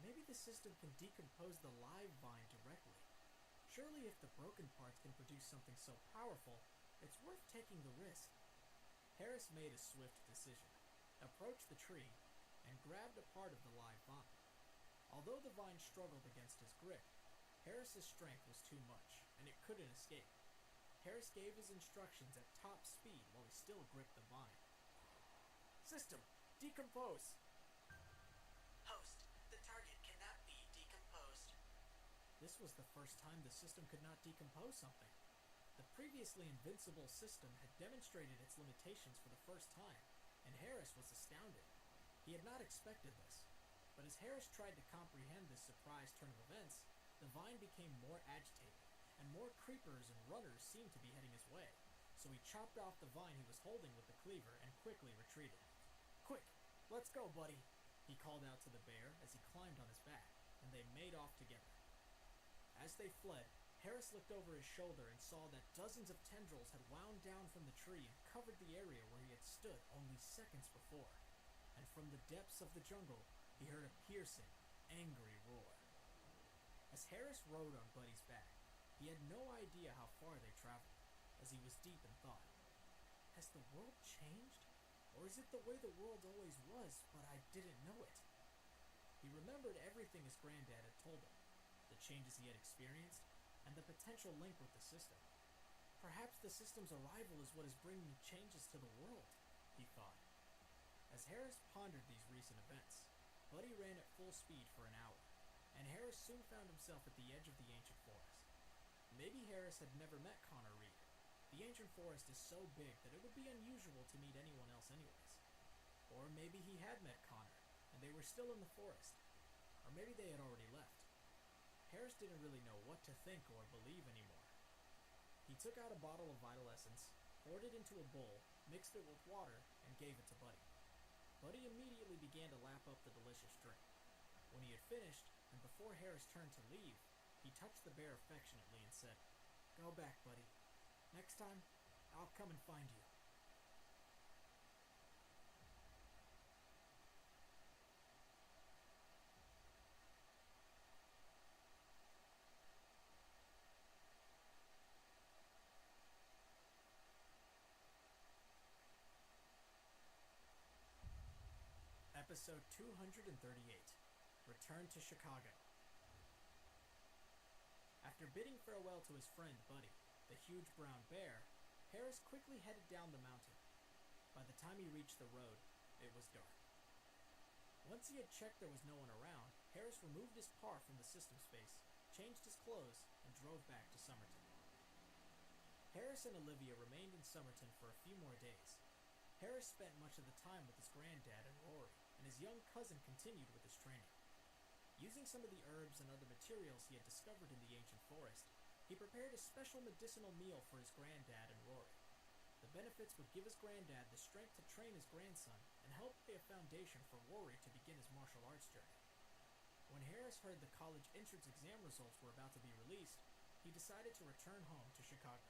maybe the system can decompose the live vine directly. Surely if the broken parts can produce something so powerful, it's worth taking the risk. Harris made a swift decision, approached the tree, and grabbed a part of the live vine. Although the vine struggled against his grip, Harris's strength was too much, and it couldn't escape. Harris gave his instructions at top speed while he still gripped the vine. System, decompose! Host, the target cannot be decomposed. This was the first time the system could not decompose something. The previously invincible system had demonstrated its limitations for the first time, and Harris was astounded. He had not expected this, but as Harris tried to comprehend this surprise turn of events, the vine became more agitated, and more creepers and runners seemed to be heading his way, so he chopped off the vine he was holding with the cleaver and quickly retreated. "Quick, let's go, buddy," he called out to the bear as he climbed on his back, and they made off together. As they fled, Harris looked over his shoulder and saw that dozens of tendrils had wound down from the tree and covered the area where he had stood only seconds before. And from the depths of the jungle, he heard a piercing, angry roar. As Harris rode on Buddy's back, he had no idea how far they traveled, as he was deep in thought. Has the world changed? Or is it the way the world always was, but I didn't know it? He remembered everything his granddad had told him, the changes he had experienced, and the potential link with the system. Perhaps the system's arrival is what is bringing changes to the world, he thought. As Harris pondered these recent events, Buddy ran at full speed for an hour, and Harris soon found himself at the edge of the ancient forest. Maybe Harris had never met Connor Reed. The ancient forest is so big that it would be unusual to meet anyone else anyways. Or maybe he had met Connor, and they were still in the forest. Or maybe they had already left. Harris didn't really know what to think or believe anymore. He took out a bottle of Vital Essence, poured it into a bowl, mixed it with water, and gave it to Buddy. Buddy immediately began to lap up the delicious drink. When he had finished, and before Harris turned to leave, he touched the bear affectionately and said, "Go back, Buddy. Next time, I'll come and find you." Episode 238, Return to Chicago. After bidding farewell to his friend Buddy, the huge brown bear, Harris quickly headed down the mountain. By the time he reached the road, it was dark. Once he had checked there was no one around, Harris removed his car from the system space, changed his clothes, and drove back to Somerton. Harris and Olivia remained in Somerton for a few more days. Harris spent much of the time with his granddad and Rory, and his young cousin continued with his training. Using some of the herbs and other materials he had discovered in the ancient forest, he prepared a special medicinal meal for his granddad and Rory. The benefits would give his granddad the strength to train his grandson and help lay a foundation for Rory to begin his martial arts journey. When Harris heard the college entrance exam results were about to be released, he decided to return home to Chicago.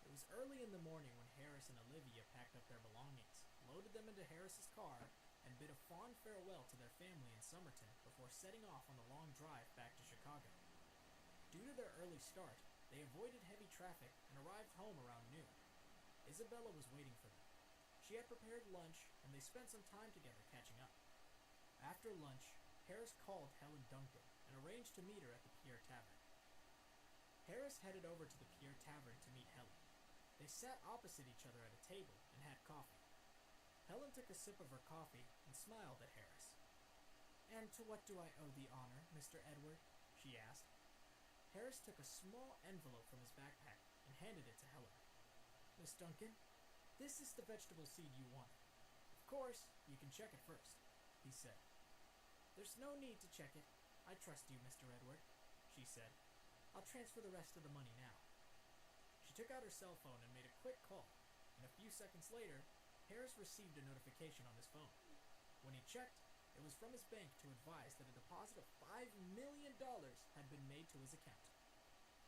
It was early in the morning when Harris and Olivia packed up their belongings, loaded them into Harris's car, and bid a fond farewell to their family in Somerton before setting off on the long drive back to Chicago. Due to their early start, they avoided heavy traffic and arrived home around noon. Isabella was waiting for them. She had prepared lunch, and they spent some time together catching up. After lunch, Harris called Helen Duncan and arranged to meet her at the Pierre Tavern. Harris headed over to the Pierre Tavern to meet Helen. They sat opposite each other at a table and had coffee. Helen took a sip of her coffee and smiled at Harris. "And to what do I owe the honor, Mr. Edward?" she asked. Harris took a small envelope from his backpack and handed it to Helen. "Miss Duncan, this is the vegetable seed you wanted. Of course, you can check it first," he said. "There's no need to check it. I trust you, Mr. Edward," she said. "I'll transfer the rest of the money now." She took out her cell phone and made a quick call, and a few seconds later, Harris received a notification on his phone. When he checked, it was from his bank to advise that a deposit of $5 million had been made to his account.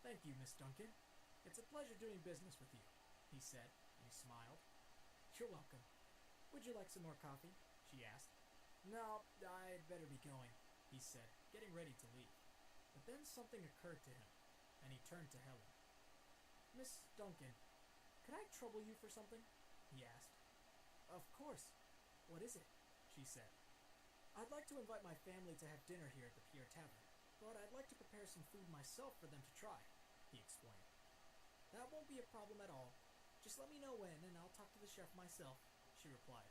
"Thank you, Miss Duncan. It's a pleasure doing business with you," he said, and he smiled. "You're welcome. Would you like some more coffee?" she asked. "No, I'd better be going," he said, getting ready to leave. But then something occurred to him, and he turned to Helen. "Miss Duncan, could I trouble you for something?" he asked. "Of course. What is it?" she said. "I'd like to invite my family to have dinner here at the Pierre Tavern, but I'd like to prepare some food myself for them to try," he explained. "That won't be a problem at all. Just let me know when, and I'll talk to the chef myself," she replied.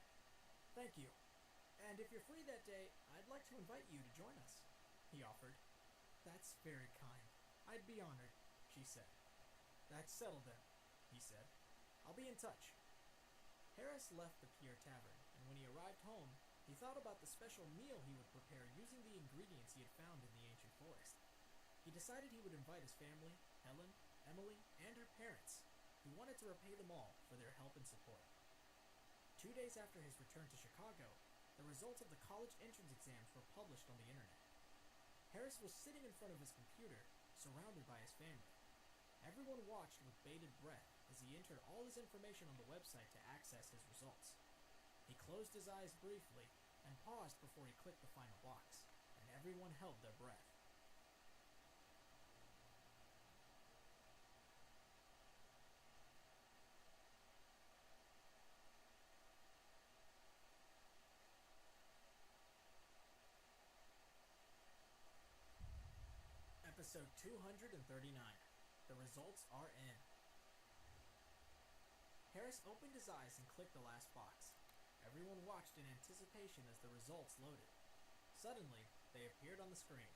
"Thank you. And if you're free that day, I'd like to invite you to join us," he offered. "That's very kind. I'd be honored," she said. "That's settled then," he said. "I'll be in touch." Harris left the Pierre Tavern, and when he arrived home, He thought about the special meal he would prepare using the ingredients he had found in the ancient forest. He decided he would invite his family, Helen, Emily, and her parents. He wanted to repay them all for their help and support. 2 days after his return to Chicago, the results of the college entrance exams were published on the internet. Harris was sitting in front of his computer, surrounded by his family. Everyone watched with bated breath as he entered all his information on the website to access his results. He closed his eyes briefly and paused before he clicked the final box, and everyone held their breath. Episode 239. The results are in. Harris opened his eyes and clicked the last box. Everyone watched in anticipation as the results loaded. Suddenly, they appeared on the screen.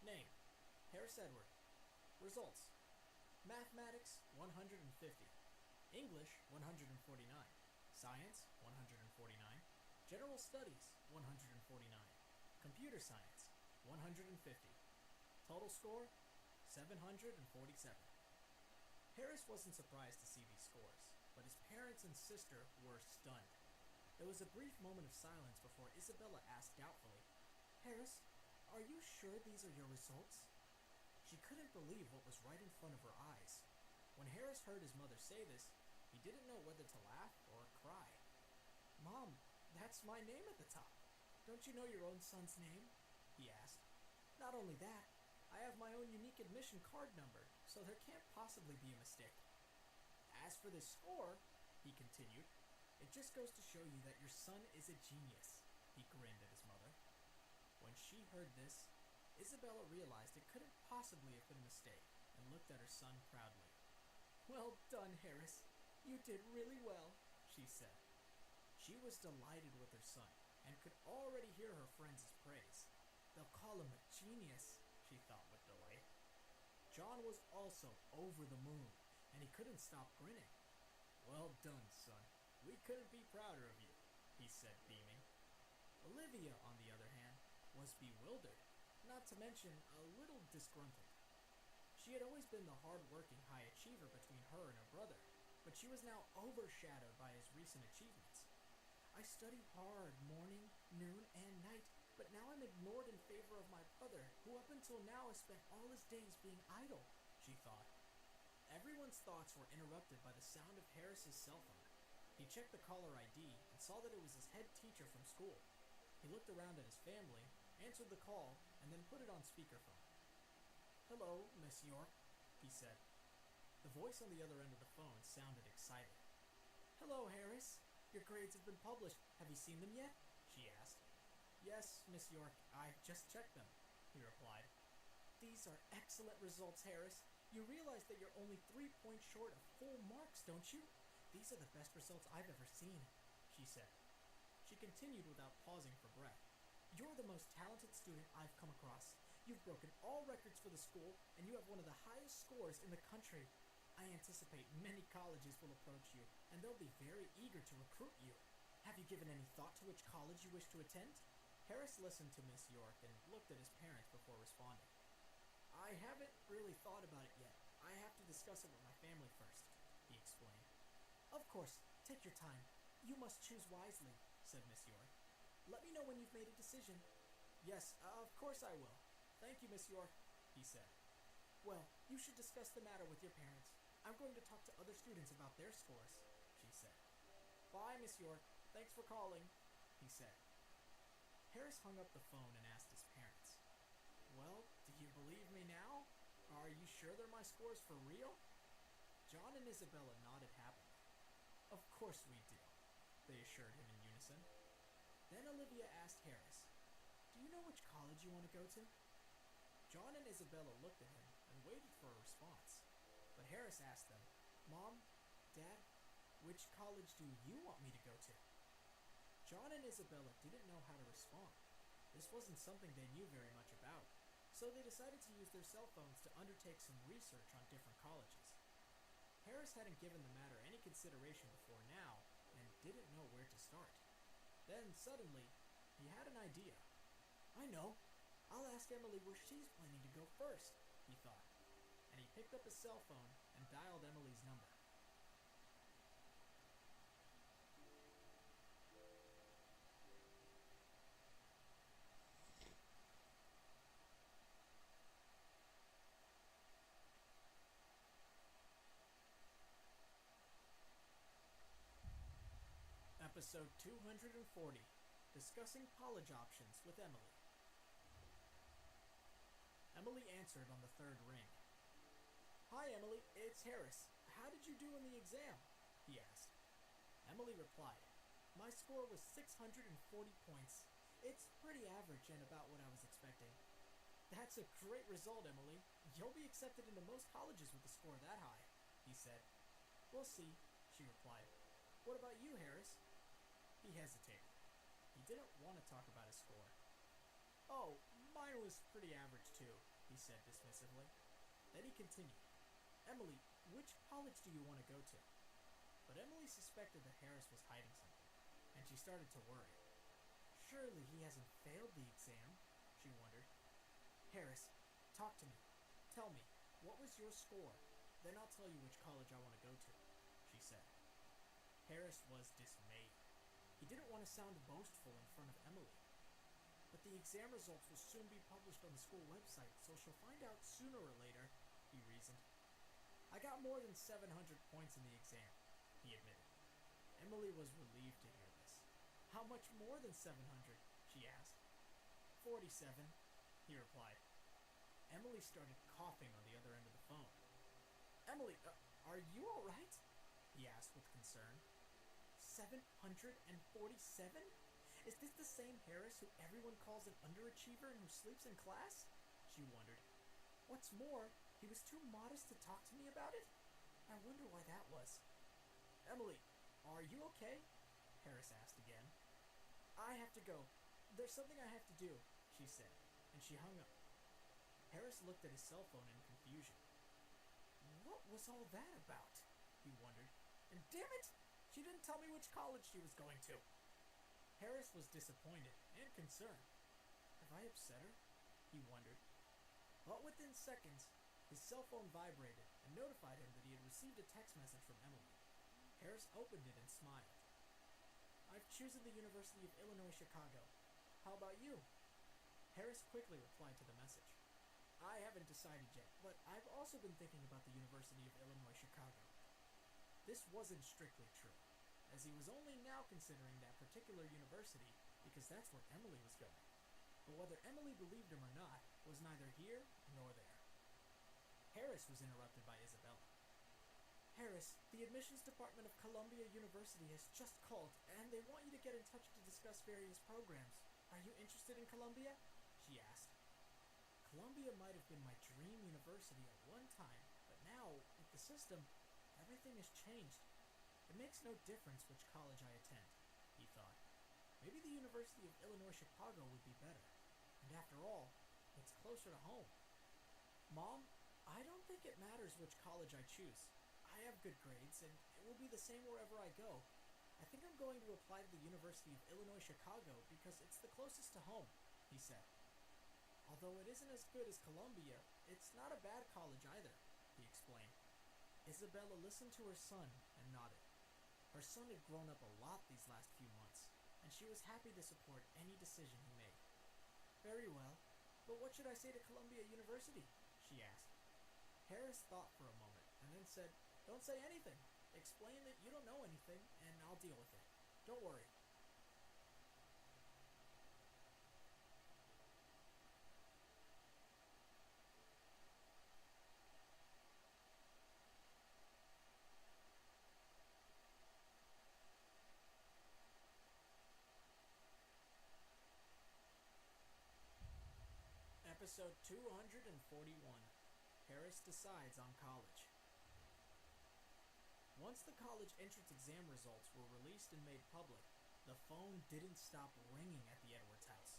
Name: Harris Edward. Results: Mathematics, 150. English, 149. Science, 149. General Studies, 149. Computer Science, 150. Total score, 747. Harris wasn't surprised to see these scores, but his parents and sister were stunned. There was a brief moment of silence before Isabella asked doubtfully, "Harris, are you sure these are your results?" She couldn't believe what was right in front of her eyes. When Harris heard his mother say this, he didn't know whether to laugh or cry. "Mom, that's my name at the top. Don't you know your own son's name?" he asked. "Not only that, I have my own unique admission card number, so there can't possibly be a mistake. As for this score," he continued, "it just goes to show you that your son is a genius." He grinned at his mother. When she heard this, Isabella realized it couldn't possibly have been a mistake and looked at her son proudly. "Well done, Harris. You did really well," she said. She was delighted with her son and could already hear her friends' praise. They'll call him a genius, she thought with delight. John was also over the moon, and he couldn't stop grinning. "Well done, son. We couldn't be prouder of you," he said, beaming. Olivia, on the other hand, was bewildered, not to mention a little disgruntled. She had always been the hard-working high achiever between her and her brother, but she was now overshadowed by his recent achievements. "I study hard morning, noon, and night, but now I'm ignored in favor of my brother, who up until now has spent all his days being idle," she thought. Everyone's thoughts were interrupted by the sound of Harris's cell phone. He checked the caller ID and saw that it was his head teacher from school. He looked around at his family, answered the call, and then put it on speakerphone. "Hello, Miss York," he said. The voice on the other end of the phone sounded excited. "Hello, Harris. Your grades have been published. Have you seen them yet?" she asked. "Yes, Miss York, I just checked them," he replied. "These are excellent results, Harris. You realize that you're only 3 points short of full marks, don't you? These are the best results I've ever seen," she said. She continued without pausing for breath. "You're the most talented student I've come across. You've broken all records for the school, and you have one of the highest scores in the country. I anticipate many colleges will approach you, and they'll be very eager to recruit you. Have you given any thought to which college you wish to attend?" Harris listened to Miss York and looked at his parents before responding. "I haven't really thought about it yet. I have to discuss it with my family first," he explained. "Of course, take your time. You must choose wisely," said Miss York. "Let me know when you've made a decision." "Yes, of course I will. Thank you, Miss York," he said. "Well, you should discuss the matter with your parents. I'm going to talk to other students about their scores," she said. "Bye, Miss York. Thanks for calling," he said. Harris hung up the phone and asked his parents, "Well, do you believe me now? Are you sure they're my scores for real?" John and Isabella nodded happily. "Of course we do," they assured him in unison. Then Olivia asked Harris, "Do you know which college you want to go to?" John and Isabella looked at him and waited for a response. But Harris asked them, "Mom, Dad, which college do you want me to go to?" John and Isabella didn't know how to respond. This wasn't something they knew very much about, so they decided to use their cell phones to undertake some research on different colleges. Harris hadn't given the matter any consideration before now and didn't know where to start. Then, suddenly, he had an idea. I know. I'll ask Emily where she's planning to go first, he thought. And he picked up his cell phone and dialed Emily's number. Episode 240, Discussing College Options with Emily. Emily answered on the third ring. Hi, Emily, it's Harris. How did you do in the exam? He asked. Emily replied, My score was 640 points. It's pretty average and about what I was expecting. That's a great result, Emily. You'll be accepted into most colleges with a score that high, he said. We'll see, she replied. What about you, Harris? He hesitated. He didn't want to talk about his score. Oh, mine was pretty average too, he said dismissively. Then he continued. Emily, which college do you want to go to? But Emily suspected that Harris was hiding something, and she started to worry. Surely he hasn't failed the exam, she wondered. Harris, talk to me. Tell me, what was your score? Then I'll tell you which college I want to go to, she said. Harris was dismayed. He didn't want to sound boastful in front of Emily. But the exam results will soon be published on the school website, so she'll find out sooner or later, he reasoned. I got more than 700 points in the exam, he admitted. Emily was relieved to hear this. How much more than 700? She asked. 47, he replied. Emily started coughing on the other end of the phone. Emily, are you all right? He asked with concern. 747? Is this the same Harris who everyone calls an underachiever and who sleeps in class? She wondered. What's more, he was too modest to talk to me about it? I wonder why that was. Emily, are you okay? Harris asked again. I have to go. There's something I have to do, she said, and she hung up. Harris looked at his cell phone in confusion. What was all that about? He wondered. And damn it! She didn't tell me which college she was going to. Harris was disappointed and concerned. Have I upset her? He wondered. But within seconds, his cell phone vibrated and notified him that he had received a text message from Emily. Harris opened it and smiled. I've chosen the University of Illinois Chicago. How about you? Harris quickly replied to the message. I haven't decided yet, but I've also been thinking about the University of Illinois Chicago. This wasn't strictly true, as he was only now considering that particular university because that's where Emily was going. But whether Emily believed him or not was neither here nor there. Harris was interrupted by Isabella. Harris, the admissions department of Columbia University has just called, and they want you to get in touch to discuss various programs. Are you interested in Columbia? She asked. Columbia might have been my dream university at one time, but now, with the system, everything has changed. It makes no difference which college I attend, he thought. Maybe the University of Illinois Chicago would be better. And after all, it's closer to home. Mom, I don't think it matters which college I choose. I have good grades, and it will be the same wherever I go. I think I'm going to apply to the University of Illinois Chicago because it's the closest to home, he said. Although it isn't as good as Columbia, it's not a bad college either, he explained. Isabella listened to her son and nodded. Her son had grown up a lot these last few months, and she was happy to support any decision he made. Very well, but what should I say to Columbia University? She asked. Harris thought for a moment and then said, Don't say anything. Explain that you don't know anything, and I'll deal with it. Don't worry. Episode 241, Harris Decides on College. Once the college entrance exam results were released and made public, the phone didn't stop ringing at the Edwards house.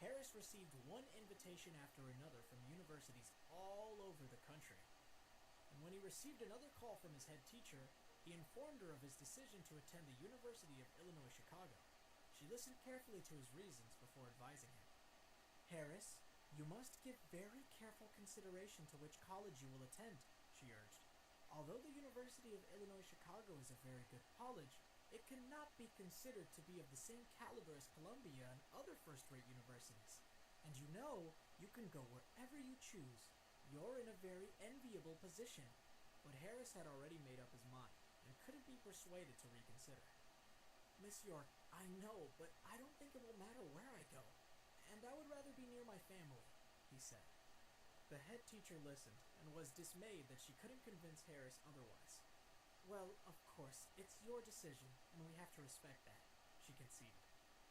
Harris received one invitation after another from universities all over the country. And when he received another call from his head teacher, he informed her of his decision to attend the University of Illinois Chicago. She listened carefully to his reasons before advising him. Harris, you must give very careful consideration to which college you will attend, she urged. Although the University of Illinois Chicago is a very good college, it cannot be considered to be of the same caliber as Columbia and other first-rate universities. And you know, you can go wherever you choose. You're in a very enviable position. But Harris had already made up his mind and couldn't be persuaded to reconsider. Miss York, I know, but I don't think it will matter where I go. And I would rather be near my family, he said. The head teacher listened and was dismayed that she couldn't convince Harris otherwise. Well, of course, it's your decision, and we have to respect that, she conceded.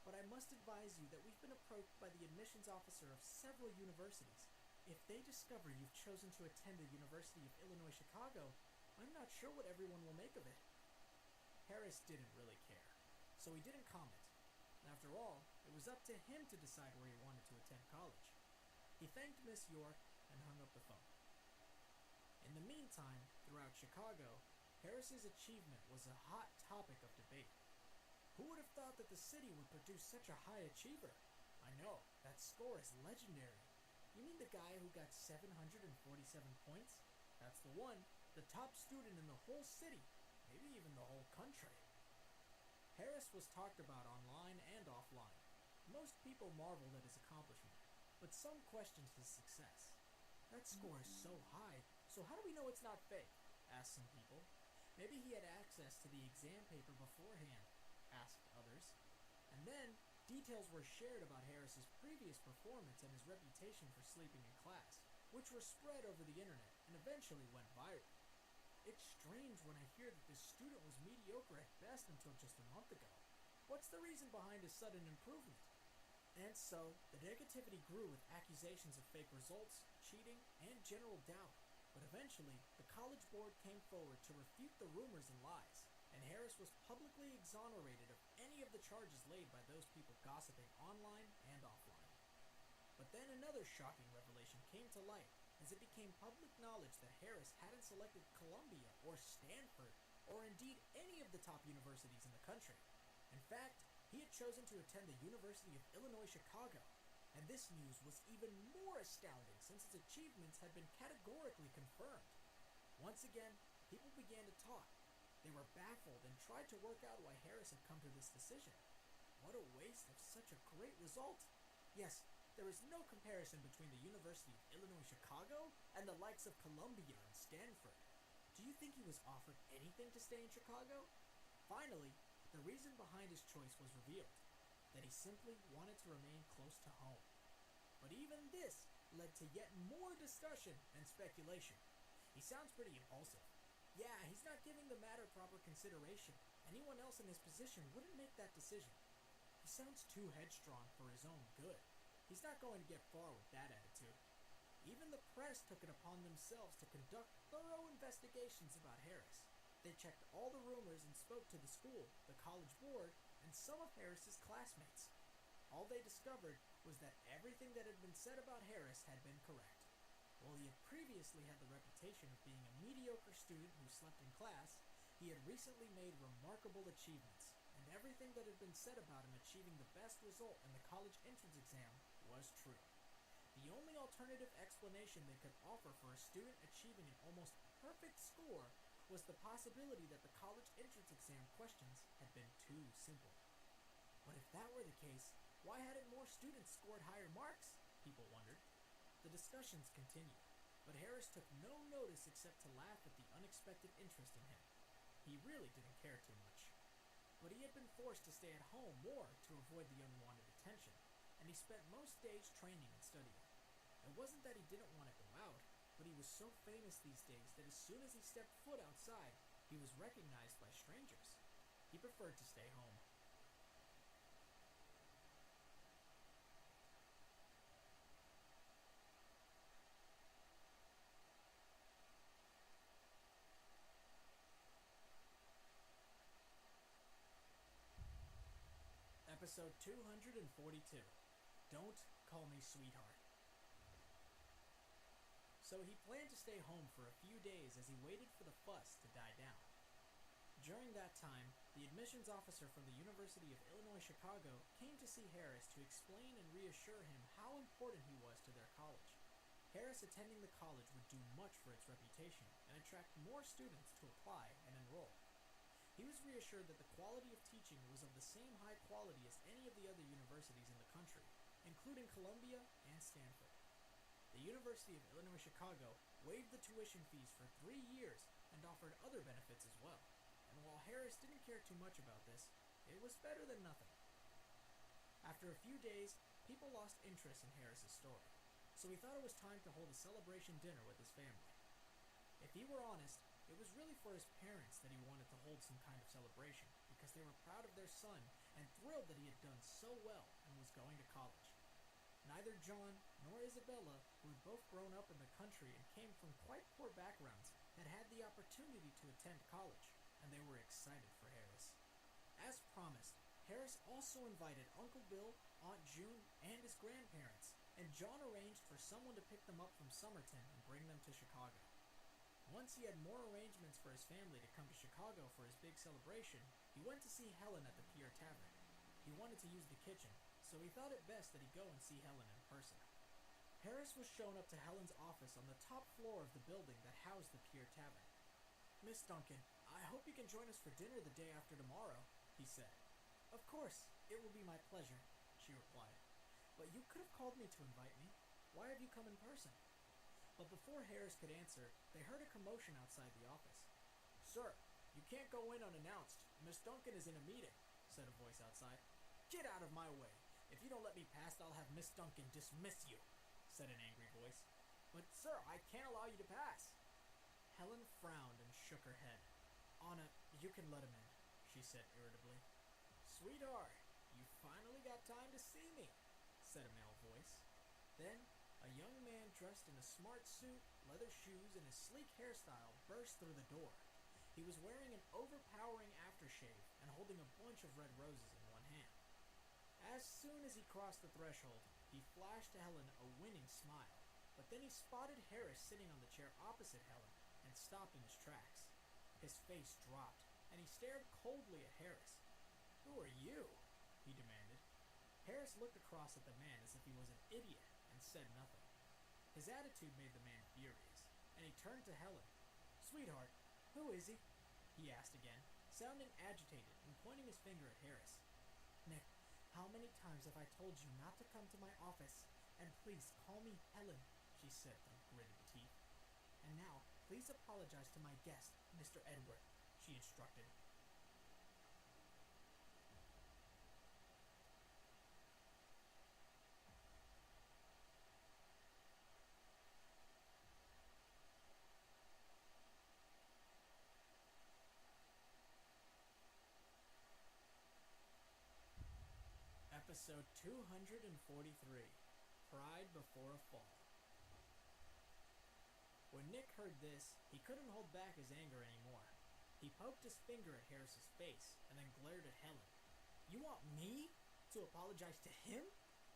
But I must advise you that we've been approached by the admissions officer of several universities. If they discover you've chosen to attend the University of Illinois Chicago, I'm not sure what everyone will make of it. Harris didn't really care, so he didn't comment. After all, it was up to him to decide where he wanted to attend college. He thanked Miss York and hung up the phone. In the meantime, throughout Chicago, Harris's achievement was a hot topic of debate. Who would have thought that the city would produce such a high achiever? I know, that score is legendary. You mean the guy who got 747 points? That's the one, the top student in the whole city, maybe even the whole country. Harris was talked about online and offline. Most people marveled at his accomplishment, but some questioned his success. That score is so high, so how do we know it's not fake? Asked some people. Maybe he had access to the exam paper beforehand, asked others. And then, details were shared about Harris's previous performance and his reputation for sleeping in class, which were spread over the internet and eventually went viral. It's strange when I hear that this student was mediocre at best until just a month ago. What's the reason behind his sudden improvement? And so, the negativity grew with accusations of fake results, cheating, and general doubt. But eventually, the college board came forward to refute the rumors and lies, and Harris was publicly exonerated of any of the charges laid by those people gossiping online and offline. But then another shocking revelation came to light, as it became public knowledge that Harris hadn't selected Columbia or Stanford, or indeed any of the top universities in the country. In fact, he had chosen to attend the University of Illinois Chicago, and this news was even more astounding since its achievements had been categorically confirmed. Once again, people began to talk. They were baffled and tried to work out why Harris had come to this decision. What a waste of such a great result! Yes, there is no comparison between the University of Illinois Chicago and the likes of Columbia and Stanford. Do you think he was offered anything to stay in Chicago? Finally, the reason behind his choice was revealed, that he simply wanted to remain close to home. But even this led to yet more discussion and speculation. He sounds pretty impulsive. Yeah, he's not giving the matter proper consideration. Anyone else in his position wouldn't make that decision. He sounds too headstrong for his own good. He's not going to get far with that attitude. Even the press took it upon themselves to conduct thorough investigations about Harris. They checked all the rumors and spoke to the school, the college board, and some of Harris's classmates. All they discovered was that everything that had been said about Harris had been correct. While he had previously had the reputation of being a mediocre student who slept in class, he had recently made remarkable achievements, and everything that had been said about him achieving the best result in the college entrance exam was true. The only alternative explanation they could offer for a student achieving an almost perfect score was the possibility that the college entrance exam questions had been too simple. But if that were the case, why hadn't more students scored higher marks? People wondered. The discussions continued, but Harris took no notice except to laugh at the unexpected interest in him. He really didn't care too much. But he had been forced to stay at home more to avoid the unwanted attention, and he spent most days training and studying. It wasn't that he didn't want to go out, but he was so famous these days that as soon as he stepped foot outside, he was recognized by strangers. He preferred to stay home. Episode 242. Don't Call Me Sweetheart. So he planned to stay home for a few days as he waited for the fuss to die down. During that time, the admissions officer from the University of Illinois Chicago came to see Harris to explain and reassure him how important he was to their college. Harris attending the college would do much for its reputation and attract more students to apply and enroll. He was reassured that the quality of teaching was of the same high quality as any of the other universities in the country, including Columbia and Stanford. The University of Illinois Chicago waived the tuition fees for 3 years and offered other benefits as well. And while Harris didn't care too much about this, it was better than nothing. After a few days, people lost interest in Harris's story, so he thought it was time to hold a celebration dinner with his family. If he were honest, it was really for his parents that he wanted to hold some kind of celebration, because they were proud of their son and thrilled that he had done so well and was going to college. Neither John nor Isabella, who had both grown up in the country and came from quite poor backgrounds, had had the opportunity to attend college, and they were excited for Harris. As promised, Harris also invited Uncle Bill, Aunt June, and his grandparents, and John arranged for someone to pick them up from Somerton and bring them to Chicago. Once he had more arrangements for his family to come to Chicago for his big celebration, he went to see Helen at the Pier Tavern. He wanted to use the kitchen, so he thought it best that he go and see Helen in person. Harris was shown up to Helen's office on the top floor of the building that housed the Pier Tavern. "Miss Duncan, I hope you can join us for dinner the day after tomorrow," he said. "Of course, it will be my pleasure," she replied. "But you could have called me to invite me. Why have you come in person?" But before Harris could answer, they heard a commotion outside the office. "Sir, you can't go in unannounced. Miss Duncan is in a meeting," said a voice outside. "Get out of my way. If you don't let me past, I'll have Miss Duncan dismiss you," said an angry voice. "But sir, I can't allow you to pass." Helen frowned and shook her head. "Anna, you can let him in," she said irritably. "Sweetheart, you finally got time to see me," said a male voice. Then, a young man dressed in a smart suit, leather shoes, and a sleek hairstyle burst through the door. He was wearing an overpowering aftershave and holding a bunch of red roses in one hand. As soon as he crossed the threshold, he flashed to Helen a winning smile, but then he spotted Harris sitting on the chair opposite Helen and stopped in his tracks. His face dropped, and he stared coldly at Harris. "Who are you?" he demanded. Harris looked across at the man as if he was an idiot and said nothing. His attitude made the man furious, and he turned to Helen. "Sweetheart, who is he?" he asked again, sounding agitated and pointing his finger at Harris. "Nick, how many times have I told you not to come to my office? And please call me Helen," she said through gritted teeth. "And now, please apologize to my guest, Mr. Edward," she instructed. Episode 243, Pride Before a Fall. When Nick heard this, he couldn't hold back his anger anymore. He poked his finger at Harris's face and then glared at Helen. "You want me to apologize to him?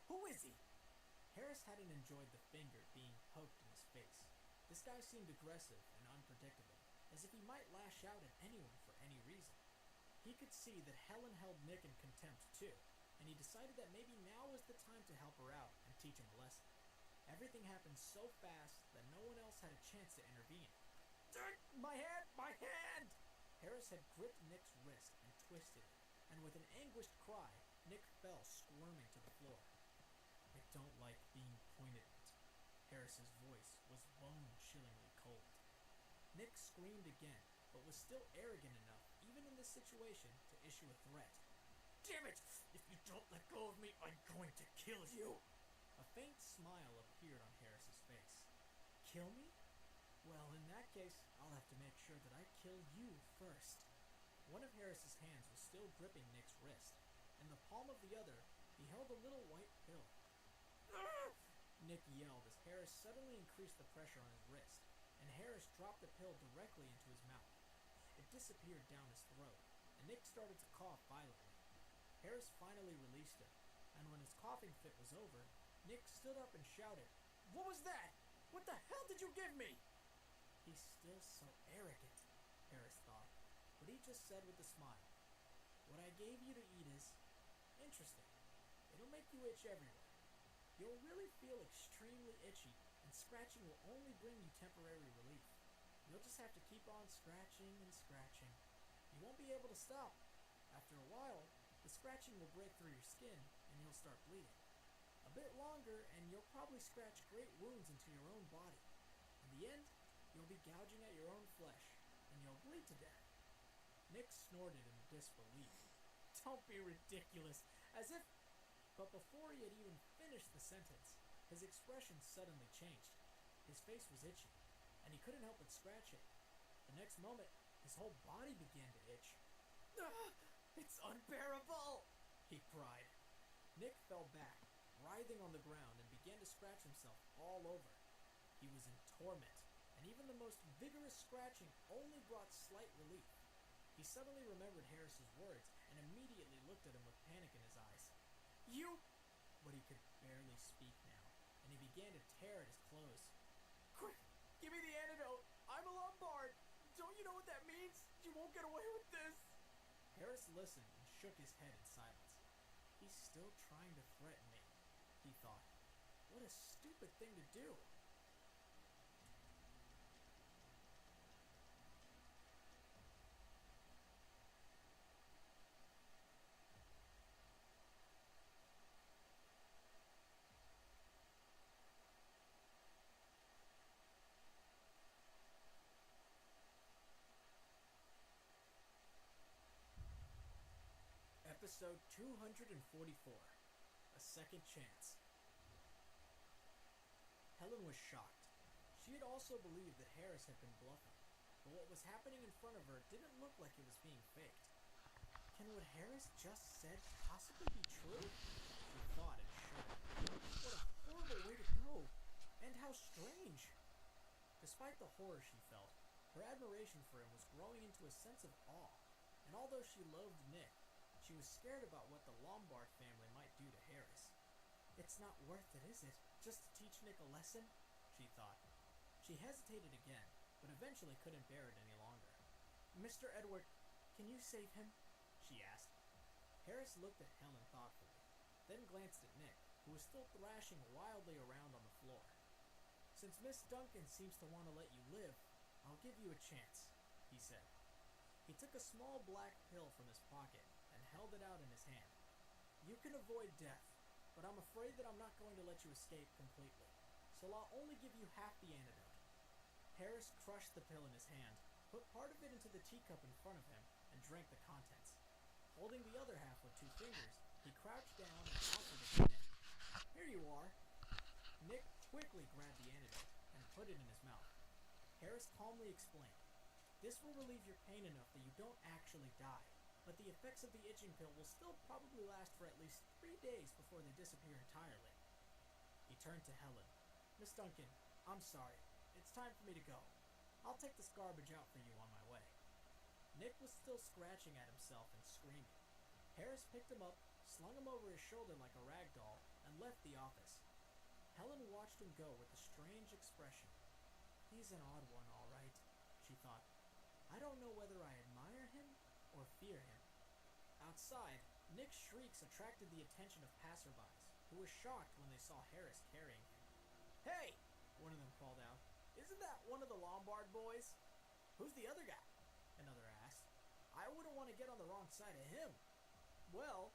Who is he?" Harris hadn't enjoyed the finger being poked in his face. This guy seemed aggressive and unpredictable, as if he might lash out at anyone for any reason. He could see that Helen held Nick in contempt too, and he decided that maybe now was the time to help her out and teach him a lesson. Everything happened so fast that no one else had a chance to intervene. My hand! My hand!" Harris had gripped Nick's wrist and twisted it, and with an anguished cry, Nick fell squirming to the floor. "I don't like being pointed at." Harris's voice was bone-chillingly cold. Nick screamed again, but was still arrogant enough, even in this situation, to issue a threat. "Damn it! If you don't let go of me, I'm going to kill you!" A faint smile appeared on Harris's face. "Kill me? Well, in that case, I'll have to make sure that I kill you first." One of Harris's hands was still gripping Nick's wrist. In the palm of the other, he held a little white pill. Nick yelled as Harris suddenly increased the pressure on his wrist, and Harris dropped the pill directly into his mouth. It disappeared down his throat, and Nick started to cough violently. Harris finally released him, and when his coughing fit was over, Nick stood up and shouted, "What was that? What the hell did you give me?" He's still so arrogant, Harris thought, but he just said with a smile, What I gave you to eat is interesting. It'll make you itch everywhere. You'll really feel extremely itchy, and scratching will only bring you temporary relief. You'll just have to keep on scratching and scratching. You won't be able to stop. After a while, the scratching will break through your skin, and you'll start bleeding. A bit longer, and you'll probably scratch great wounds into your own body. In the end, you'll be gouging at your own flesh, and you'll bleed to death. Nick snorted in disbelief. Don't be ridiculous, as if... But before he had even finished the sentence, his expression suddenly changed. His face was itchy, and he couldn't help but scratch it. The next moment, his whole body began to itch. "Ah, it's unbearable!" he cried. Nick fell back, writhing on the ground, and began to scratch himself all over. He was in torment, and even the most vigorous scratching only brought slight relief. He suddenly remembered Harris's words and immediately looked at him with panic in his eyes. "You..." But he could barely speak now, and he began to tear at his clothes. "Quick, give me the antidote! I'm a Lombard! Don't you know what that means? You won't get away with this!" Harris listened and shook his head in silence. He's still trying to threaten me, he thought. What a stupid thing to do. Episode 244, A Second Chance. Helen was shocked. She had also believed that Harris had been bluffing, but what was happening in front of her didn't look like it was being faked. Can what Harris just said possibly be true? She thought and shuddered. What a horrible way to go, and how strange. Despite the horror she felt, her admiration for him was growing into a sense of awe, and although she loved Nick, she was scared about what the Lombard family might do to Harris. It's not worth it, is it? Just to teach Nick a lesson? She thought. She hesitated again, but eventually couldn't bear it any longer. "Mr. Edward, can you save him?" she asked. Harris looked at Helen thoughtfully, then glanced at Nick, who was still thrashing wildly around on the floor. "Since Miss Duncan seems to want to let you live, I'll give you a chance," he said. He took a small black pill from his pocket and held it out in his hand. "You can avoid death, but I'm afraid that I'm not going to let you escape completely, so I'll only give you half the antidote." Harris crushed the pill in his hand, put part of it into the teacup in front of him, and drank the contents. Holding the other half with 2 fingers, he crouched down and offered it to Nick. "Here you are." Nick quickly grabbed the antidote and put it in his mouth. Harris calmly explained, "This will relieve your pain enough that you don't actually die, but the effects of the itching pill will still probably last for at least 3 days before they disappear entirely." He turned to Helen. "Miss Duncan, I'm sorry. It's time for me to go. I'll take this garbage out for you on my way." Nick was still scratching at himself and screaming. Harris picked him up, slung him over his shoulder like a rag doll, and left the office. Helen watched him go with a strange expression. He's an odd one, all right, she thought. I don't know whether I admire him or fear him. Outside, Nick's shrieks attracted the attention of passerbys, who were shocked when they saw Harris carrying him. "Hey!" one of them called out. "Isn't that one of the Lombard boys?" "Who's the other guy?" another asked. "I wouldn't want to get on the wrong side of him." "Well,"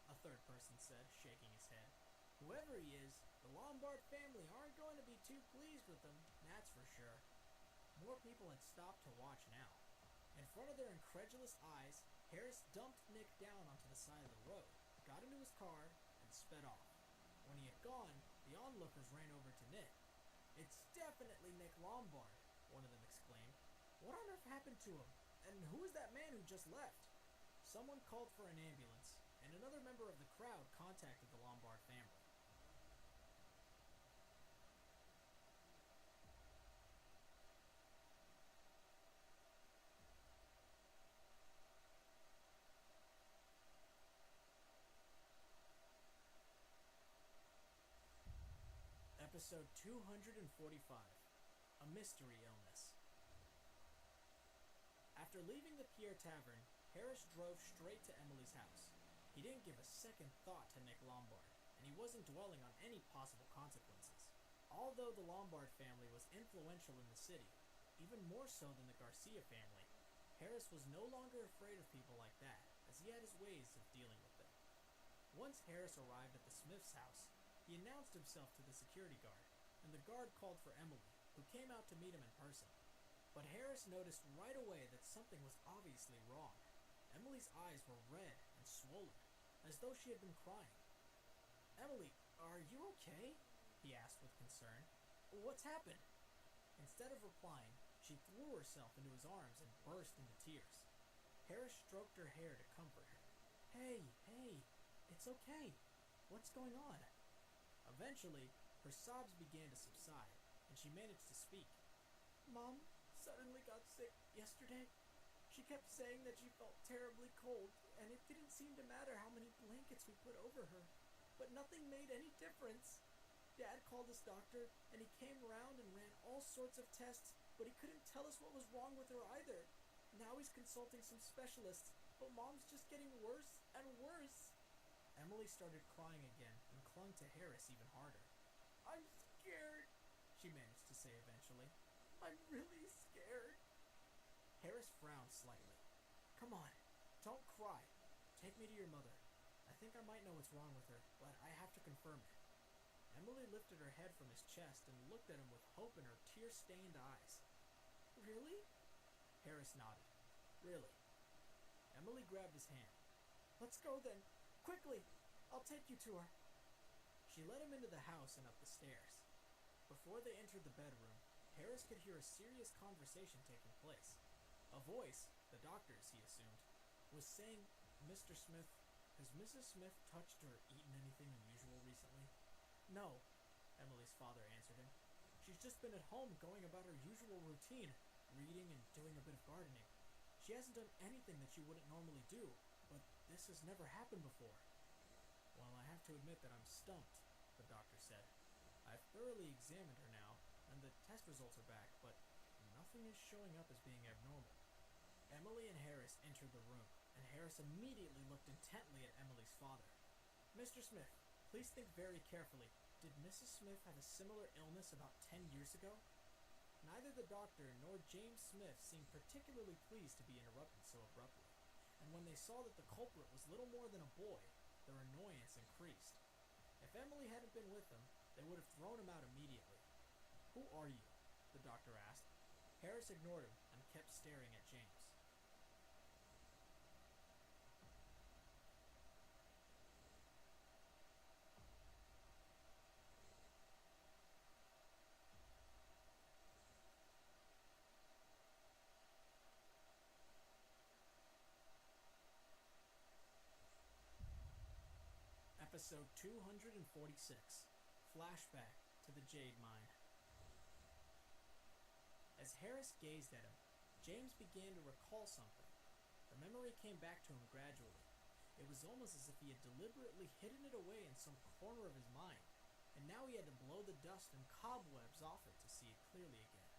a third person said, shaking his head, "whoever he is, the Lombard family aren't going to be too pleased with him, that's for sure." More people had stopped to watch now. In front of their incredulous eyes, Harris dumped Nick down onto the side of the road, got into his car, and sped off. When he had gone, the onlookers ran over to Nick. "It's definitely Nick Lombard," one of them exclaimed. "What on earth happened to him? And who is that man who just left?" Someone called for an ambulance, and another member of the crowd contacted the Lombard family. Episode 245, A Mystery Illness. After leaving the Pierre Tavern, Harris drove straight to Emily's house. He didn't give a second thought to Nick Lombard, and he wasn't dwelling on any possible consequences. Although the Lombard family was influential in the city, even more so than the Garcia family, Harris was no longer afraid of people like that, as he had his ways of dealing with them. Once Harris arrived at the Smith's house, he announced himself to the security guard, and the guard called for Emily, who came out to meet him in person. But Harris noticed right away that something was obviously wrong. Emily's eyes were red and swollen, as though she had been crying. "Emily, are you okay?" he asked with concern. "What's happened?" Instead of replying, she threw herself into his arms and burst into tears. Harris stroked her hair to comfort her. Hey, it's okay. What's going on?" Eventually, her sobs began to subside, and she managed to speak. "Mom suddenly got sick yesterday. She kept saying that she felt terribly cold, and it didn't seem to matter how many blankets we put over her. But nothing made any difference. Dad called his doctor, and he came around and ran all sorts of tests, but he couldn't tell us what was wrong with her either. Now he's consulting some specialists, but Mom's just getting worse and worse." Emily started crying again and clung to Harris even harder. "I'm scared," she managed to say eventually. "I'm really scared." Harris frowned slightly. "Come on, don't cry. Take me to your mother. I think I might know what's wrong with her, but I have to confirm it." Emily lifted her head from his chest and looked at him with hope in her tear-stained eyes. "Really?" Harris nodded. "Really." Emily grabbed his hand. "Let's go then. Quickly! I'll take you to her." She led him into the house and up the stairs. Before they entered the bedroom, Harris could hear a serious conversation taking place. A voice, the doctor's he assumed, was saying, "Mr. Smith, has Mrs. Smith touched or eaten anything unusual recently?" "No," Emily's father answered him. "She's just been at home going about her usual routine, reading and doing a bit of gardening. She hasn't done anything that she wouldn't normally do, but this has never happened before." "Well, I have to admit that I'm stumped," the doctor said. "I've thoroughly examined her now, and the test results are back, but nothing is showing up as being abnormal." Emily and Harris entered the room, and Harris immediately looked intently at Emily's father. "Mr. Smith, please think very carefully. Did Mrs. Smith have a similar illness about 10 years ago?" Neither the doctor nor James Smith seemed particularly pleased to be interrupted so abruptly, and when they saw that the culprit was little more than a boy, their annoyance increased. If Emily hadn't been with them, they would have thrown him out immediately. "Who are you?" the doctor asked. Harris ignored him and kept staring at James. Episode 246, Flashback to the Jade Mine. As Harris gazed at him, James began to recall something. The memory came back to him gradually. It was almost as if he had deliberately hidden it away in some corner of his mind, and now he had to blow the dust and cobwebs off it to see it clearly again.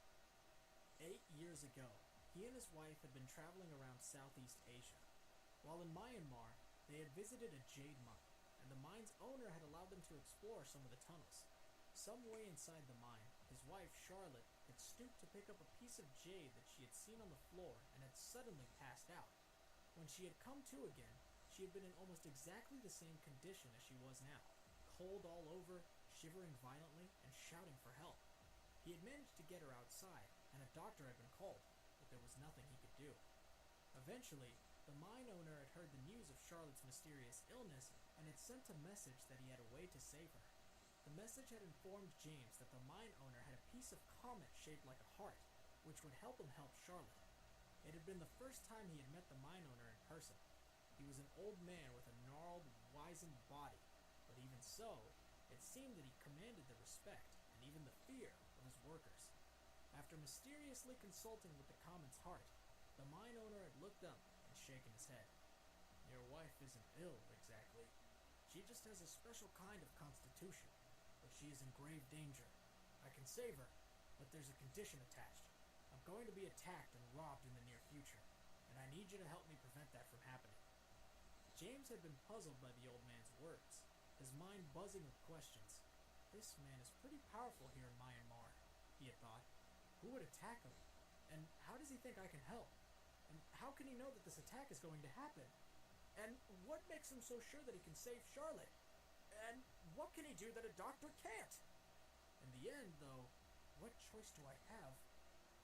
8 years ago, he and his wife had been traveling around Southeast Asia. While in Myanmar, they had visited a jade mine, and the mine's owner had allowed them to explore some of the tunnels. Some way inside the mine, his wife, Charlotte, had stooped to pick up a piece of jade that she had seen on the floor and had suddenly passed out. When she had come to again, she had been in almost exactly the same condition as she was now, cold all over, shivering violently, and shouting for help. He had managed to get her outside, and a doctor had been called, but there was nothing he could do. Eventually, the mine owner had heard the news of Charlotte's mysterious illness and had sent a message that he had a way to save her. The message had informed James that the mine owner had a piece of comet shaped like a heart, which would help him help Charlotte. It had been the first time he had met the mine owner in person. He was an old man with a gnarled, wizened body, but even so, it seemed that he commanded the respect and even the fear of his workers. After mysteriously consulting with the comet's heart, the mine owner had looked up and shaken his head. "Your wife isn't ill, exactly. She just has a special kind of constitution, but she is in grave danger. I can save her, but there's a condition attached. I'm going to be attacked and robbed in the near future, and I need you to help me prevent that from happening." James had been puzzled by the old man's words, his mind buzzing with questions. This man is pretty powerful here in Myanmar, he had thought. Who would attack him? And how does he think I can help? And how can he know that this attack is going to happen? And what makes him so sure that he can save Charlotte? And what can he do that a doctor can't? In the end, though, what choice do I have?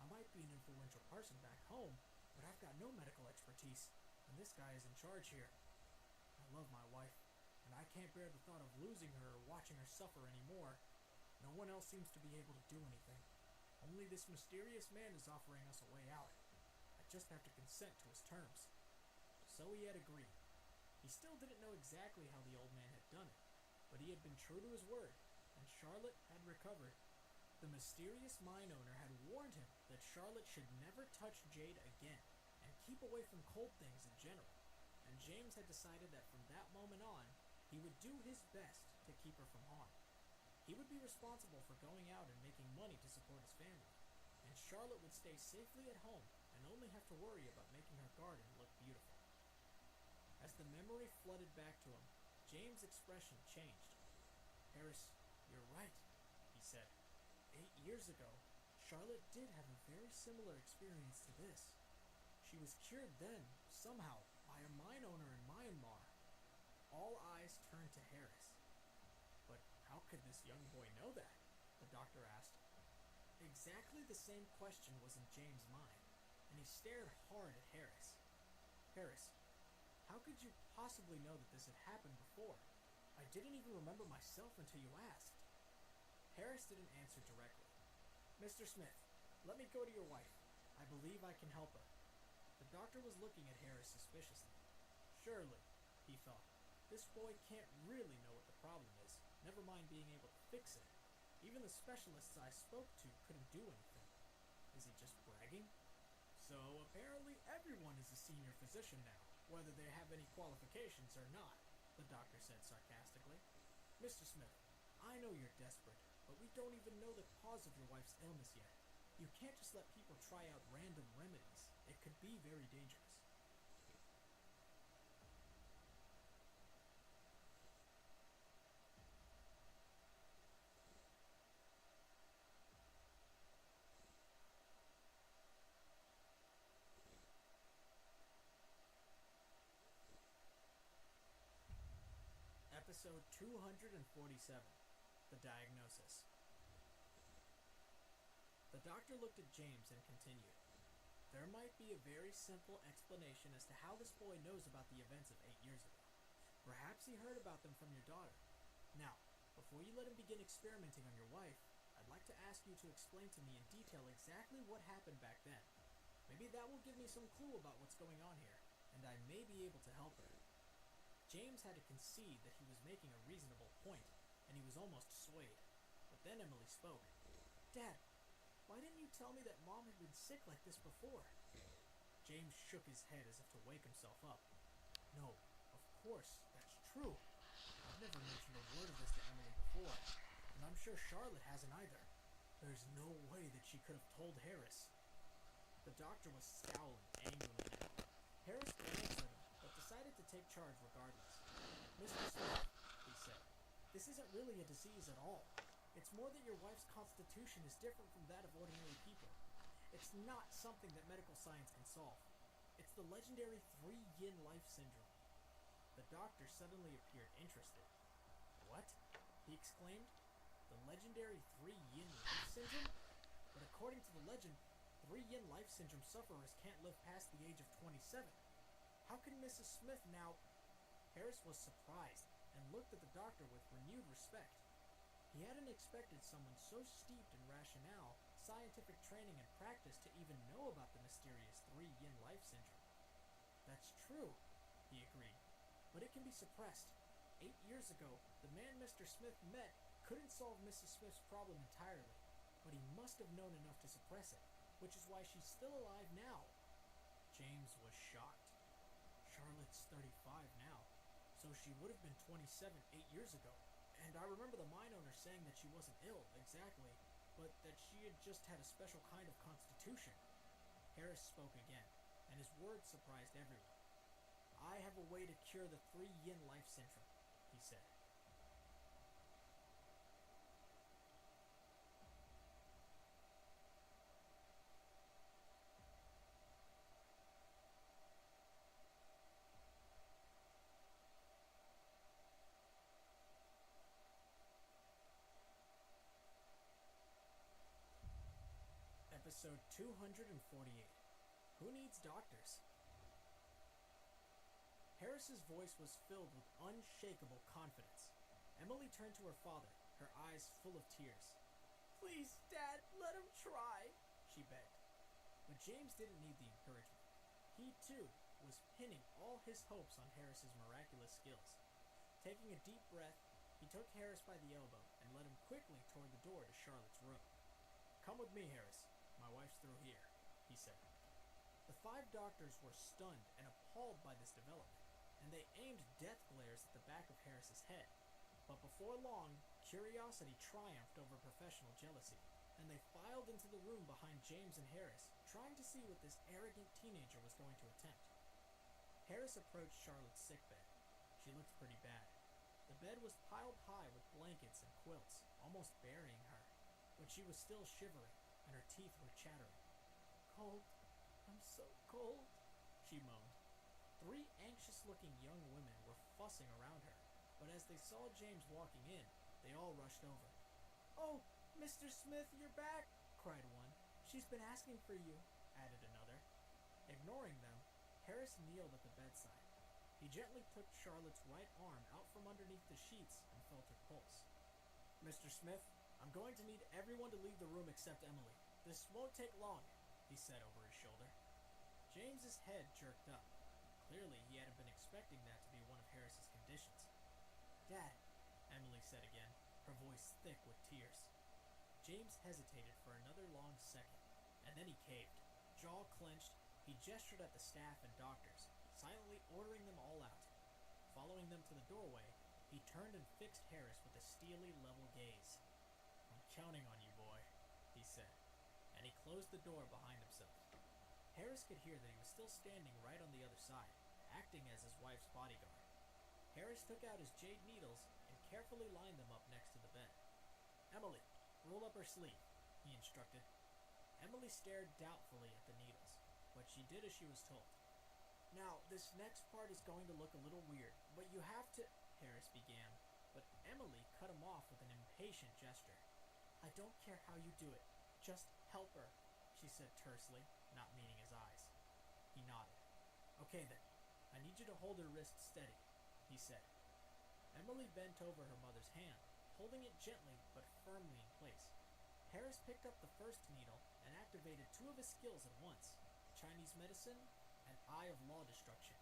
I might be an influential person back home, but I've got no medical expertise, and this guy is in charge here. I love my wife, and I can't bear the thought of losing her or watching her suffer anymore. No one else seems to be able to do anything. Only this mysterious man is offering us a way out. I just have to consent to his terms. So he had agreed. He still didn't know exactly how the old man had done it, but he had been true to his word, and Charlotte had recovered. The mysterious mine owner had warned him that Charlotte should never touch Jade again, and keep away from cold things in general, and James had decided that from that moment on, he would do his best to keep her from harm. He would be responsible for going out and making money to support his family, and Charlotte would stay safely at home and only have to worry about making her garden look beautiful. As the memory flooded back to him, James' expression changed. "Harris, you're right," he said. 8 years ago, Charlotte did have a very similar experience to this. She was cured then, somehow, by a mine owner in Myanmar. All eyes turned to Harris. "But how could this young boy know that?" the doctor asked. Exactly the same question was in James' mind, and he stared hard at Harris. "Harris, how could you possibly know that this had happened before? I didn't even remember myself until you asked." Harris didn't answer directly. "Mr. Smith, let me go to your wife. I believe I can help her." The doctor was looking at Harris suspiciously. Surely, he thought, this boy can't really know what the problem is, never mind being able to fix it. Even the specialists I spoke to couldn't do anything. Is he just bragging? So apparently everyone is a senior physician now, whether they have any qualifications or not, the doctor said sarcastically. "Mr. Smith, I know you're desperate, but we don't even know the cause of your wife's illness yet. You can't just let people try out random remedies. It could be very dangerous." Episode 247, The Diagnosis. The doctor looked at James and continued. "There might be a very simple explanation as to how this boy knows about the events of 8 years ago. Perhaps he heard about them from your daughter. Now, before you let him begin experimenting on your wife, I'd like to ask you to explain to me in detail exactly what happened back then. Maybe that will give me some clue about what's going on here, and I may be able to help her." James had to concede that he was making a reasonable point, and he was almost swayed. But then Emily spoke. "Dad, why didn't you tell me that Mom had been sick like this before?" James shook his head as if to wake himself up. "No, of course, that's true. I've never mentioned a word of this to Emily before, and I'm sure Charlotte hasn't either. There's no way that she could have told Harris." The doctor was scowling angrily now. Harris glanced at him, but decided to take charge regardless. "Mr. Smith," he said, "this isn't really a disease at all. It's more that your wife's constitution is different from that of ordinary people. It's not something that medical science can solve. It's the legendary 3-yin life syndrome." The doctor suddenly appeared interested. "What?" he exclaimed. "The legendary 3-yin life syndrome? But according to the legend, 3-yin life syndrome sufferers can't live past the age of 27. How can Mrs. Smith now—" Harris was surprised and looked at the doctor with renewed respect. He hadn't expected someone so steeped in rationale, scientific training, and practice to even know about the mysterious 3-yin life syndrome. "That's true," he agreed, "but it can be suppressed. 8 years ago, the man Mr. Smith met couldn't solve Mrs. Smith's problem entirely, but he must have known enough to suppress it, which is why she's still alive now." James was shocked. Charlotte's 35 now, so she would have been 27 8 years ago. And I remember the mine owner saying that she wasn't ill, exactly, but that she had just had a special kind of constitution. Harris spoke again. and his words surprised everyone. "I have a way to cure the 3 yin life syndrome," he said. Episode 248. Who Needs Doctors? Harris's voice was filled with unshakable confidence. Emily turned to her father, her eyes full of tears. "Please, Dad, let him try," she begged. But James didn't need the encouragement. He, too, was pinning all his hopes on Harris's miraculous skills. Taking a deep breath, he took Harris by the elbow and led him quickly toward the door to Charlotte's room. "Come with me, Harris. My wife's through here," he said. The 5 doctors were stunned and appalled by this development, and they aimed death glares at the back of Harris's head. But before long, curiosity triumphed over professional jealousy, and they filed into the room behind James and Harris, trying to see what this arrogant teenager was going to attempt. Harris approached Charlotte's sickbed. She looked pretty bad. The bed was piled high with blankets and quilts, almost burying her, but she was still shivering, and her teeth were chattering. "Cold. I'm so cold," she moaned. 3 anxious-looking young women were fussing around her, but as they saw James walking in, they all rushed over. "Oh, Mr. Smith, you're back," cried one. "She's been asking for you," added another. Ignoring them, Harris kneeled at the bedside. He gently took Charlotte's right arm out from underneath the sheets and felt her pulse. "Mr. Smith, I'm going to need everyone to leave the room except Emily. This won't take long," he said over his shoulder. James's head jerked up. Clearly, he hadn't been expecting that to be one of Harris's conditions. "Dad," Emily said again, her voice thick with tears. James hesitated for another long second, and then he caved. Jaw clenched, he gestured at the staff and doctors, silently ordering them all out. Following them to the doorway, he turned and fixed Harris with a steely, level gaze. "I'm counting on you, boy," he said, and he closed the door behind himself. Harris could hear that he was still standing right on the other side, acting as his wife's bodyguard. Harris took out his jade needles and carefully lined them up next to the bed. "Emily, roll up her sleeve," he instructed. Emily stared doubtfully at the needles, but she did as she was told. "Now, this next part is going to look a little weird, but you have to," Harris began, but Emily cut him off with an impatient gesture. "I don't care how you do it. Just help her," she said tersely, not meeting his eyes. He nodded. "Okay then, I need you to hold her wrist steady," he said. Emily bent over her mother's hand, holding it gently but firmly in place. Harris picked up the first needle and activated 2 of his skills at once, Chinese medicine and Eye of Law Destruction.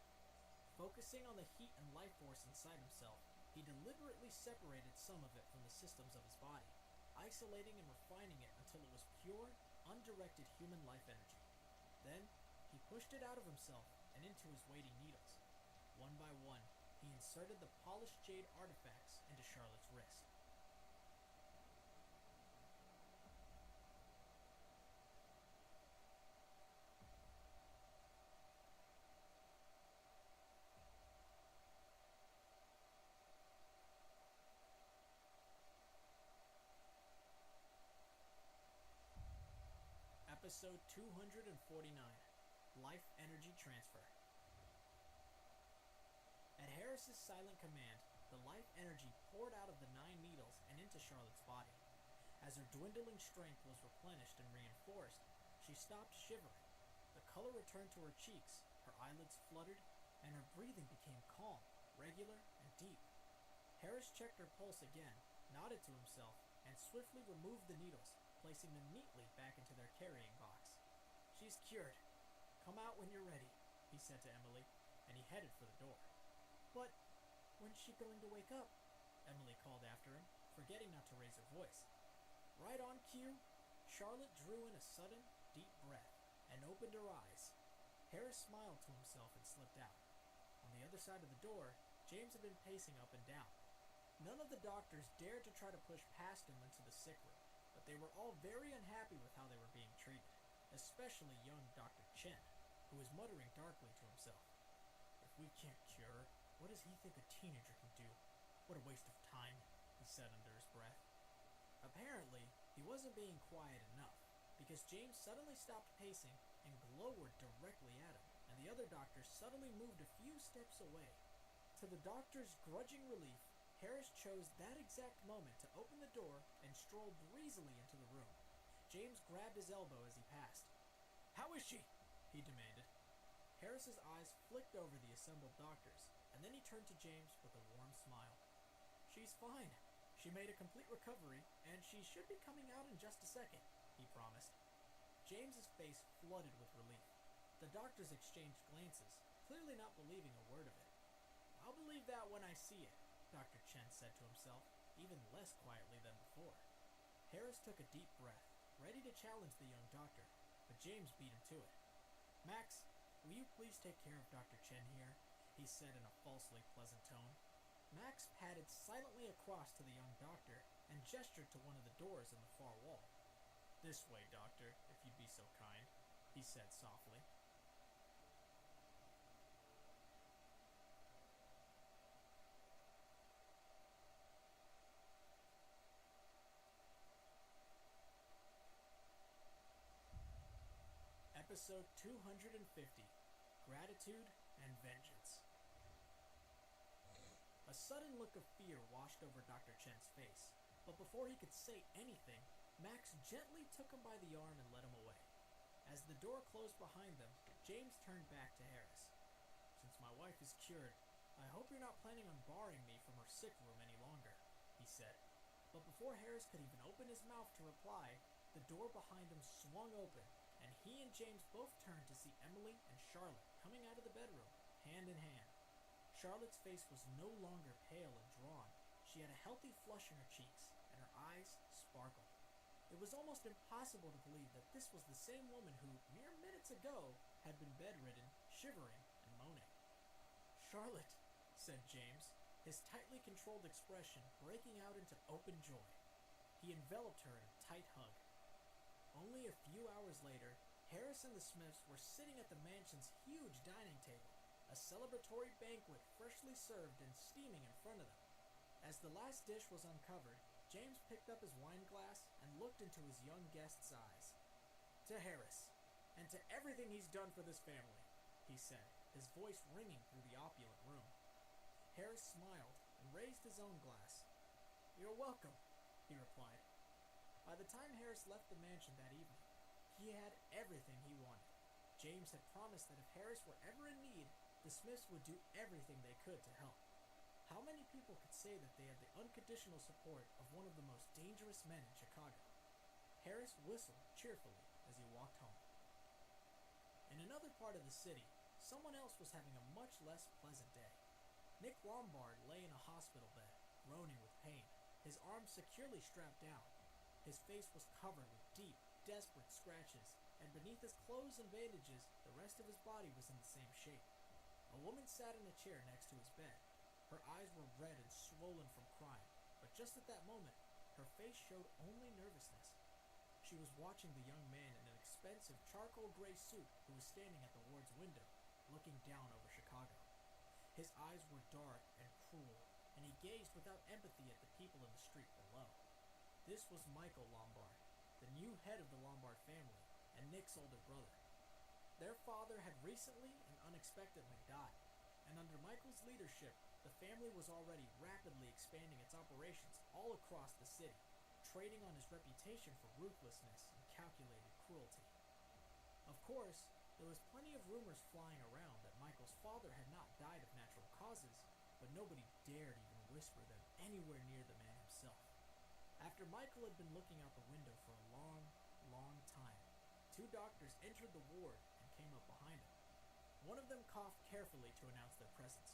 Focusing on the heat and life force inside himself, he deliberately separated some of it from the systems of his body, isolating and refining it until it was pure, undirected human life energy. Then, he pushed it out of himself and into his waiting needles. One by one, he inserted the polished jade artifacts into Charlotte's wrist. Episode 249, Life Energy Transfer. At Harris's silent command, the life energy poured out of the 9 needles and into Charlotte's body. As her dwindling strength was replenished and reinforced, she stopped shivering. The color returned to her cheeks, her eyelids fluttered, and her breathing became calm, regular, and deep. Harris checked her pulse again, nodded to himself, and swiftly removed the needles, placing them neatly back into their carrying box. "She's cured. Come out when you're ready," he said to Emily, and he headed for the door. "But when's she going to wake up?" Emily called after him, forgetting not to raise her voice. Right on cue, Charlotte drew in a sudden, deep breath and opened her eyes. Harris smiled to himself and slipped out. On the other side of the door, James had been pacing up and down. None of the doctors dared to try to push past him into the sick room, but they were all very unhappy with how they were being treated, especially young Dr. Chen, who was muttering darkly to himself. If we can't cure her, what does he think a teenager can do? What a waste of time, he said under his breath. Apparently, he wasn't being quiet enough, because James suddenly stopped pacing and glowered directly at him, and the other doctor suddenly moved a few steps away. To the doctor's grudging relief, Harris chose that exact moment to open the door and stroll breezily into the room. James grabbed his elbow as he passed. "How is she?" he demanded. Harris's eyes flicked over the assembled doctors, and then he turned to James with a warm smile. "She's fine. She made a complete recovery, and she should be coming out in just a second," he promised. James's face flooded with relief. The doctors exchanged glances, clearly not believing a word of it. "I'll believe that when I see it," Dr. Chen said to himself, even less quietly than before. Harris took a deep breath, ready to challenge the young doctor, but James beat him to it. "Max, will you please take care of Dr. Chen here?" he said in a falsely pleasant tone. Max padded silently across to the young doctor and gestured to one of the doors in the far wall. "This way, doctor, if you'd be so kind," he said softly. Episode 250, Gratitude and Vengeance. A sudden look of fear washed over Dr. Chen's face, but before he could say anything, Max gently took him by the arm and led him away. As the door closed behind them, James turned back to Harris. "Since my wife is cured, I hope you're not planning on barring me from her sick room any longer," he said. But before Harris could even open his mouth to reply, the door behind him swung open, and he and James both turned to see Emily and Charlotte coming out of the bedroom, hand in hand. Charlotte's face was no longer pale and drawn. She had a healthy flush in her cheeks, and her eyes sparkled. It was almost impossible to believe that this was the same woman who, mere minutes ago, had been bedridden, shivering, and moaning. "Charlotte," said James, his tightly controlled expression breaking out into open joy. He enveloped her in a tight hug. Only a few hours later, Harris and the Smiths were sitting at the mansion's huge dining table, a celebratory banquet freshly served and steaming in front of them. As the last dish was uncovered, James picked up his wine glass and looked into his young guest's eyes. "To Harris, and to everything he's done for this family," he said, his voice ringing through the opulent room. Harris smiled and raised his own glass. "You're welcome," he replied. By the time Harris left the mansion that evening, he had everything he wanted. James had promised that if Harris were ever in need, the Smiths would do everything they could to help. How many people could say that they had the unconditional support of one of the most dangerous men in Chicago? Harris whistled cheerfully as he walked home. In another part of the city, someone else was having a much less pleasant day. Nick Lombard lay in a hospital bed, groaning with pain, his arms securely strapped down. His face was covered with deep, desperate scratches, and beneath his clothes and bandages, the rest of his body was in the same shape. A woman sat in a chair next to his bed. Her eyes were red and swollen from crying, but just at that moment, her face showed only nervousness. She was watching the young man in an expensive charcoal gray suit who was standing at the ward's window, looking down over Chicago. His eyes were dark and cruel, and he gazed without empathy at the people in the street below. This was Michael Lombard, the new head of the Lombard family, and Nick's older brother. Their father had recently and unexpectedly died, and under Michael's leadership, the family was already rapidly expanding its operations all across the city, trading on his reputation for ruthlessness and calculated cruelty. Of course, there was plenty of rumors flying around that Michael's father had not died of natural causes, but nobody dared even whisper them anywhere near the man himself. After Michael had been looking out the window for a long, long time, two doctors entered the ward and came up behind him. One of them coughed carefully to announce their presence.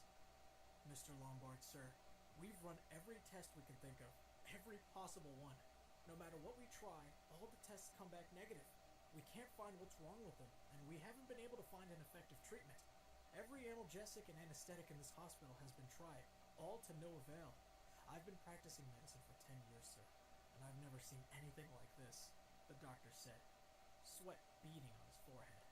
"Mr. Lombard, sir, we've run every test we can think of, every possible one. No matter what we try, all the tests come back negative. We can't find what's wrong with them, and we haven't been able to find an effective treatment. Every analgesic and anesthetic in this hospital has been tried, all to no avail. I've been practicing medicine for 10 years, sir, and I've never seen anything like this," the doctor said, sweat beading on his forehead.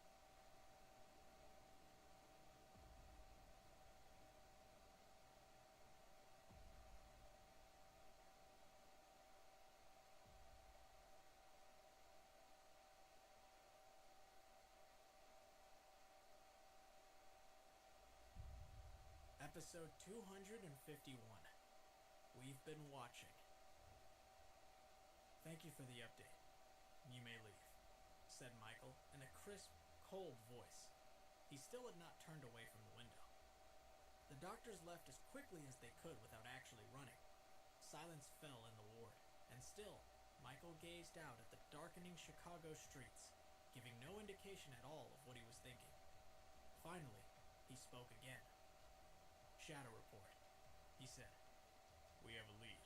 Episode 251. We've been watching. Thank you for the update. You may leave, said Michael in a crisp, cold voice. He still had not turned away from the window. The doctors left as quickly as they could without actually running. Silence fell in the ward, and still, Michael gazed out at the darkening Chicago streets, giving no indication at all of what he was thinking. Finally, he spoke again. Shadow report, he said. We have a lead,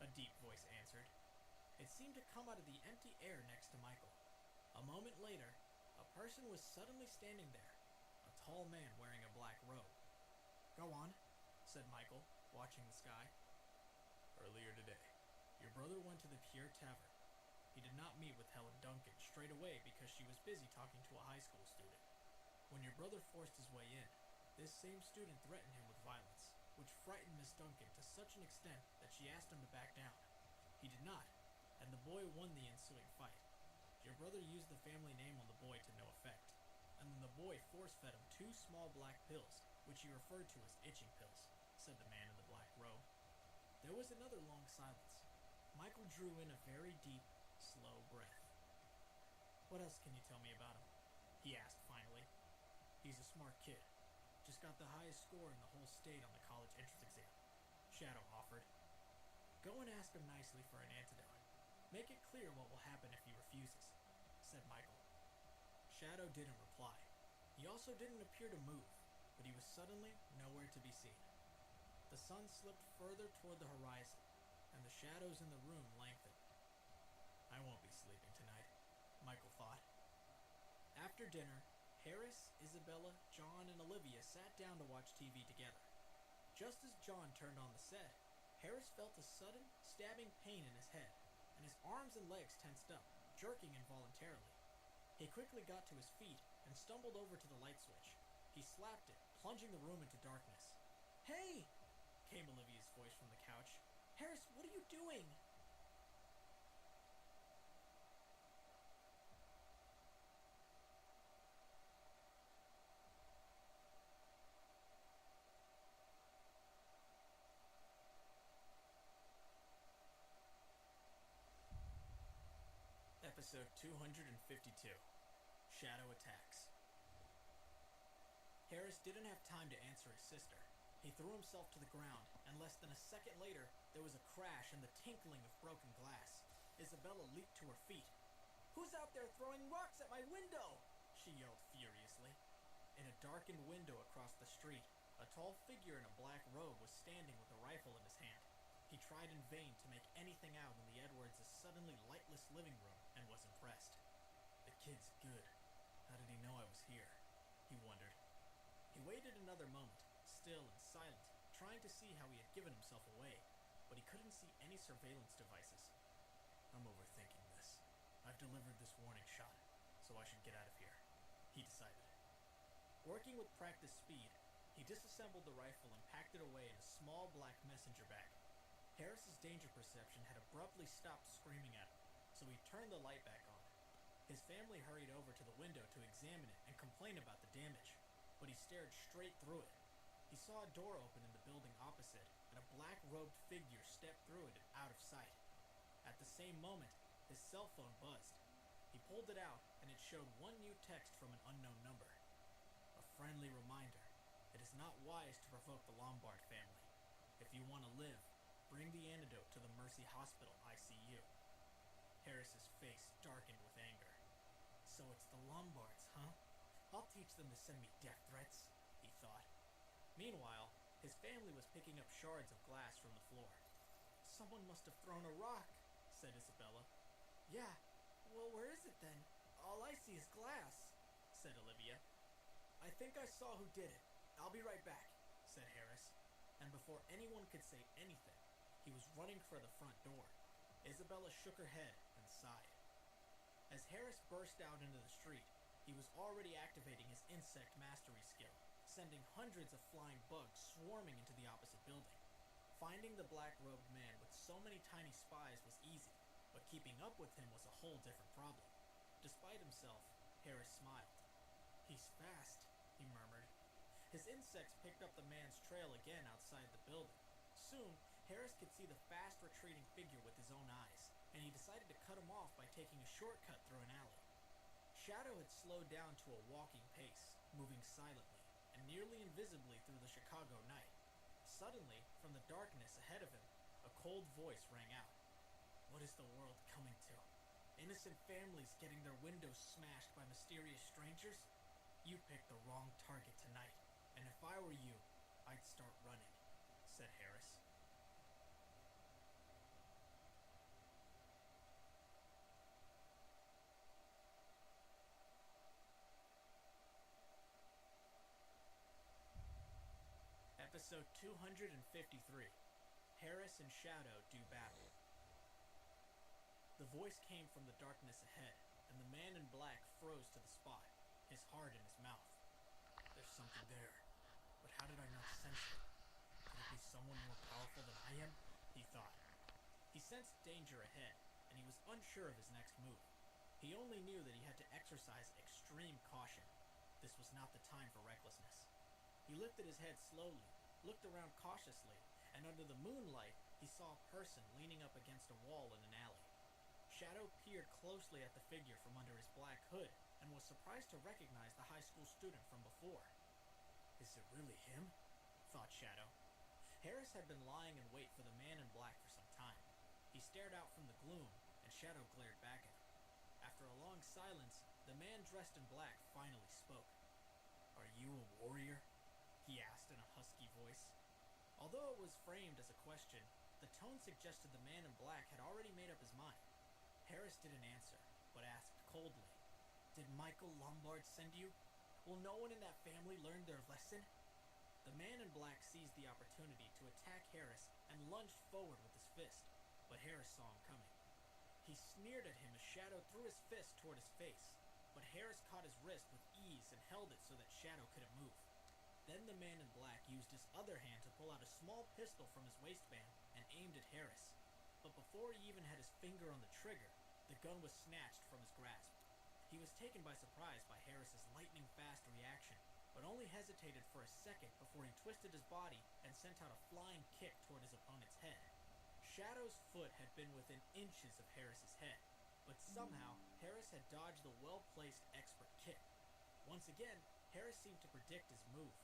a deep voice answered. It seemed to come out of the empty air next to Michael. A moment later, a person was suddenly standing there, a tall man wearing a black robe. Go on, said Michael, watching the sky. Earlier today, your brother went to the Pure Tavern. He did not meet with Helen Duncan straight away because she was busy talking to a high school student. When your brother forced his way in, this same student threatened him with violence, which frightened Miss Duncan to such an extent that she asked him to back down. He did not, and the boy won the ensuing fight. Your brother used the family name on the boy to no effect, and then the boy force-fed him 2 small black pills, which he referred to as itching pills, said the man in the black robe. There was another long silence. Michael drew in a very deep, slow breath. What else can you tell me about him? He asked finally. He's a smart kid. Just got the highest score in the whole state on the college entrance exam, Shadow offered. Go and ask him nicely for an antidote. Make it clear what will happen if he refuses, said Michael. Shadow didn't reply. He also didn't appear to move, but he was suddenly nowhere to be seen. The sun slipped further toward the horizon, and the shadows in the room lengthened. I won't be sleeping tonight, Michael thought. After dinner, Harris, Isabella, John, and Olivia sat down to watch TV together. Just as John turned on the set, Harris felt a sudden, stabbing pain in his head, and his arms and legs tensed up, jerking involuntarily. He quickly got to his feet and stumbled over to the light switch. He slapped it, plunging the room into darkness. Hey! Came Olivia's voice from the couch. Harris, what are you doing? Episode 252. Shadow Attacks. Harris didn't have time to answer his sister. He threw himself to the ground, and less than a second later, there was a crash and the tinkling of broken glass. Isabella leaped to her feet. Who's out there throwing rocks at my window? She yelled furiously. In a darkened window across the street, a tall figure in a black robe was standing with a rifle in his hand. He tried in vain to make anything out in the Edwards' suddenly lightless living room and was impressed. The kid's good. How did he know I was here? He wondered. He waited another moment, still and silent, trying to see how he had given himself away, but he couldn't see any surveillance devices. I'm overthinking this. I've delivered this warning shot, so I should get out of here, he decided. Working with practiced speed, he disassembled the rifle and packed it away in a small black messenger bag. Harris's danger perception had abruptly stopped screaming at him, so he turned the light back on. His family hurried over to the window to examine it and complain about the damage, but he stared straight through it. He saw a door open in the building opposite, and a black-robed figure stepped through it and out of sight. At the same moment, his cell phone buzzed. He pulled it out, and it showed one new text from an unknown number. A friendly reminder. It is not wise to provoke the Lombard family. If you want to live, bring the antidote to the Mercy Hospital ICU. Harris's face darkened with anger. So it's the Lombards, huh? I'll teach them to send me death threats, he thought. Meanwhile, his family was picking up shards of glass from the floor. Someone must have thrown a rock, said Isabella. Yeah, well, where is it then? All I see is glass, said Olivia. I think I saw who did it. I'll be right back, said Harris. And before anyone could say anything, he was running for the front door. Isabella shook her head and sighed. As Harris burst out into the street, he was already activating his insect mastery skill, sending hundreds of flying bugs swarming into the opposite building. Finding the black-robed man with so many tiny spies was easy, but keeping up with him was a whole different problem. Despite himself, Harris smiled. He's fast, he murmured. His insects picked up the man's trail again outside the building. Soon, Harris could see the fast retreating figure with his own eyes, and he decided to cut him off by taking a shortcut through an alley. Shadow had slowed down to a walking pace, moving silently and nearly invisibly through the Chicago night. Suddenly, from the darkness ahead of him, a cold voice rang out. What is the world coming to? Innocent families getting their windows smashed by mysterious strangers? You picked the wrong target tonight, and if I were you, I'd start running, said Harris. Episode 253, Harris and Shadow do battle. The voice came from the darkness ahead, and the man in black froze to the spot, his heart in his mouth. There's something there, but how did I not sense it? Could it be someone more powerful than I am? He thought. He sensed danger ahead, and he was unsure of his next move. He only knew that he had to exercise extreme caution. This was not the time for recklessness. He lifted his head slowly, looked around cautiously, and under the moonlight, he saw a person leaning up against a wall in an alley. Shadow peered closely at the figure from under his black hood and was surprised to recognize the high school student from before. Is it really him? Thought Shadow. Harris had been lying in wait for the man in black for some time. He stared out from the gloom, and Shadow glared back at him. After a long silence, the man dressed in black finally spoke. Are you a warrior? He asked in a husky voice. Although it was framed as a question, the tone suggested the man in black had already made up his mind. Harris didn't answer, but asked coldly, Did Michael Lombard send you? Will no one in that family learn their lesson? The man in black seized the opportunity to attack Harris and lunged forward with his fist, but Harris saw him coming. He sneered at him as Shadow threw his fist toward his face, but Harris caught his wrist with ease and held it so that Shadow couldn't move. Then the man in black used his other hand to pull out a small pistol from his waistband and aimed at Harris. But before he even had his finger on the trigger, the gun was snatched from his grasp. He was taken by surprise by Harris's lightning-fast reaction, but only hesitated for a second before he twisted his body and sent out a flying kick toward his opponent's head. Shadow's foot had been within inches of Harris's head, but somehow Harris had dodged the well-placed expert kick. Once again, Harris seemed to predict his move.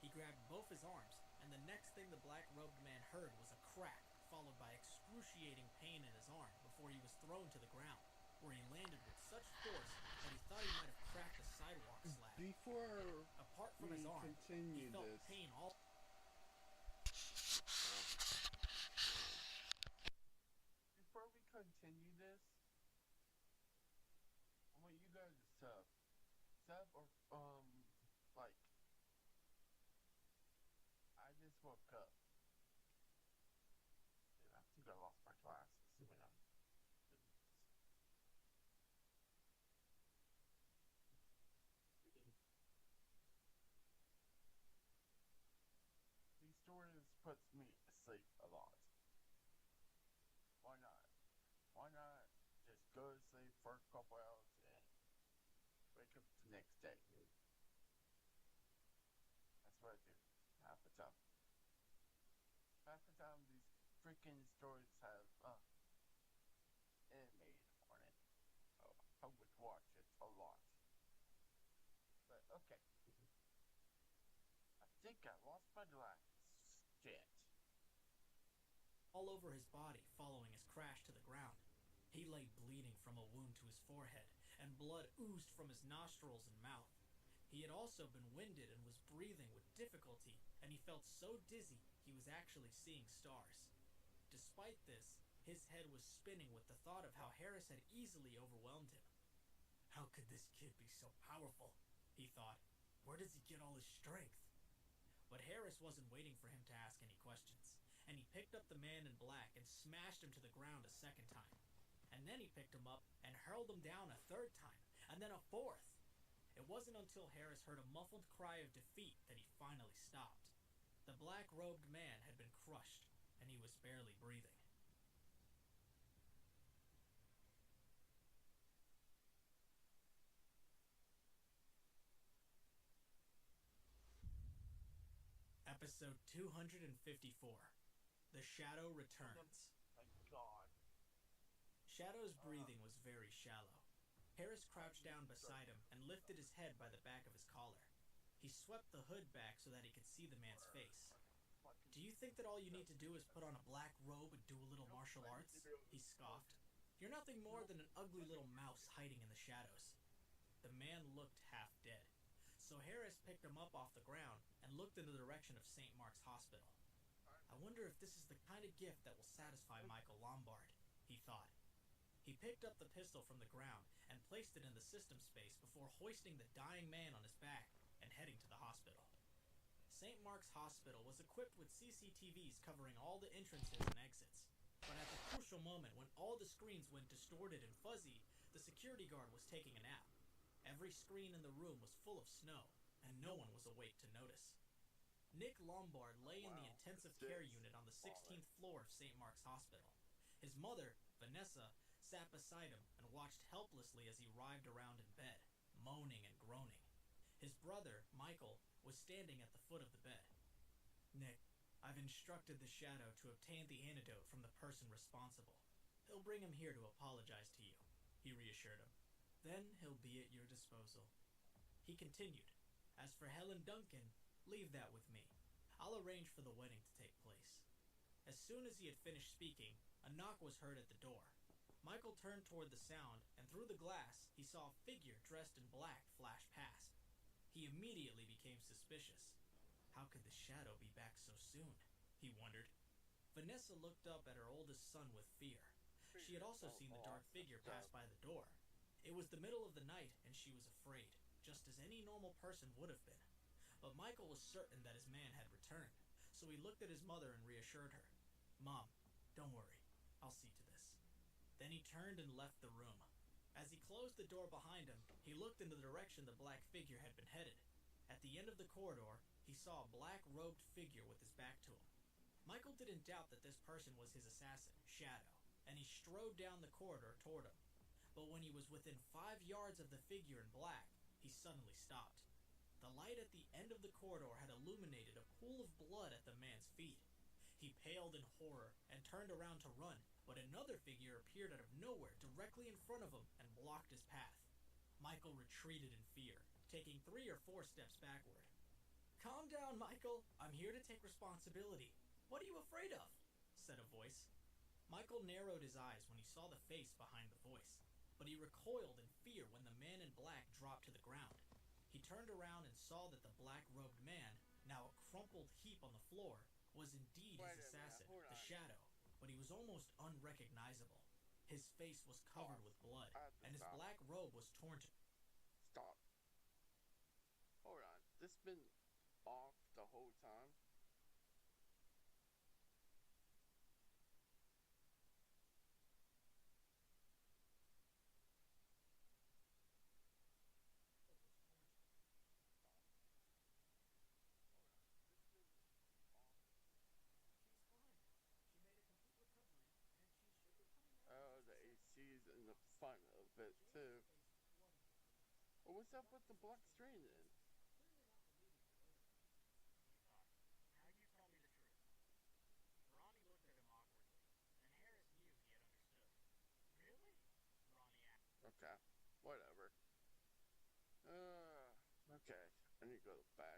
He grabbed both his arms, and the next thing the black-robed man heard was a crack, followed by excruciating pain in his arm before he was thrown to the ground, where he landed with such force that he thought he might have cracked a sidewalk slab. Before Apart from his arm, he felt pain all... Before we continue this, I want you guys to sub or like. I just woke up. Dude, I think I lost my glasses when I'm doing this. These stories puts me asleep a lot. Why not? Why not just go to sleep for a couple hours and wake up the next day? That's what I do half the time. Half the time these freaking stories have animated on it. Oh, I would watch it a lot. But okay. I think I lost my glasses. Shit. all over his body following his crash to the ground. He lay bleeding from a wound to his forehead, and blood oozed from his nostrils and mouth. He had also been winded and was breathing with difficulty, and he felt so dizzy he was actually seeing stars. Despite this, his head was spinning with the thought of how Harris had easily overwhelmed him. How could this kid be so powerful? He thought. Where does he get all his strength? But Harris wasn't waiting for him to ask any questions, and he picked up the man in black and smashed him to the ground a second time. And then he picked him up and hurled him down a third time, and then a fourth. It wasn't until Harris heard a muffled cry of defeat that he finally stopped. The black-robed man had been crushed, and he was barely breathing. Episode 254. The Shadow Returns. Thank God. Shadow's breathing was very shallow. Harris crouched down beside him and lifted his head by the back of his collar. He swept the hood back so that he could see the man's face. "Do you think that all you need to do is put on a black robe and do a little martial arts?" he scoffed. "You're nothing more than an ugly little mouse hiding in the shadows." The man looked half dead, so Harris picked him up off the ground and looked in the direction of St. Mark's Hospital. "I wonder if this is the kind of gift that will satisfy Michael Lombard," he thought. He picked up the pistol from the ground and placed it in the system space before hoisting the dying man on his back and heading to the hospital. St. Mark's Hospital was equipped with CCTVs covering all the entrances and exits, but at the crucial moment when all the screens went distorted and fuzzy, the security guard was taking a nap. Every screen in the room was full of snow, and no one was awake to notice. Nick Lombard lay in the intensive care unit on the 16th floor of St. Mark's Hospital. His mother, Vanessa, sat beside him and watched helplessly as he writhed around in bed, moaning and groaning. His brother, Michael, was standing at the foot of the bed. "Nick, I've instructed the Shadow to obtain the antidote from the person responsible. He'll bring him here to apologize to you," he reassured him. "Then he'll be at your disposal." He continued, "As for Helen Duncan, leave that with me. I'll arrange for the wedding to take place." As soon as he had finished speaking, a knock was heard at the door. Michael turned toward the sound, and through the glass, he saw a figure dressed in black flash past. He immediately became suspicious. How could the Shadow be back so soon? He wondered. Vanessa looked up at her oldest son with fear. She had also seen the dark figure pass by the door. It was the middle of the night, and she was afraid, just as any normal person would have been. But Michael was certain that his man had returned, so he looked at his mother and reassured her. "Mom, don't worry. I'll see to this." Then he turned and left the room. As he closed the door behind him, he looked in the direction the black figure had been headed. At the end of the corridor, he saw a black-robed figure with his back to him. Michael didn't doubt that this person was his assassin, Shadow, and he strode down the corridor toward him. But when he was within 5 yards of the figure in black, he suddenly stopped. The light at the end of the corridor had illuminated a pool of blood at the man's feet. He paled in horror and turned around to run, but another figure appeared out of nowhere directly in front of him and blocked his path. Michael retreated in fear, taking 3 or 4 steps backward. "Calm down, Michael. I'm here to take responsibility. What are you afraid of?" said a voice. Michael narrowed his eyes when he saw the face behind the voice, but he recoiled in fear when the man in black dropped to the ground. He turned around and saw that the black-robed man, now a crumpled heap on the floor, was indeed his assassin, the Shadow, but he was almost unrecognizable. His face was covered with blood, and his black robe was torn to... Stop. Hold on. This been off the whole time? Oh, the AC's in the front of it too. Well, what's up with the black screen then? Now you tell me the truth. Ronnie looked at him awkwardly, and Harris knew he had understood. Really? Ronnie asked. Okay, whatever. Okay, I need to go to the bathroom.